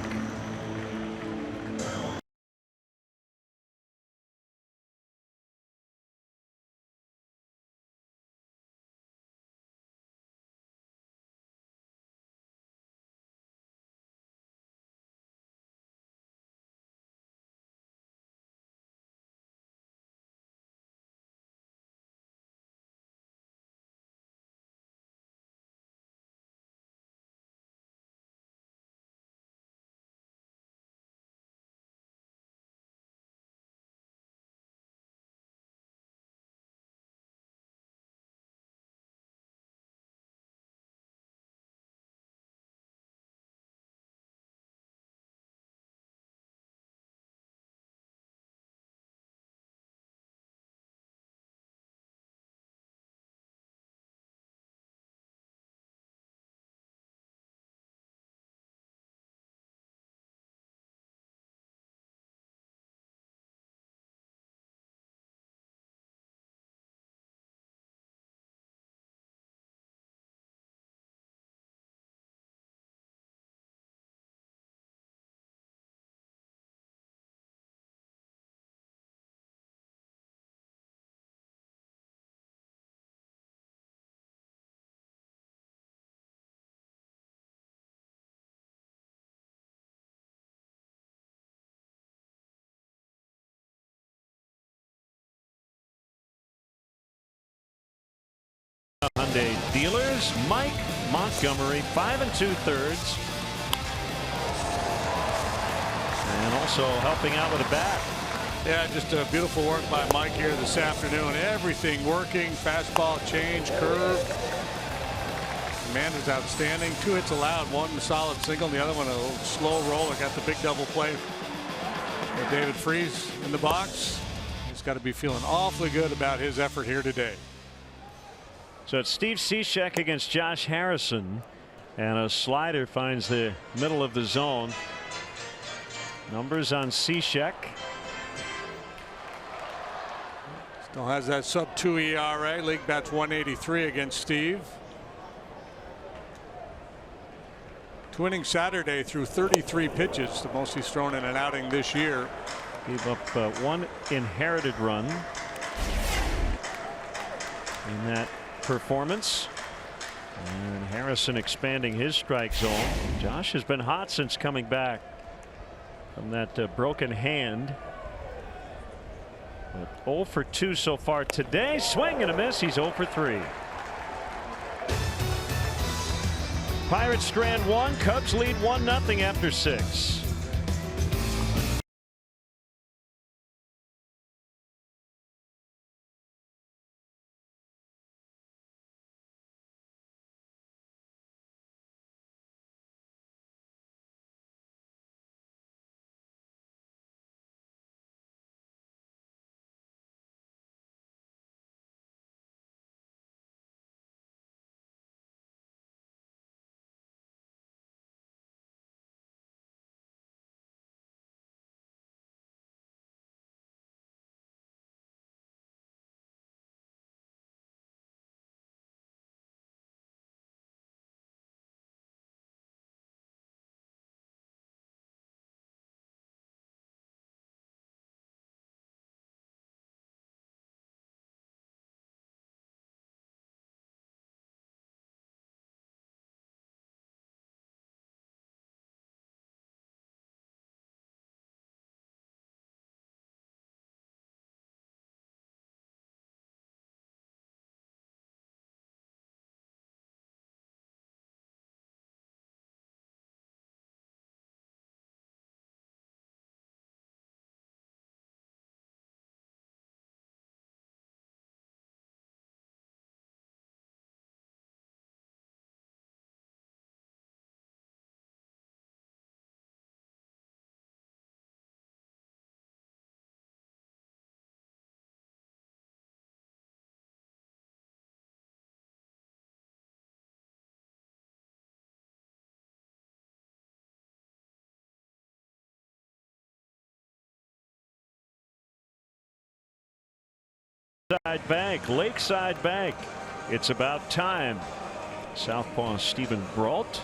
Hyundai dealers, Mike Montgomery, 5 2/3, and also helping out with a bat. Yeah, just a beautiful work by Mike here this afternoon. Everything working, fastball, change, curve. Man is outstanding. 2 hits allowed, 1 solid single, the other one a little slow roller. Got the big double play with David Freese in the box. He's got to be feeling awfully good about his effort here today. So it's Steve Cishek against Josh Harrison, and a slider finds the middle of the zone. Numbers on Cishek. Still has that sub-2 ERA. League bats 183 against Steve. 2 innings Saturday through 33 pitches, the most he's thrown in an outing this year. Gave up 1 inherited run in that performance, and Harrison expanding his strike zone. Josh has been hot since coming back from that broken hand, but 0 for 2 so far today. Swing and a miss. He's 0 for 3. Pirates strand 1. Cubs lead 1-0 after 6. Bank, Lakeside Bank. It's about time. Southpaw Stephen Brault.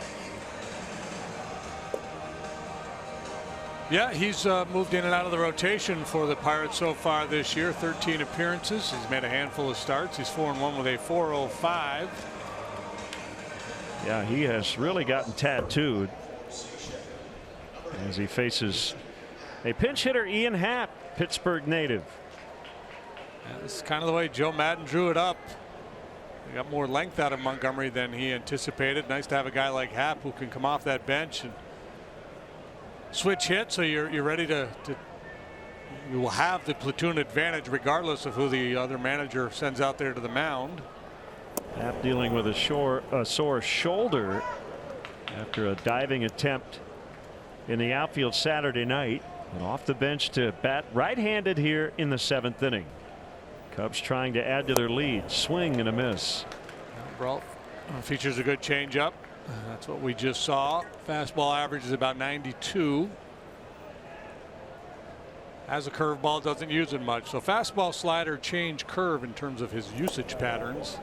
Yeah, he's moved in and out of the rotation for the Pirates so far this year. 13 appearances. He's made a handful of starts. He's 4-1 with a 4.05. Yeah, he has really gotten tattooed as he faces a pinch hitter, Ian Happ, Pittsburgh native. That's kind of the way Joe Madden drew it up. He got more length out of Montgomery than he anticipated. Nice to have a guy like Happ who can come off that bench and switch hit, so you're ready to you will have the platoon advantage regardless of who the other manager sends out there to the mound. Happ dealing with a sore shoulder after a diving attempt in the outfield Saturday night, and off the bench to bat right-handed here in the 7th inning. Cubs trying to add to their lead. Swing and a miss. Brault features a good changeup. That's what we just saw. Fastball average is about 92. As a curveball, doesn't use it much. So fastball, slider, change, curve in terms of his usage patterns.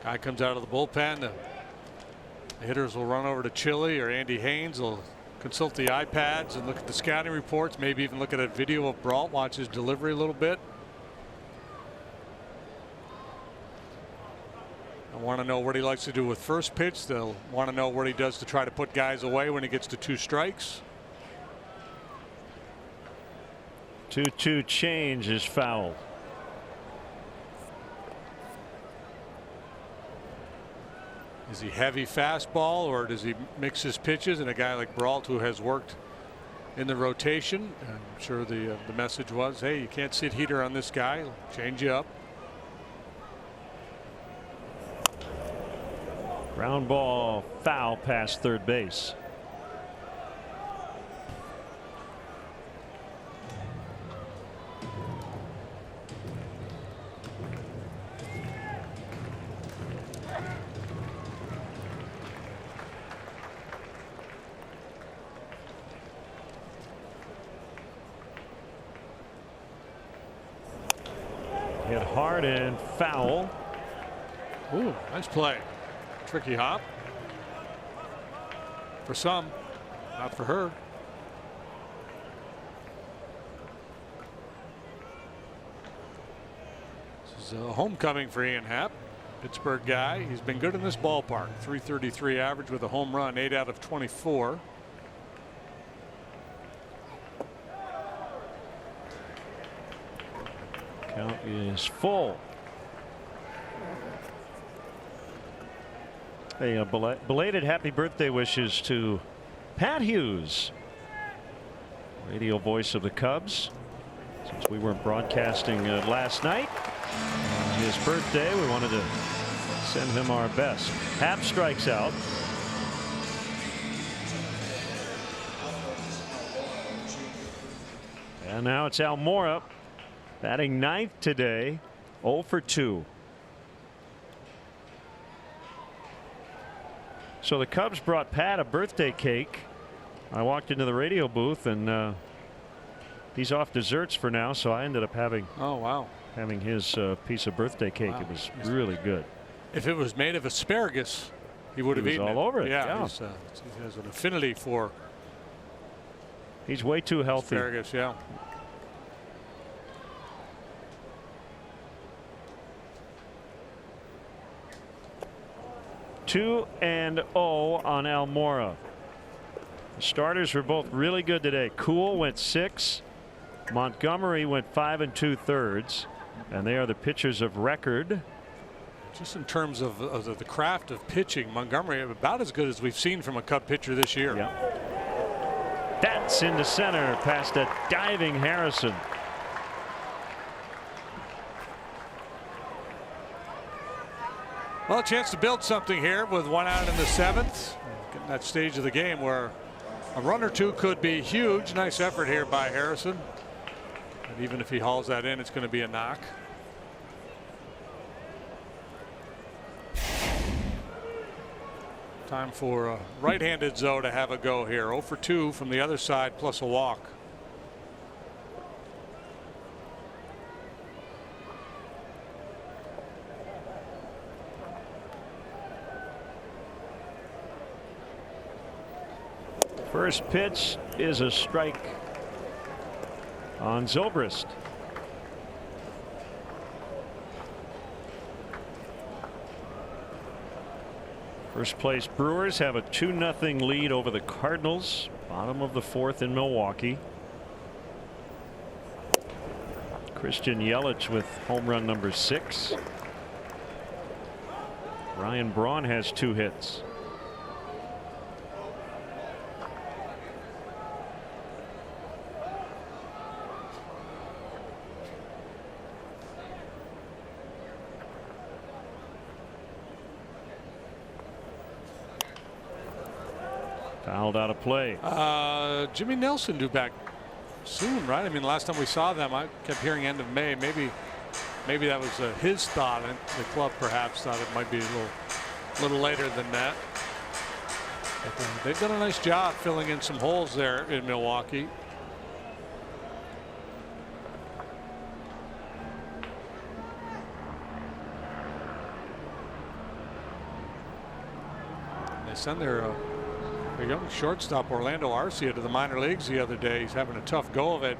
Guy comes out of the bullpen. The hitters will run over to Chile, or Andy Haynes will consult the iPads and look at the scouting reports, maybe even look at a video of Brault, watch his delivery a little bit. I want to know what he likes to do with first pitch. They'll want to know what he does to try to put guys away when he gets to 2 strikes. 2-2 change is foul. Is he heavy fastball, or does he mix his pitches? And a guy like Brault, who has worked in the rotation, I'm sure the message was, hey, you can't sit heater on this guy. He'll change you up. Ground ball, foul past third base. Hit hard and foul. Ooh, nice play. Tricky hop. For some, not for her. This is a homecoming for Ian Happ. Pittsburgh guy. He's been good in this ballpark. .333 average with a home run, 8 out of 24. Count is full. A belated happy birthday wishes to Pat Hughes, radio voice of the Cubs. Since we weren't broadcasting last night, his birthday, we wanted to send him our best. Happ strikes out. And now it's Almora batting 9th today, 0 for 2. So the Cubs brought Pat a birthday cake. I walked into the radio booth, and he's off desserts for now, so I ended up having having his piece of birthday cake. Wow. It was really good. If it was made of asparagus, he would have eaten all over it. Yeah, he has an affinity for. He's way too healthy. Asparagus, yeah. Two and 0 on Almora. The starters were both really good today. Kuhl went 6. Montgomery went 5 2/3, and they are the pitchers of record. Just in terms of the craft of pitching, Montgomery about as good as we've seen from a Cub pitcher this year. Yep. That's into center past a diving Harrison. Well, a chance to build something here with 1 out in the 7th. Getting that stage of the game where a run or two could be huge. Nice effort here by Harrison. And even if he hauls that in, it's going to be a knock. Time for right-handed Zoe to have a go here. 0 for 2 from the other side plus a walk. First pitch is a strike on Zobrist. First place Brewers have a 2-0 lead over the Cardinals. Bottom of the 4th in Milwaukee. Christian Yelich with home run number 6. Ryan Braun has 2 hits. Fouled out of play. Jimmy Nelson due back soon, right? I mean, last time we saw them, I kept hearing end of May. Maybe that was his thought, and the club perhaps thought it might be a little later than that. But, they've done a nice job filling in some holes there in Milwaukee. They send their young shortstop Orlando Arcia to the minor leagues the other day. He's having a tough go of it.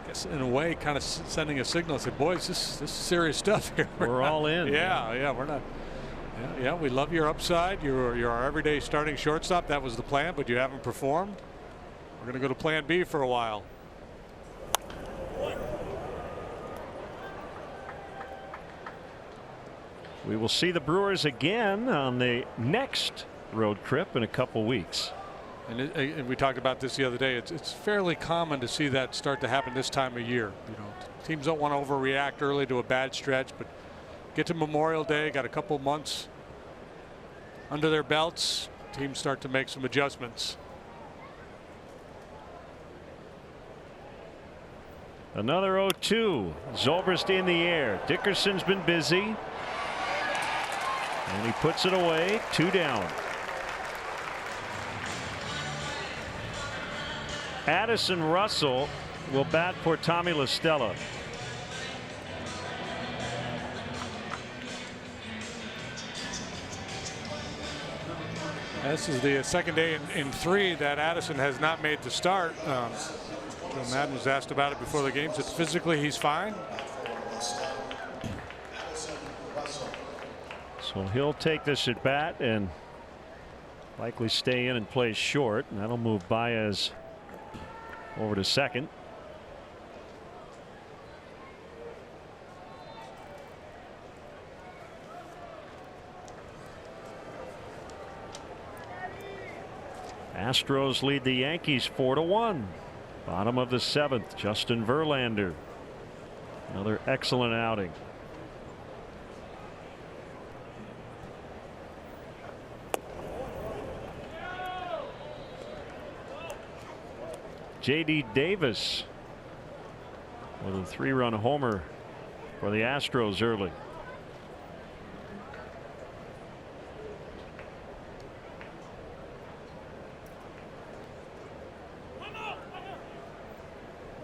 I guess in a way, kind of sending a signal. Said, "Boys, this is serious stuff here. We're all in." Yeah, we're not. Yeah, we love your upside. You're our everyday starting shortstop. That was the plan, but you haven't performed. We're going to go to Plan B for a while. We will see the Brewers again on the next road trip in a couple weeks. And we talked about this the other day. It's fairly common to see that start to happen this time of year. You know, teams don't want to overreact early to a bad stretch, but get to Memorial Day, got a couple months under their belts. Teams start to make some adjustments. Another 0-2. Zobrist in the air. Dickerson's been busy. And he puts it away. 2 down. Addison Russell will bat for Tommy La Stella. This is the second day in 3 that Addison has not made the start. Joe Madden was asked about it before the game. Said physically he's fine. So he'll take this at bat and likely stay in and play short, and that'll move Baez over to second. Astros lead the Yankees 4-1. Bottom of the 7th. Justin Verlander. Another excellent outing. J.D. Davis with a 3-run homer for the Astros early.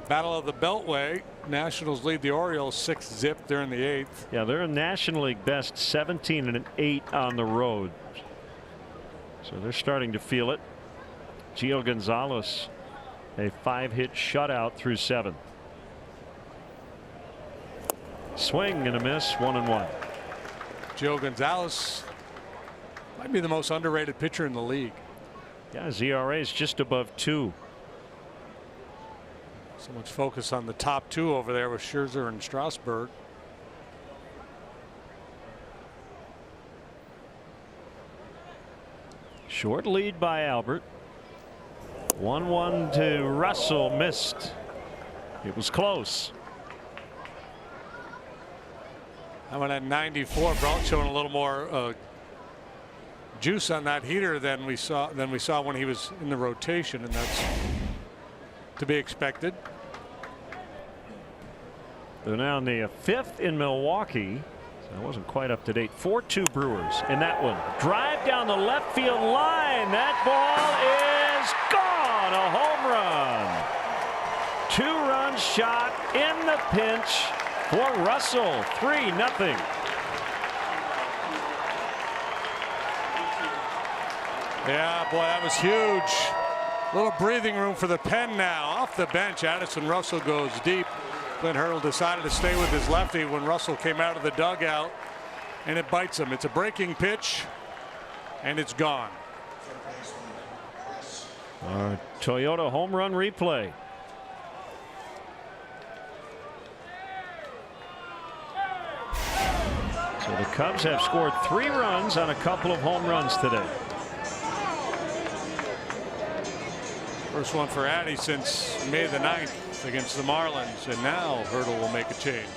Battle of the Beltway. Nationals lead the Orioles 6-0 there in the 8th. Yeah, they're a National League best 17-8 on the road. So they're starting to feel it. Gio Gonzalez, a 5-hit shutout through 7. Swing and a miss. 1-1. Gio Gonzalez might be the most underrated pitcher in the league. Yeah, his ERA is just above 2. So much focus on the top 2 over there with Scherzer and Strasburg. Short lead by Albert. 1-1 to Russell. Missed. It was close. How about at 94? Braun showing a little more juice on that heater than we saw when he was in the rotation, and that's to be expected. They're now in the 5th in Milwaukee. I wasn't quite up to date. 4-2 Brewers in that one. Drive down the left field line. That ball is gone. A home run. 2-run shot in the pinch for Russell. 3-0. Yeah, boy, that was huge. Little breathing room for the pen now. Off the bench, Addison Russell goes deep. Clint Hurdle decided to stay with his lefty when Russell came out of the dugout, and it bites him. It's a breaking pitch, and it's gone. Our Toyota home run replay. So the Cubs have scored 3 runs on a couple of home runs today. First one for Addy since May the 9th against the Marlins, and now Hurdle will make a change.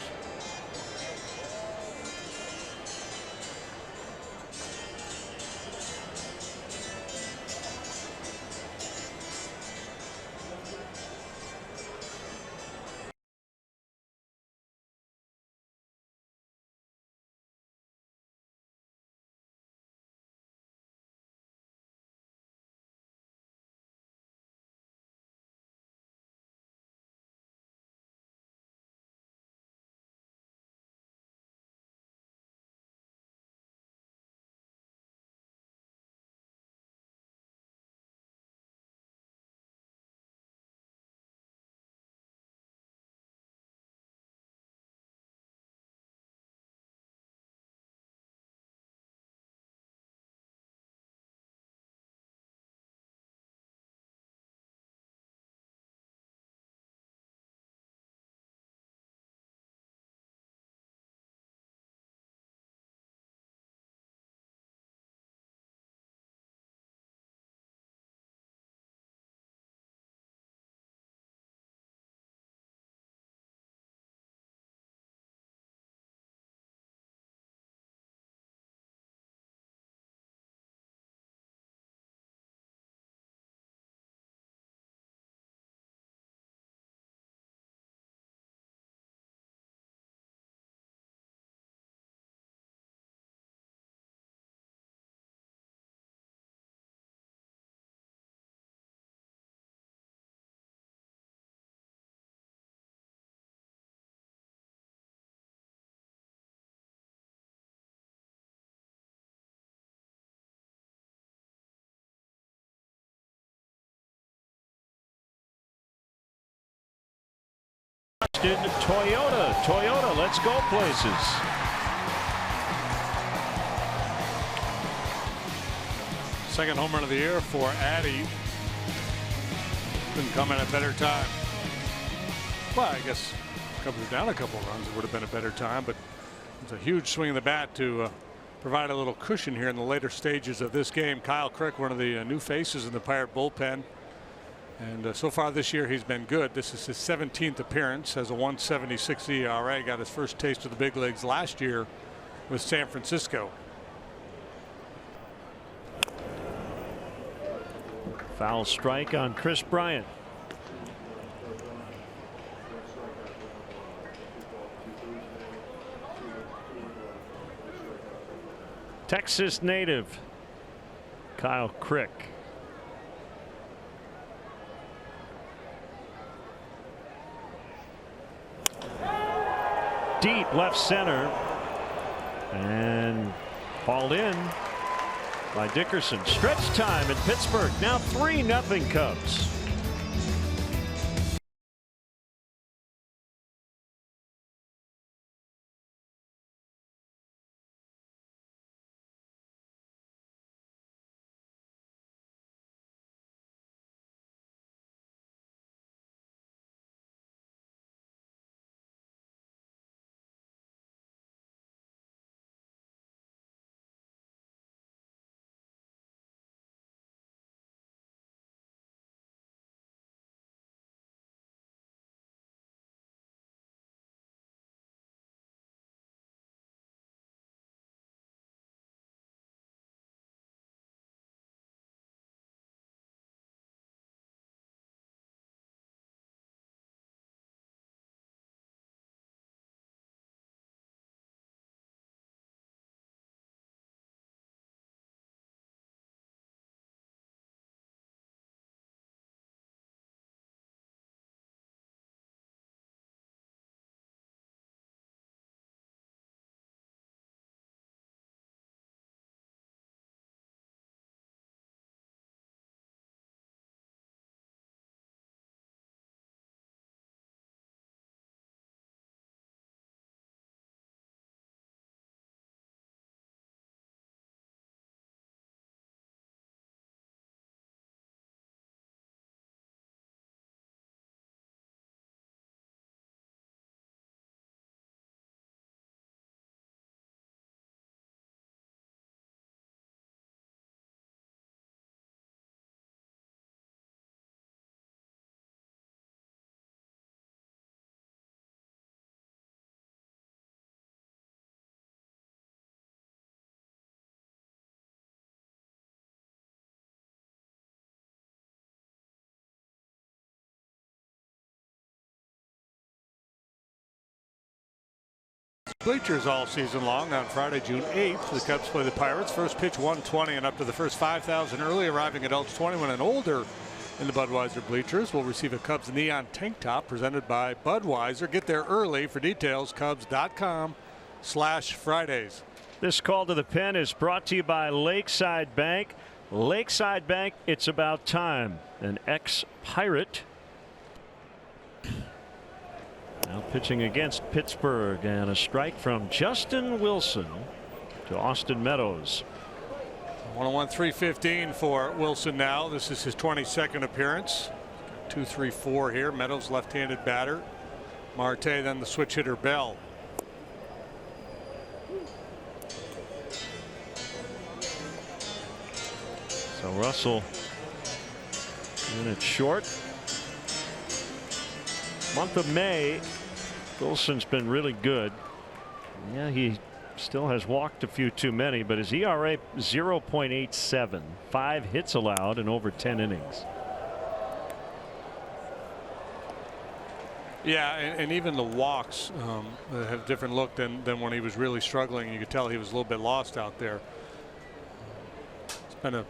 Toyota, let's go places. Second home run of the year for Addy. Couldn't come at a better time. Well, I guess Cubs are down a couple runs. It would have been a better time, but it's a huge swing of the bat to provide a little cushion here in the later stages of this game. Kyle Crick, one of the new faces in the Pirate bullpen. And so far this year he's been good. This is his 17th appearance, has a 1.76 ERA. Got his first taste of the big leagues last year with San Francisco. Foul strike on Chris Bryant. Texas native Kyle Crick. Deep left center, and hauled in by Dickerson. Stretch time in Pittsburgh. Now 3-0 Cubs. Bleachers all season long. On Friday, June 8th, the Cubs play the Pirates. First pitch 120 and up to the first 5,000 early. Arriving adults 21 and older in the Budweiser bleachers will receive a Cubs neon tank top presented by Budweiser. Get there early. For details, Cubs.com/Fridays. This call to the pen is brought to you by Lakeside Bank. Lakeside Bank, it's about time. An ex-Pirate now pitching against Pittsburgh, and a strike from Justin Wilson to Austin Meadows. 101 315 for Wilson now. This is his 22nd appearance. 2-3-4 here. Meadows left-handed batter. Marte then the switch hitter Bell. So Russell in it short. Month of May, Wilson's been really good. Yeah, he still has walked a few too many, but his ERA 0.87, 5 hits allowed in over 10 innings. Yeah, and even the walks have a different look than when he was really struggling. You could tell he was a little bit lost out there. It's been a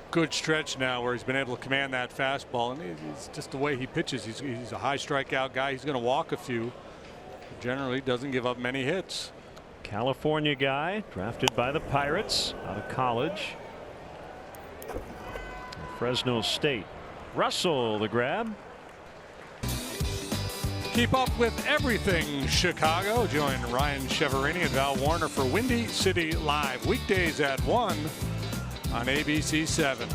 good stretch now where he's been able to command that fastball, and it's just the way he pitches. He's a high strikeout guy. He's going to walk a few. Generally doesn't give up many hits. California guy, drafted by the Pirates out of college. Fresno State. Russell the grab. Keep up with everything Chicago. Join Ryan Cheverini and Val Warner for Windy City Live weekdays at 1 on ABC 7.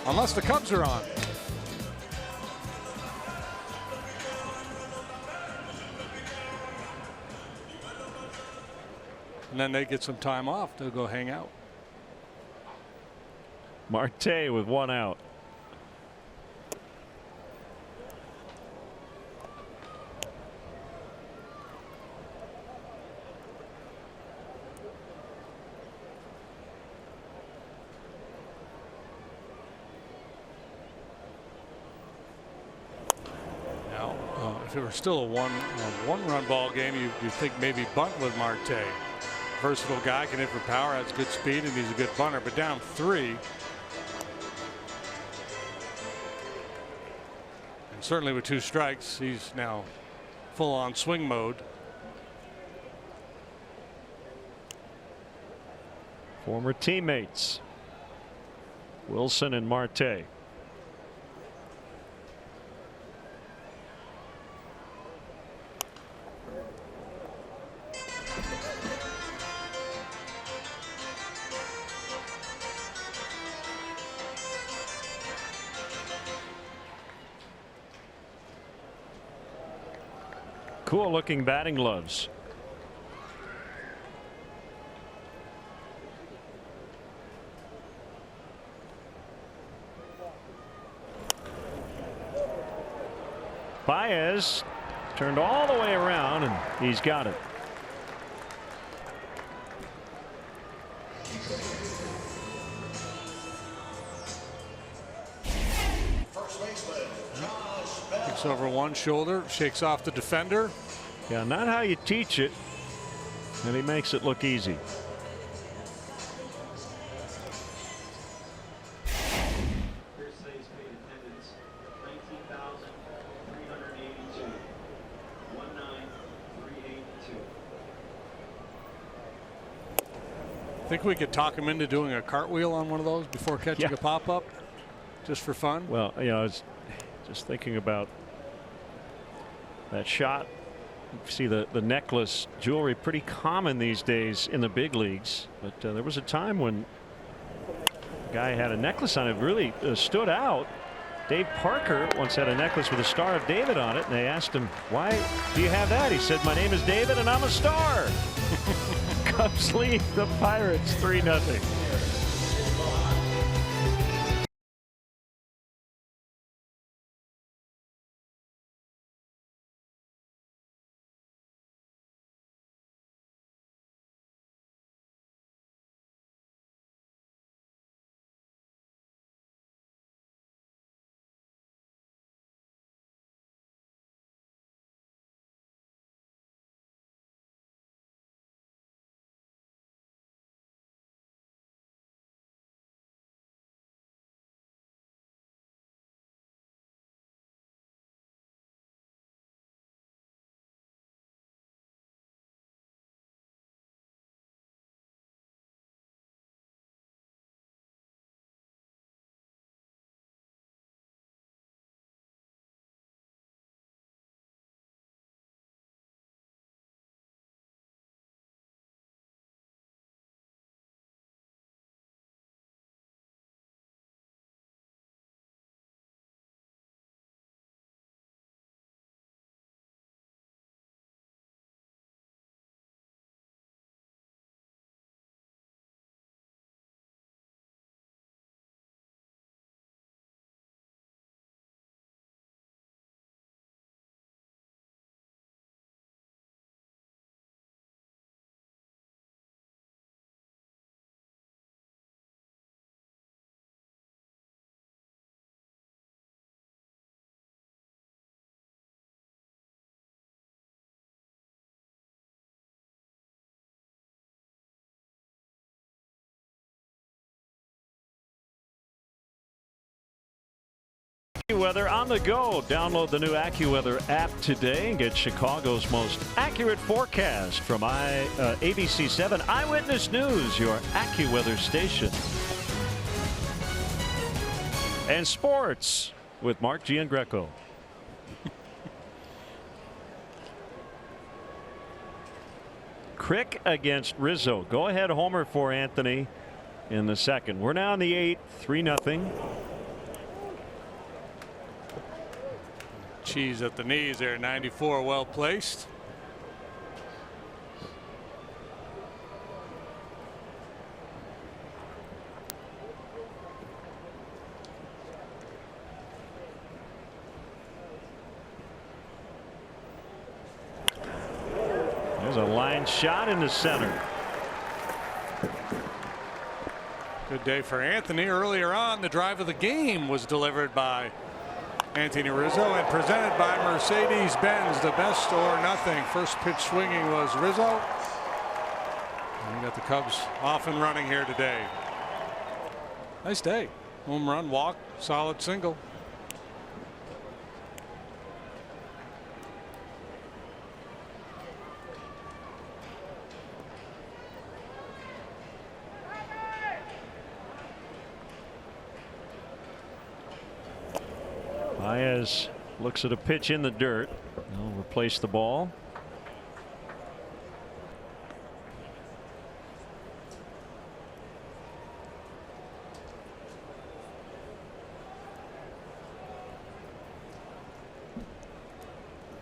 Unless the Cubs are on. And then they get some time off. They'll go hang out. Marte with 1 out. If it were still a one-run ball game, you think maybe bunt with Marte. Versatile guy, can hit for power, has good speed, and he's a good bunter. But down 3, and certainly with 2 strikes, he's now full-on swing mode. Former teammates, Wilson and Marte. Cool looking batting gloves. Baez turned all the way around, and he's got it. Kicks over one shoulder, shakes off the defender. Yeah, not how you teach it, and he makes it look easy. Think we could talk him into doing a cartwheel on one of those before catching a pop-up, just for fun? Well, you know, I was just thinking about that shot. You see the necklace jewelry pretty common these days in the big leagues, but there was a time when a guy had a necklace on it really stood out. Dave Parker once had a necklace with a Star of David on it, and they asked him, "Why do you have that?" He said, "My name is David and I'm a star." Cubs lead the Pirates 3-0. Weather on the go. Download the new AccuWeather app today and get Chicago's most accurate forecast from ABC 7 Eyewitness News, your AccuWeather station. And sports with Mark Giangreco. Crick against Rizzo. Go ahead homer for Anthony in the second. We're now in the 8th, 3-0. Cheese at the knees there, 94, well placed. There's a line shot in the center. Good day for Anthony. Earlier on, the drive of the game was delivered by Anthony Rizzo and presented by Mercedes-Benz, the best or nothing. First pitch swinging was Rizzo. And we got the Cubs off and running here today. Nice day. Home run, walk, solid single. Baez looks at a pitch in the dirt. He'll replace the ball.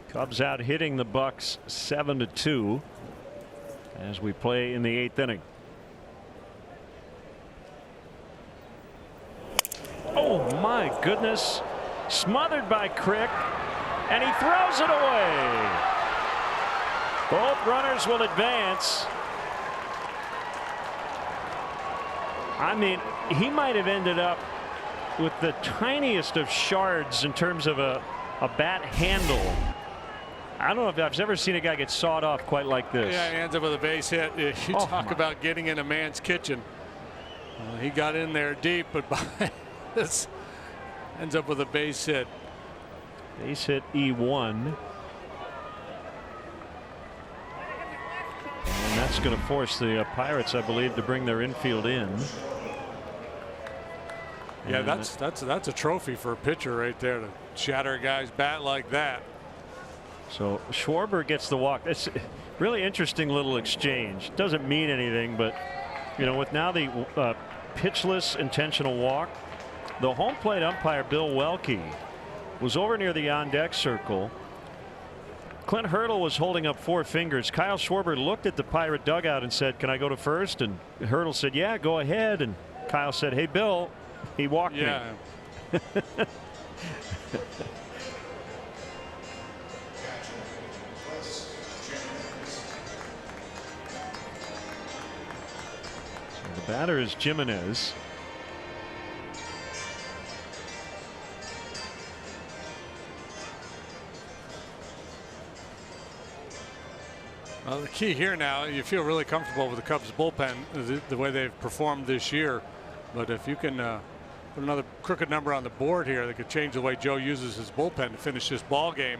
Cubs out hitting the Bucks 7-2 as we play in the 8th inning. Oh my goodness. Smothered by Crick, and he throws it away. Both runners will advance. I mean, he might have ended up with the tiniest of shards in terms of a bat handle. I don't know if I've ever seen a guy get sawed off quite like this. Yeah, he ends up with a base hit. You talk about getting in a man's kitchen. He got in there deep, but by this ends up with a base hit. Base hit E1. And that's going to force the Pirates, I believe, to bring their infield in. Yeah, that's a trophy for a pitcher right there, to shatter a guy's bat like that. So Schwarber gets the walk. It's a really interesting little exchange. Doesn't mean anything, but you know, with now the pitchless intentional walk, the home plate umpire Bill Welke was over near the on deck circle. Clint Hurdle was holding up 4 fingers. Kyle Schwarber looked at the Pirate dugout and said, "Can I go to first?" And Hurdle said, "Yeah, go ahead." And Kyle said, "Hey, Bill, he walked me." So the batter is Jimenez. Well, the key here now, you feel really comfortable with the Cubs bullpen, the way they've performed this year. But if you can put another crooked number on the board here, that could change the way Joe uses his bullpen to finish this ball game.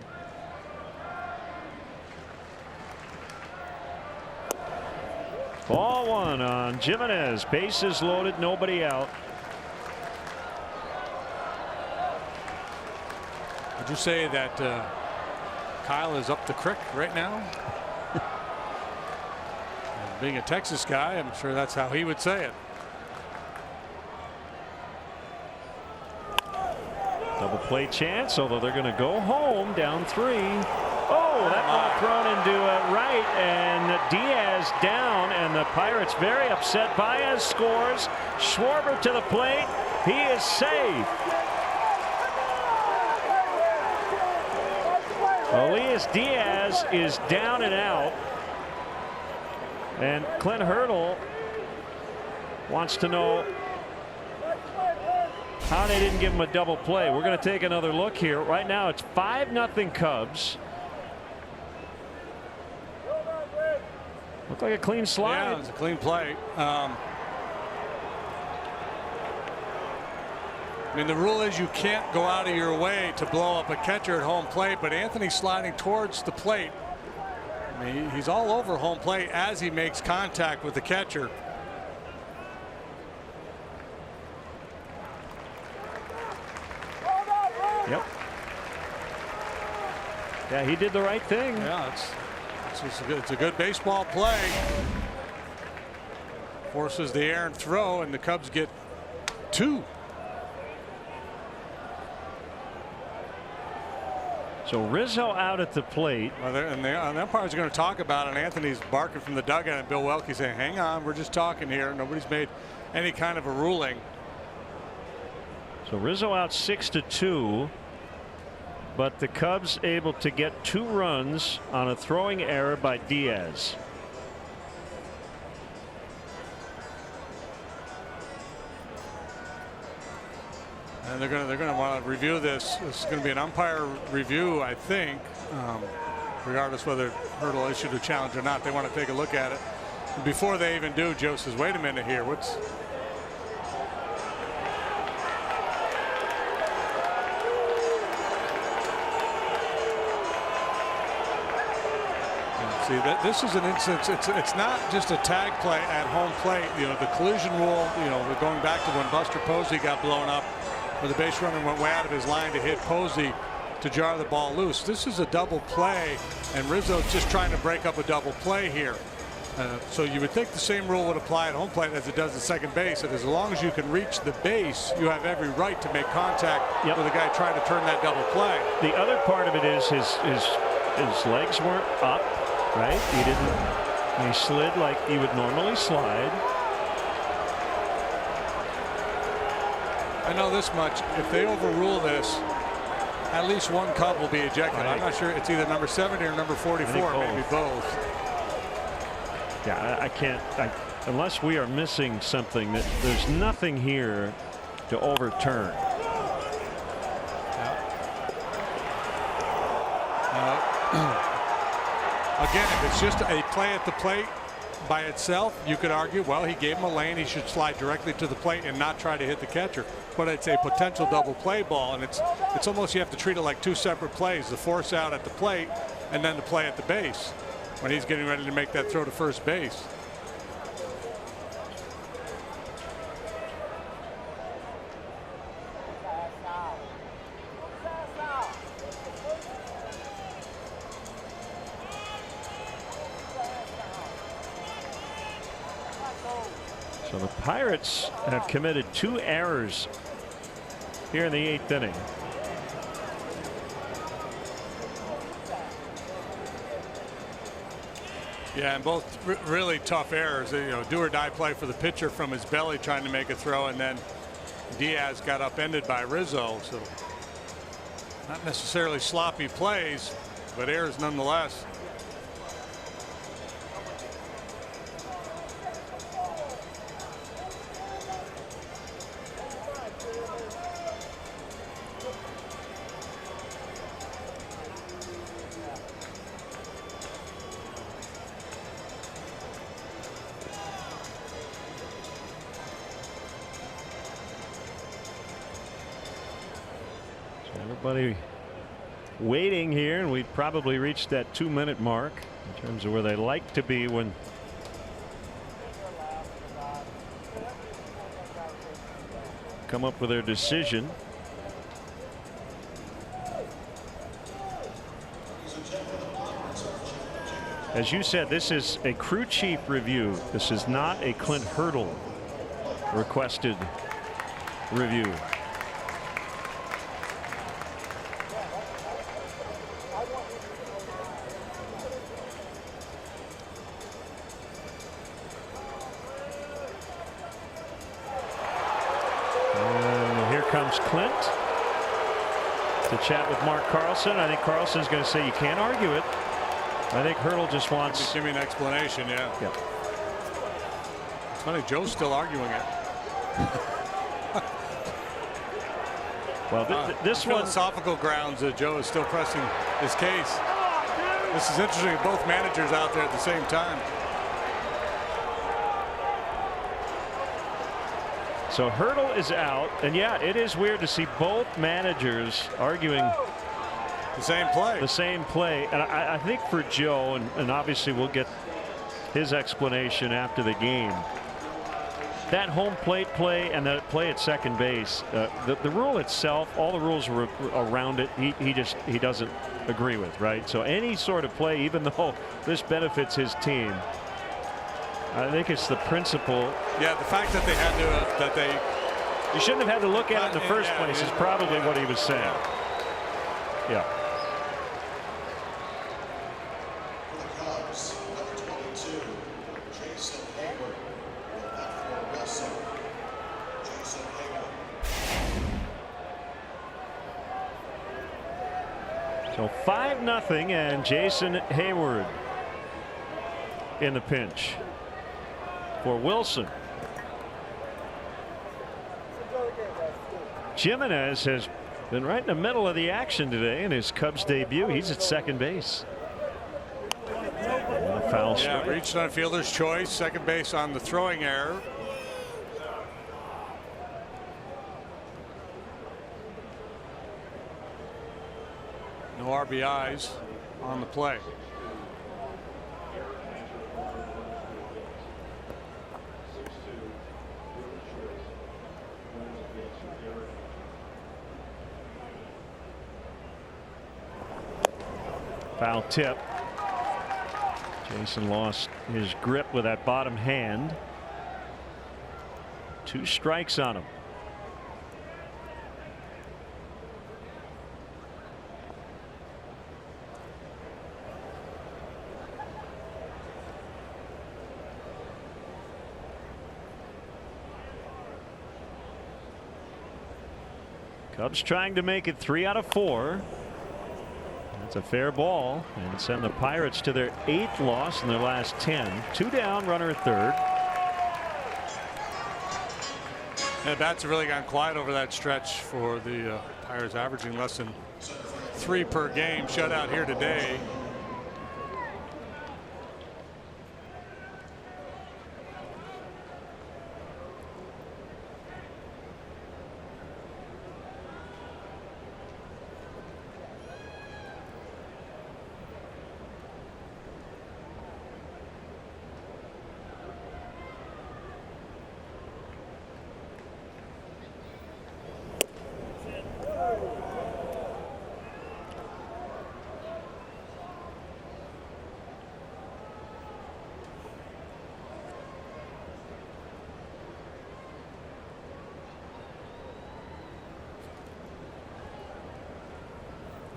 Ball 1 on Jimenez. Bases loaded, nobody out. Would you say that Kyle is up the creek right now? Being a Texas guy, I'm sure that's how he would say it. Double play chance, although they're going to go home down 3. Oh, that ball thrown into right, and Diaz down, and the Pirates very upset. Baez scores. Schwarber to the plate. He is safe. Elias Diaz is down and out. And Clint Hurdle wants to know how they didn't give him a double play. We're going to take another look here. Right now it's 5-0 Cubs. Looked like a clean slide. Yeah, it's a clean play. I mean, the rule is you can't go out of your way to blow up a catcher at home plate, but Anthony's sliding towards the plate. I mean, he's all over home plate as he makes contact with the catcher. Yep. Yeah, he did the right thing. Yeah, it's a good baseball play. Forces the errant throw, and the Cubs get 2. So Rizzo out at the plate. Well, and the umpires are going to talk about it. And Anthony's barking from the dugout, and Bill Welke saying, "Hang on, we're just talking here. Nobody's made any kind of a ruling." So Rizzo out 6-2, but the Cubs able to get 2 runs on a throwing error by Diaz. And they're going to want to review this. This is going to be an umpire review, I think, regardless whether Hurdle issued a challenge or not. They want to take a look at it. And before they even do, Joe says, "Wait a minute here. What's?" See, that this is an instance. It's not just a tag play at home plate. You know, the collision rule. You know, we're going back to when Buster Posey got blown up, where the base runner went way out of his line to hit Posey to jar the ball loose. This is a double play, and Rizzo's just trying to break up a double play here. So you would think the same rule would apply at home plate as it does at second base. And as long as you can reach the base, you have every right to make contact with a guy trying to turn that double play. The other part of it is his legs weren't up, right? He didn't. He slid like he would normally slide. I know this much. If they overrule this, at least one Cub will be ejected. I'm not sure. It's either number 70 or number 44, maybe both. Yeah, I can't. Unless we are missing something, that there's nothing here to overturn. Again, if it's just a play at the plate by itself, you could argue, well, he gave him a lane. He should slide directly to the plate and not try to hit the catcher. But it's a potential double play ball, and it's almost, you have to treat it like 2 separate plays: the force out at the plate and then the play at the base when he's getting ready to make that throw to first base. So the Pirates have committed 2 errors here in the 8th inning. Yeah, and both really tough errors. You know, do or die play for the pitcher from his belly trying to make a throw, and then Diaz got upended by Rizzo. So not necessarily sloppy plays, but errors nonetheless. Everybody waiting here, and we've probably reached that 2-minute mark in terms of where they like to be when come up with their decision. As you said, this is a crew chief review. This is not a Clint Hurdle requested review. Comes Clint to chat with Mark Carlson. I think Carlson's going to say you can't argue it. I think Hurdle just wants. Give me an explanation. Yeah. It's funny, Joe's still arguing it. Well, this one, philosophical grounds that Joe is still pressing his case. This is interesting. Both managers out there at the same time. So Hurdle is out, and yeah, it is weird to see both managers arguing the same play. The same play, and I think for Joe, and obviously we'll get his explanation after the game. That home plate play and the play at second base, the rule itself, all the rules around it, he doesn't agree with, right? So any sort of play, even though this benefits his team, I think it's the principle. Yeah, the fact that they had to you shouldn't have had to look at it in the first place is probably what he was saying. Yeah. For the Cubs, number 22, Jason Hayward. Will bat for Wilson. Jason Hayward. So 5-0, and Jason Hayward in the pinch for Wilson. Jimenez has been right in the middle of the action today in his Cubs debut. He's at second base. And a foul strike. Yeah, reached on fielder's choice, second base on the throwing error. No RBIs on the play. Foul tip. Jason lost his grip with that bottom hand. 2 strikes on him. Cubs trying to make it 3 out of 4. That's a fair ball and send the Pirates to their 8th loss in their last 10. 2 down, runner at third. And the bats have really gotten quiet over that stretch for the Pirates, averaging less than 3 per game. Shutout here today.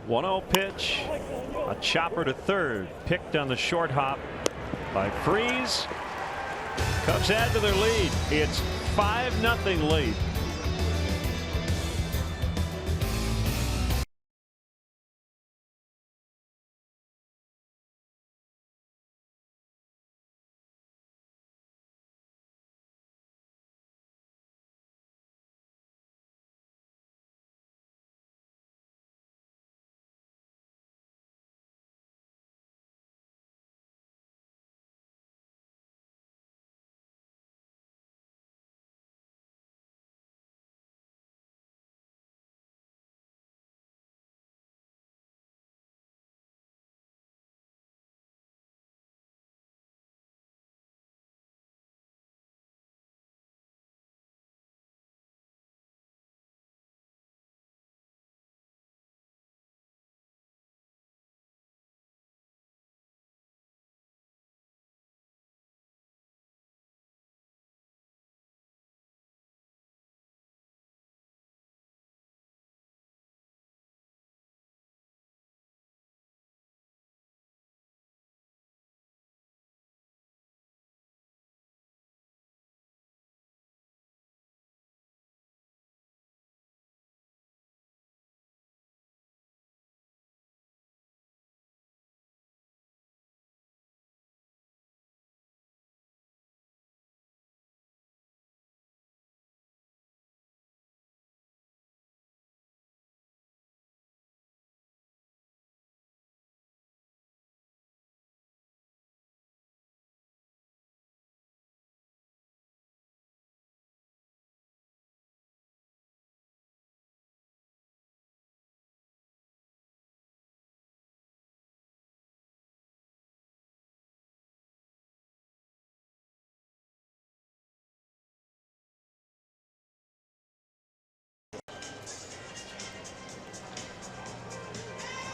One-0 pitch, a chopper to third, picked on the short hop by Freeze. Cubs add to their lead. It's 5-0 lead.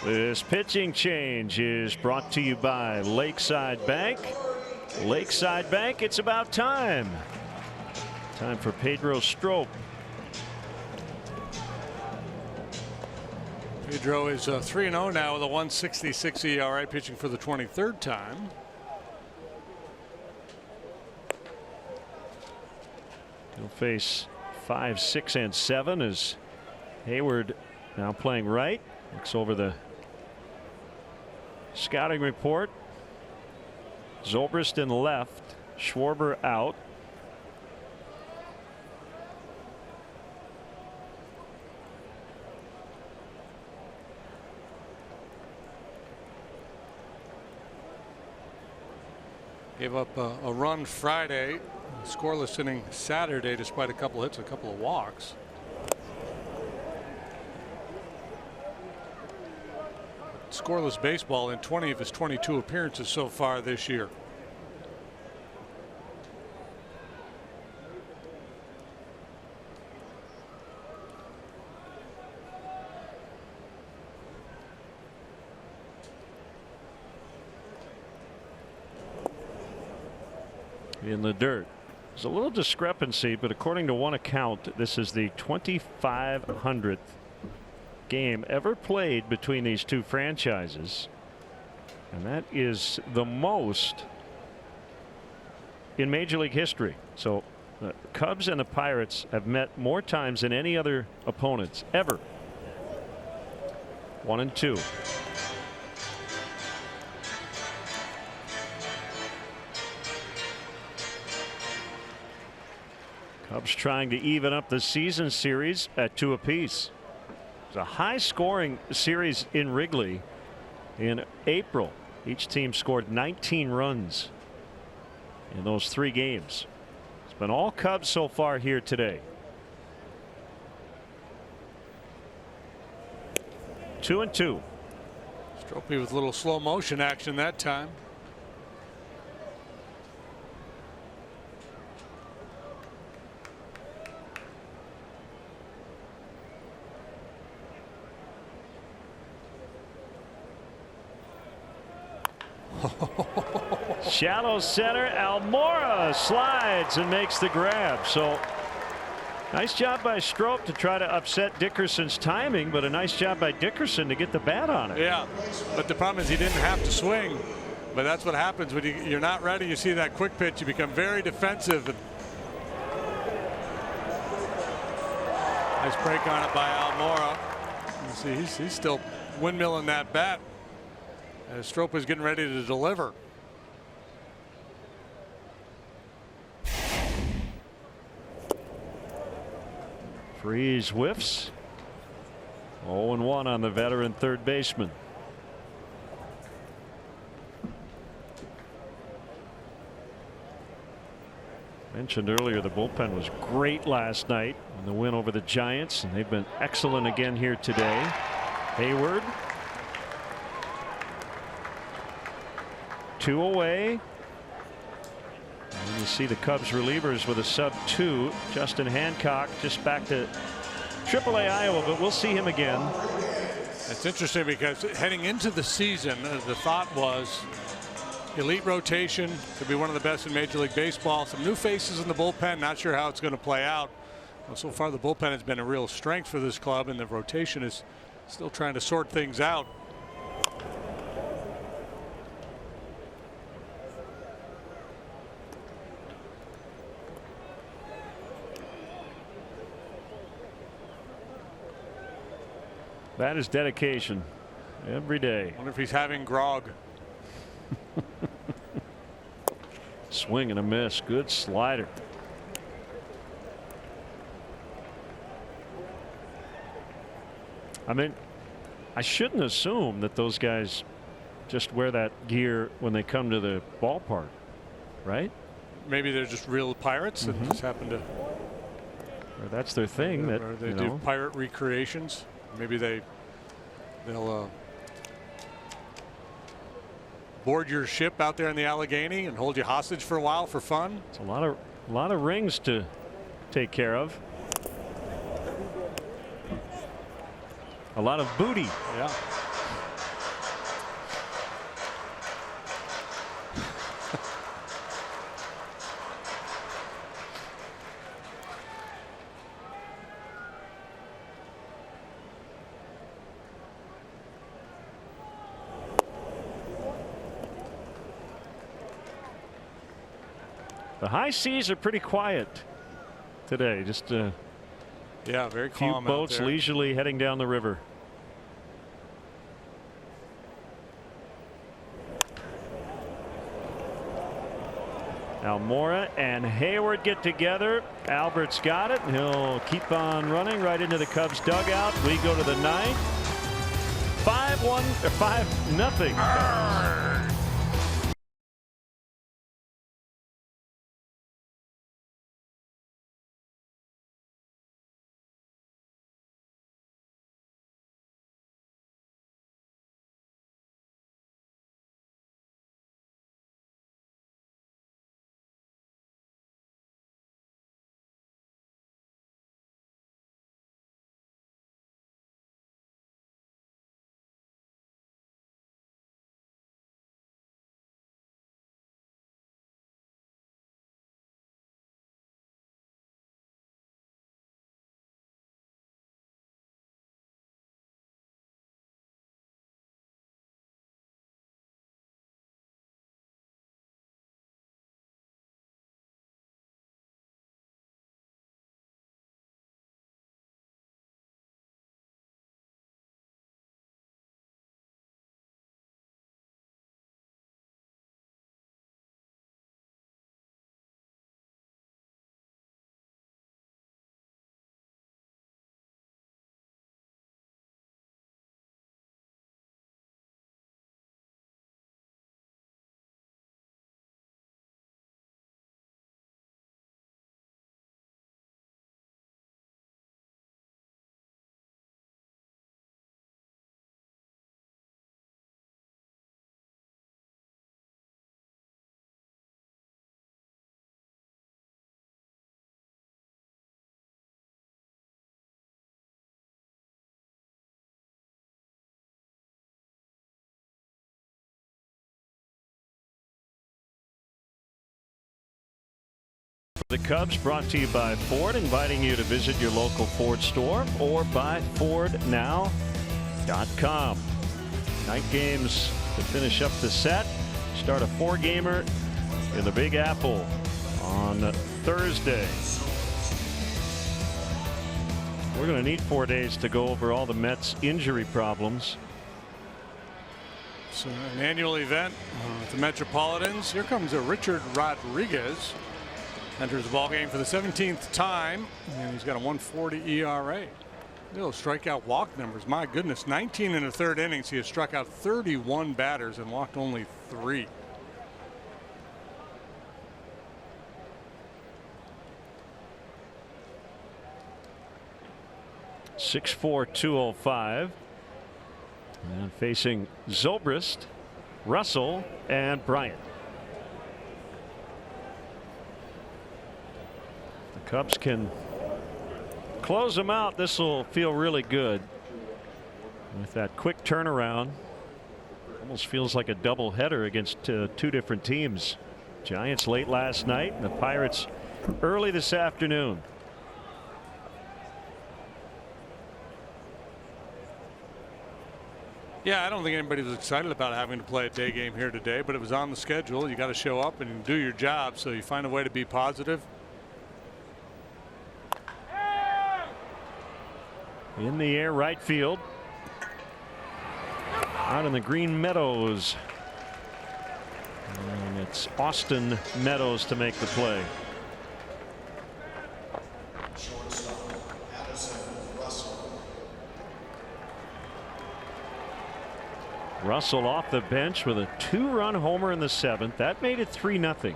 This pitching change is brought to you by Lakeside Bank. Lakeside Bank, it's about time. Time for Pedro Strop. Pedro is 3-0 now with a 1.66 ERA, pitching for the 23rd time. He'll face 5, 6, and 7 as Hayward now playing right. Looks over the scouting report. Zobrist in left, Schwarber out. Gave up a run Friday, scoreless inning Saturday despite a couple hits, a couple of walks. Scoreless baseball in 20 of his 22 appearances so far this year. In the dirt. There's a little discrepancy, but according to one account, this is the 2,500th game ever played between these two franchises, and that is the most in Major League history. So the Cubs and the Pirates have met more times than any other opponents ever. 1 and 2. Cubs trying to even up the season series at 2 apiece. It's a high scoring series in Wrigley in April. Each team scored 19 runs in those 3 games. It's been all Cubs so far here today. 2 and 2. Stropey with a little slow motion action that time. Shallow center. Almora slides and makes the grab. So nice job by Strop to try to upset Dickerson's timing, but a nice job by Dickerson to get the bat on it. Yeah, but the problem is he didn't have to swing. But that's what happens when you're not ready. You see that quick pitch, you become very defensive. Nice break on it by Almora. You see, he's still windmilling that bat as Strop is getting ready to deliver. Freeze whiffs. 0-1 on the veteran third baseman. Mentioned earlier the bullpen was great last night in the win over the Giants, and they've been excellent again here today. Hayward 2 away. And you see the Cubs relievers with a sub-2. Justin Hancock just back to AAA Iowa, but we'll see him again. It's interesting because heading into the season, the thought was elite rotation, could be one of the best in Major League Baseball. Some new faces in the bullpen. Not sure how it's going to play out. Well, so far the bullpen has been a real strength for this club, and the rotation is still trying to sort things out. That is dedication every day. I wonder if he's having grog. Swing and a miss. Good slider. I mean, I shouldn't assume that those guys just wear that gear when they come to the ballpark, right? Maybe they're just real pirates that just happen to. Or that's their thing. Or they do pirate recreations. Maybe they'll board your ship out there in the Allegheny and hold you hostage for a while for fun. It's a lot of rings to take care of. A lot of booty. Yeah. The high seas are pretty quiet today. Just a very few calm boats out there. leisurely heading down the river. Almora and Hayward get together. Albert's got it, and he'll keep on running right into the Cubs dugout. We go to the ninth. 5-1 or 5-0 Cubs. The Cubs brought to you by Ford, inviting you to visit your local Ford store or by FordNow.com. Night games to finish up the set. Start a 4-gamer in the Big Apple on Thursday. We're going to need 4 days to go over all the Mets injury problems. So an annual event at the Metropolitans. Here comes a Richard Rodriguez. Enters the ball game for the 17th time, and he's got a 1.40 ERA. Little strikeout walk numbers. My goodness, 19 in the third innings. He has struck out 31 batters and walked only 3. .6'4", 205. And facing Zobrist, Russell, and Bryant. Cubs can close them out. This will feel really good with that quick turnaround. Almost feels like a doubleheader against 2 different teams. Giants late last night and the Pirates early this afternoon. Yeah, I don't think anybody was excited about having to play a day game here today, but it was on the schedule. You got to show up and do your job, so you find a way to be positive. In the air, right field. Out in the Green Meadows. And it's Austin Meadows to make the play. Russell off the bench with a 2-run homer in the 7th. That made it 3-0.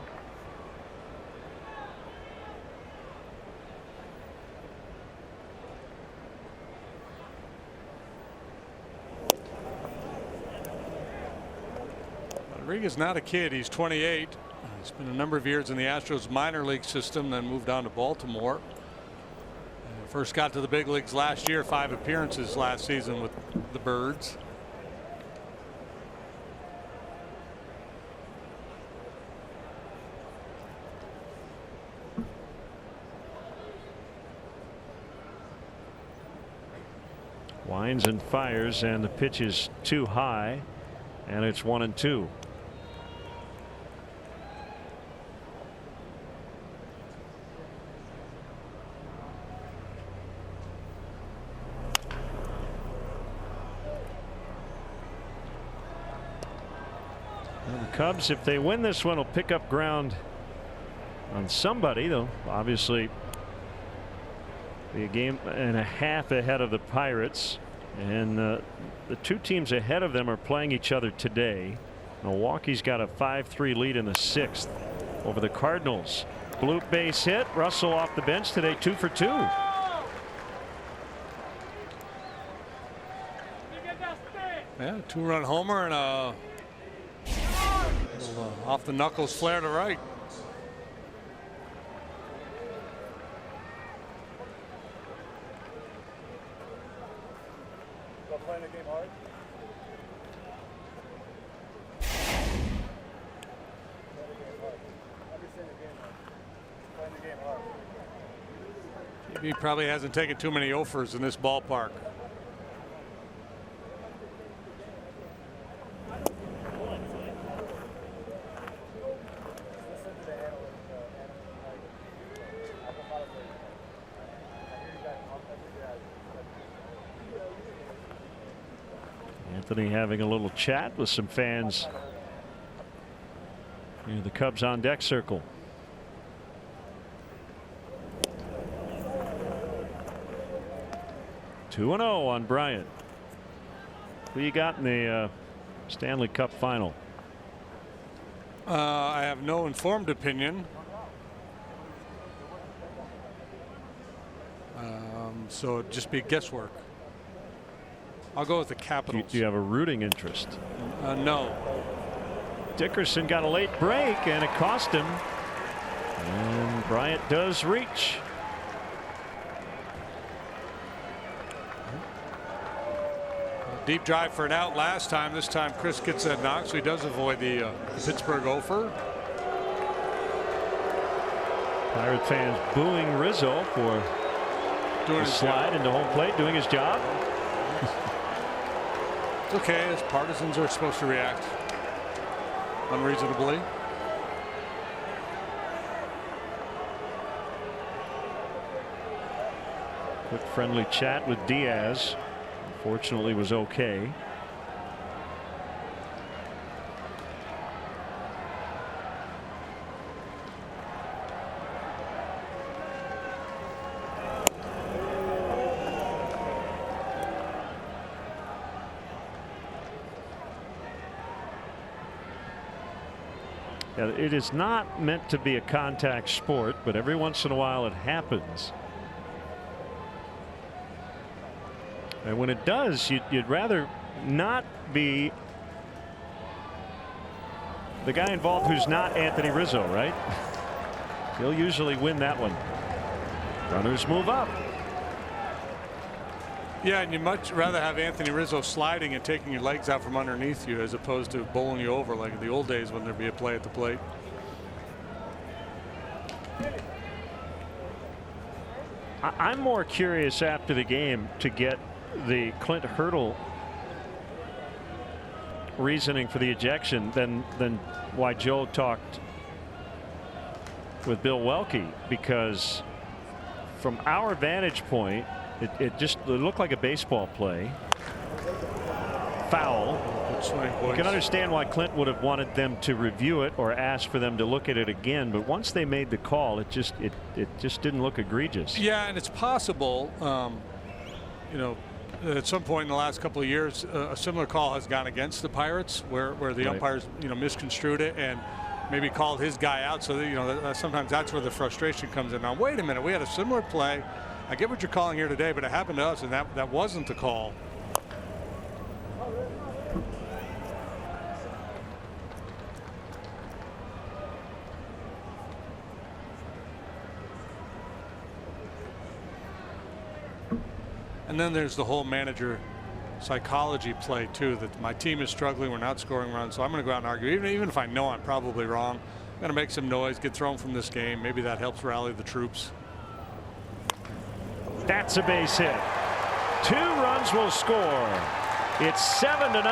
Rodriguez not a kid. He's 28. He's been a number of years in the Astros minor league system, then moved on to Baltimore. First got to the big leagues last year, 5 appearances last season with the Birds. Winds and fires, and the pitch is too high, and it's 1-2. Well, the Cubs, if they win this one, will pick up ground on somebody. They'll obviously be a game and a half ahead of the Pirates, and the two teams ahead of them are playing each other today. Milwaukee's got a 5-3 lead in the 6th over the Cardinals. Blue base hit. Russell off the bench today, 2 for 2. Yeah, 2-run homer and a off the knuckles flare to right. Playing the game hard. He probably hasn't taken too many offers in this ballpark. Anthony having a little chat with some fans near the Cubs on deck circle. Two and 0 on Bryant. Who you got in the Stanley Cup final? I have no informed opinion. So it'd just be guesswork. I'll go with the Capitals. Do you have a rooting interest? No. Dickerson got a late break and it cost him. And Bryant does reach. Deep drive for an out last time. This time Chris gets that knock, so he does avoid the Pittsburgh gopher. Pirate fans booing Rizzo for doing his slide into home plate, doing his job. It's okay, as partisans are supposed to react unreasonably. Quick friendly chat with Diaz. Unfortunately was okay. It is not meant to be a contact sport, but every once in a while it happens. And when it does, you'd rather not be the guy involved who's not Anthony Rizzo, right? He'll usually win that one. Runners move up. Yeah, and you'd much rather have Anthony Rizzo sliding and taking your legs out from underneath you as opposed to bowling you over like in the old days when there'd be a play at the plate. I'm more curious after the game to get the Clint Hurdle reasoning for the ejection than why Joe talked with Bill Welke, because from our vantage point it looked like a baseball play. Foul. You can understand why Clint would have wanted them to review it or ask for them to look at it again, but once they made the call, it just didn't look egregious. Yeah, and it's possible, you know, at some point in the last couple of years, a similar call has gone against the Pirates, where the umpires, you know, misconstrued it and maybe called his guy out. So that, you know, sometimes that's where the frustration comes in. Now, wait a minute, we had a similar play. I get what you're calling here today, but it happened to us, and that wasn't the call. And then there's the whole manager psychology play too, that my team is struggling, we're not scoring runs, so I'm going to go out and argue, even if I know I'm probably wrong. I'm going to make some noise, get thrown from this game. Maybe that helps rally the troops. That's a base hit. 2 runs will score. It's 7-0.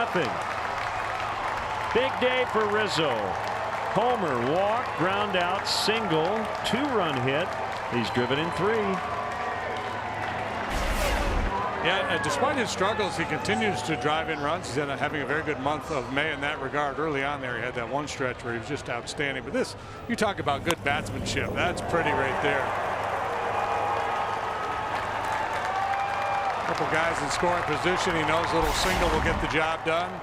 Big day for Rizzo. Homer, walk, ground out, single, 2-run hit. He's driven in 3. Yeah, despite his struggles, he continues to drive in runs. He's having a very good month of May in that regard. Early on there, he had that one stretch where he was just outstanding. But this, you talk about good batsmanship. That's pretty right there. Couple guys in scoring position. He knows a little single will get the job done.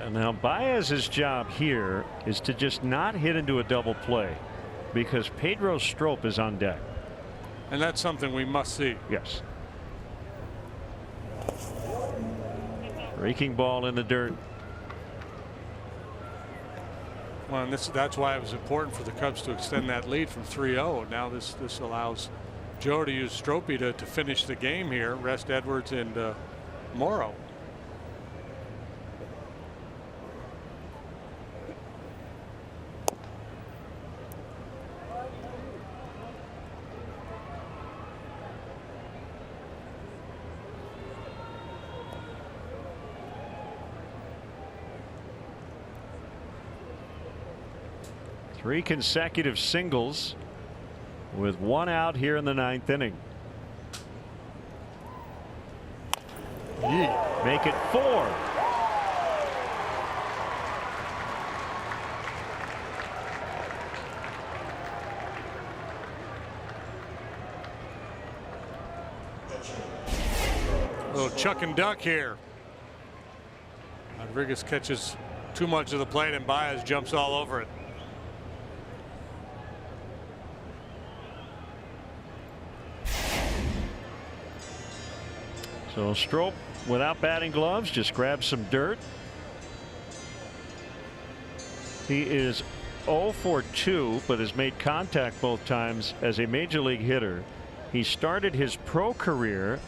And now Baez's job here is to just not hit into a double play, because Pedro Strop is on deck. And that's something we must see. Yes. Breaking ball in the dirt. Well, and that's why it was important for the Cubs to extend that lead from 3-0. Now this allows Joe to use Stropey to finish the game here, rest Edwards and Morrow. Three consecutive singles with one out here in the 9th inning. Make it 4. A little chuck and duck here. Rodriguez catches too much of the plate and Baez jumps all over it. So Strop, without batting gloves, just grabs some dirt. He is 0 for 2, but has made contact both times as a major league hitter. He started his pro career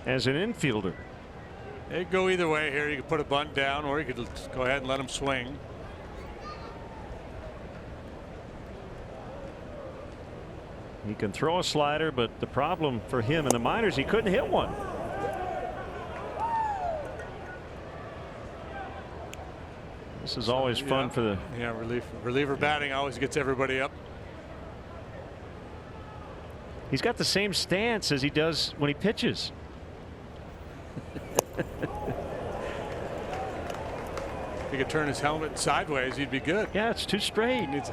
as an infielder. It could go either way here. You could put a bunt down, or you could go ahead and let him swing. He can throw a slider, but the problem for him in the minors, he couldn't hit one. This is always fun for the reliever batting always gets everybody up. He's got the same stance as he does when he pitches. If he could turn his helmet sideways, he'd be good. Yeah, it's too straight. He needs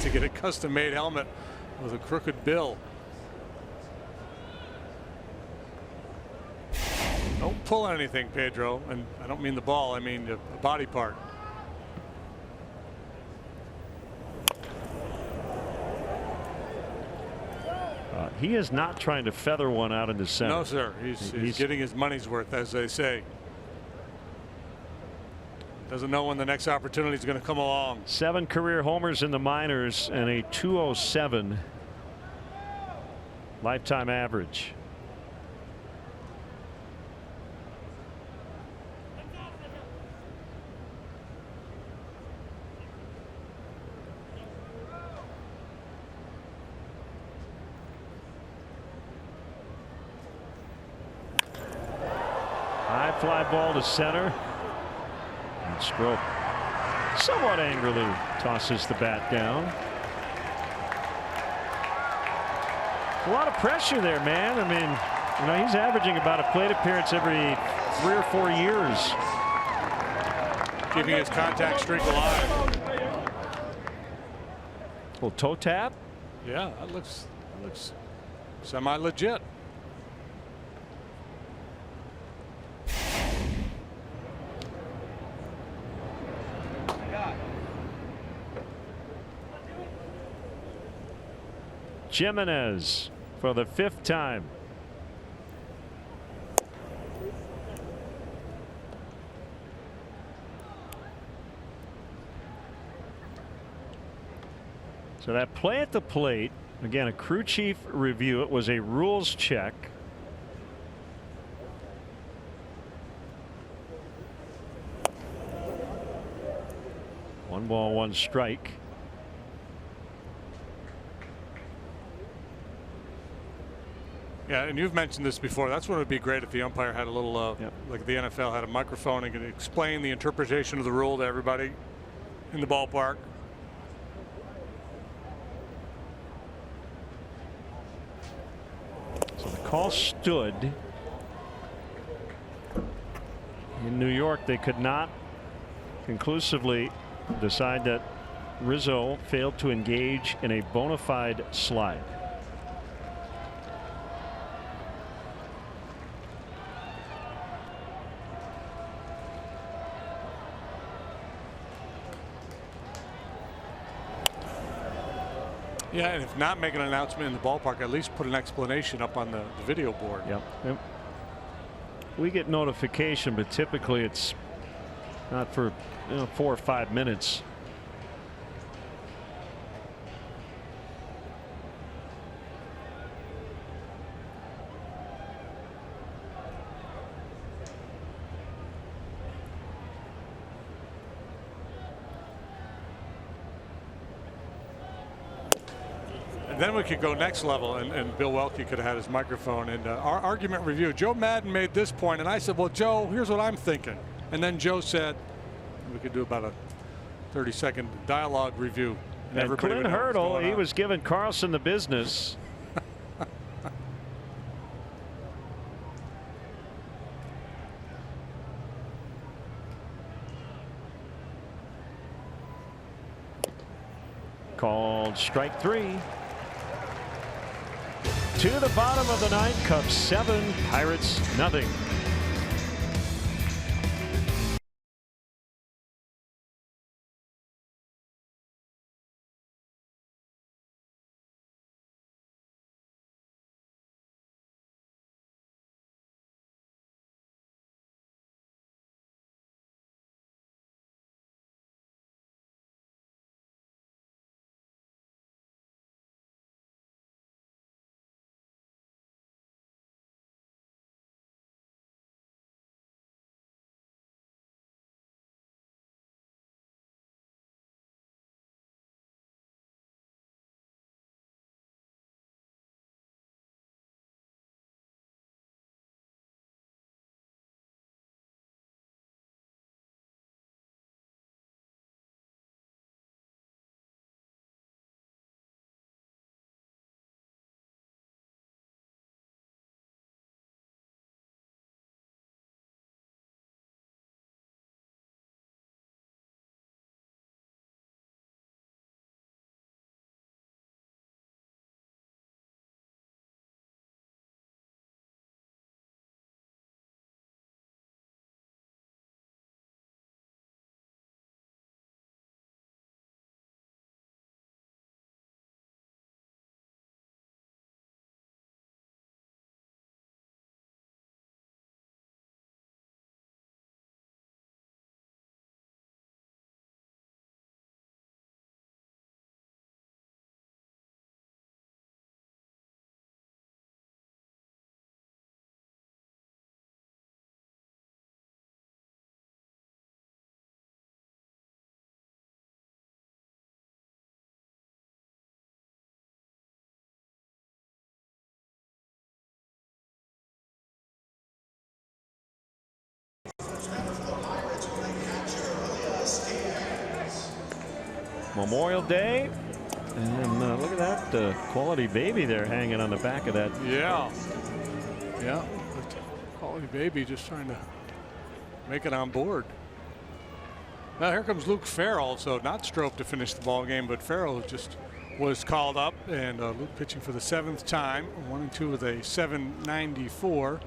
to get a custom-made helmet with a crooked bill. Don't pull anything, Pedro, and I don't mean the ball, I mean the body part. He is not trying to feather one out into center. No, sir. He's getting his money's worth, as they say. Doesn't know when the next opportunity is going to come along. 7 career homers in the minors and a 207 lifetime average. High fly ball to center. And Strop somewhat angrily tosses the bat down. A lot of pressure there, man. I mean, he's averaging about a plate appearance every 3 or 4 years. Keeping his contact streak alive. Little toe tap. Yeah, that looks semi-legit. Jimenez for the 5th time. So that play at the plate, again, a crew chief review. It was a rules check. One ball, one strike. Yeah, and you've mentioned this before. That's when it would be great if the umpire had a little, like the NFL had a microphone and could explain the interpretation of the rule to everybody in the ballpark. call stood. In New York, they could not conclusively decide that Rizzo failed to engage in a bona fide slide. Yeah, and if not make an announcement in the ballpark, at least put an explanation up on the video board. Yep. We get notification, but typically it's not for 4 or 5 minutes. Then we could go next level, and Bill Welke could have had his microphone. And our argument review, Joe Madden made this point, and I said, well, Joe, here's what I'm thinking. And then Joe said, we could do about a 30-second dialogue review. And Clint Hurdle, he was giving Carlson the business. Called strike 3. To the bottom of the ninth, Cubs 7, Pirates nothing. Memorial Day, and look at that quality baby there hanging on the back of that. Yeah. Quality baby just trying to make it on board. Now here comes Luke Farrell, so not Strop to finish the ball game, but Farrell just was called up, and Luke pitching for the 7th time, 1-2 with a .794.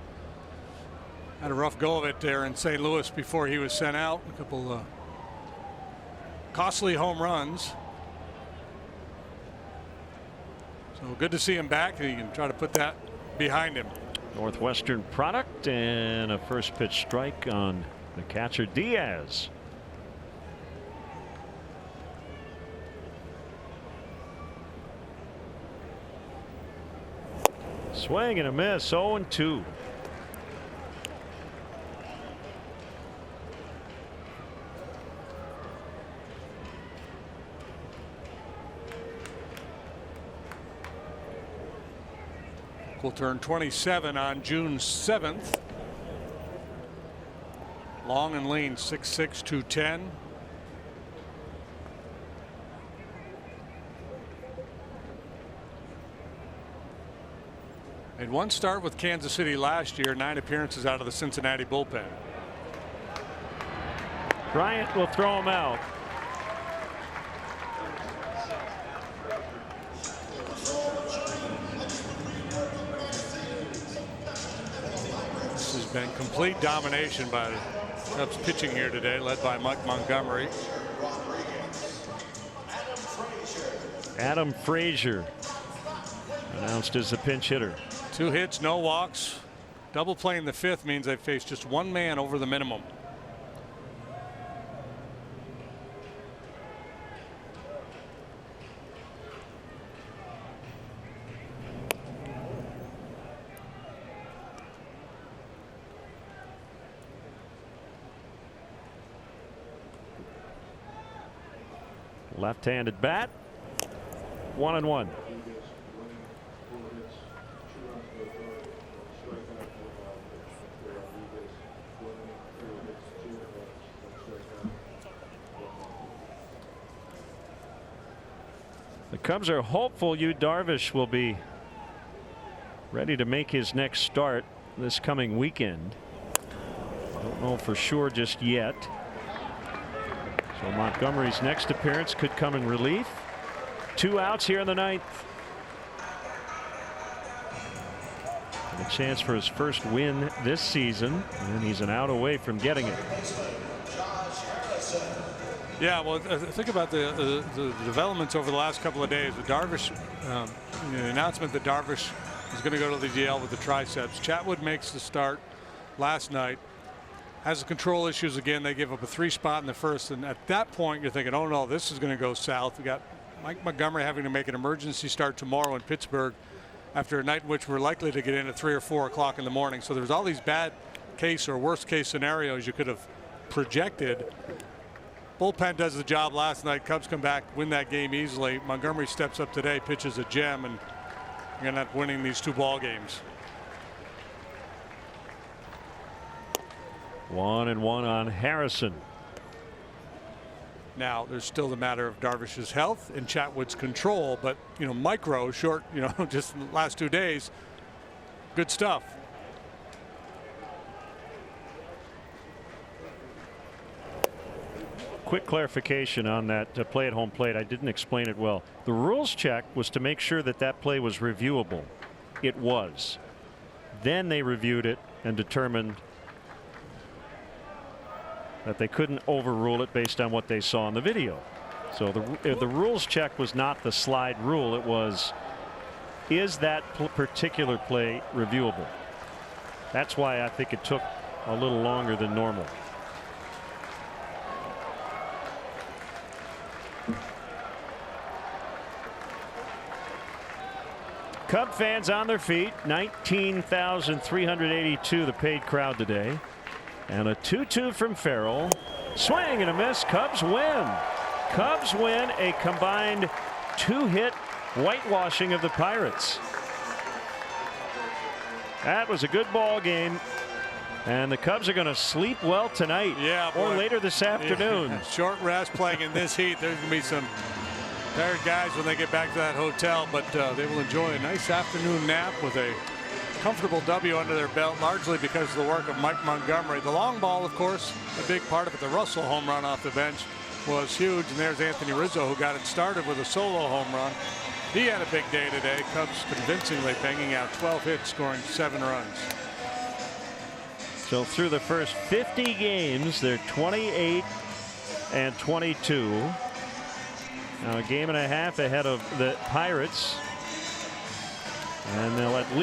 Had a rough go of it there in St. Louis before he was sent out. A couple costly home runs. So good to see him back, and he can try to put that behind him. Northwestern product, and a first pitch strike on the catcher Diaz. Swing and a miss, 0-2. Will turn 27 on June 7th. Long and lean, 6'6", 210. Made one start with Kansas City last year, 9 appearances out of the Cincinnati bullpen. Bryant will throw him out. This has been complete domination by the Cubs pitching here today, led by Mike Montgomery. Adam Frazier announced as the pinch hitter. 2 hits, no walks. Double play in the 5th means they faced just 1 man over the minimum. Left-handed bat. 1-1. The Cubs are hopeful Yu Darvish will be ready to make his next start this coming weekend. Don't know for sure just yet. So Montgomery's next appearance could come in relief. 2 outs here in the 9th. And a chance for his first win this season, and he's an out away from getting it. Yeah, well, think about the developments over the last couple of days. The Darvish, the announcement that Darvish is going to go to the DL with the triceps. Chatwood makes the start last night. Has the control issues again. They give up a 3 spot in the 1st, and at that point you're thinking, oh no, this is going to go south. We got Mike Montgomery having to make an emergency start tomorrow in Pittsburgh after a night in which we're likely to get in at 3 or 4 o'clock in the morning. So there's all these bad case or worst case scenarios you could have projected. Bullpen does the job last night. Cubs come back, win that game easily. Montgomery steps up today, pitches a gem, and you're going to end up winning these 2 ball games. 1-1 on Harrison. Now there's still the matter of Darvish's health and Chatwood's control, but micro short, just in the last 2 days, good stuff. Quick clarification on that play at home plate. I didn't explain it well. The rules check was to make sure that that play was reviewable. It was. Then they reviewed it and determined that they couldn't overrule it based on what they saw in the video. So the rules check was not the slide rule. It was, is that particular play reviewable? That's why I think it took a little longer than normal. Cub fans on their feet. 19,382 the paid crowd today. And a 2-2 from Farrell. Swing and a miss. Cubs win. Cubs win a combined 2-hit whitewashing of the Pirates. That was a good ball game. And the Cubs are going to sleep well tonight. Yeah, or later this afternoon. Yeah. Short rest playing in this heat. There's going to be some tired guys when they get back to that hotel, but they will enjoy a nice afternoon nap with a comfortable W under their belt, largely because of the work of Mike Montgomery. The long ball, of course, a big part of it. The Russell home run off the bench was huge, and there's Anthony Rizzo, who got it started with a solo home run. He had a big day today. Cubs convincingly banging out 12 hits, scoring 7 runs. So through the first 50 games, they're 28-22. Now a game and a half ahead of the Pirates, and they'll at least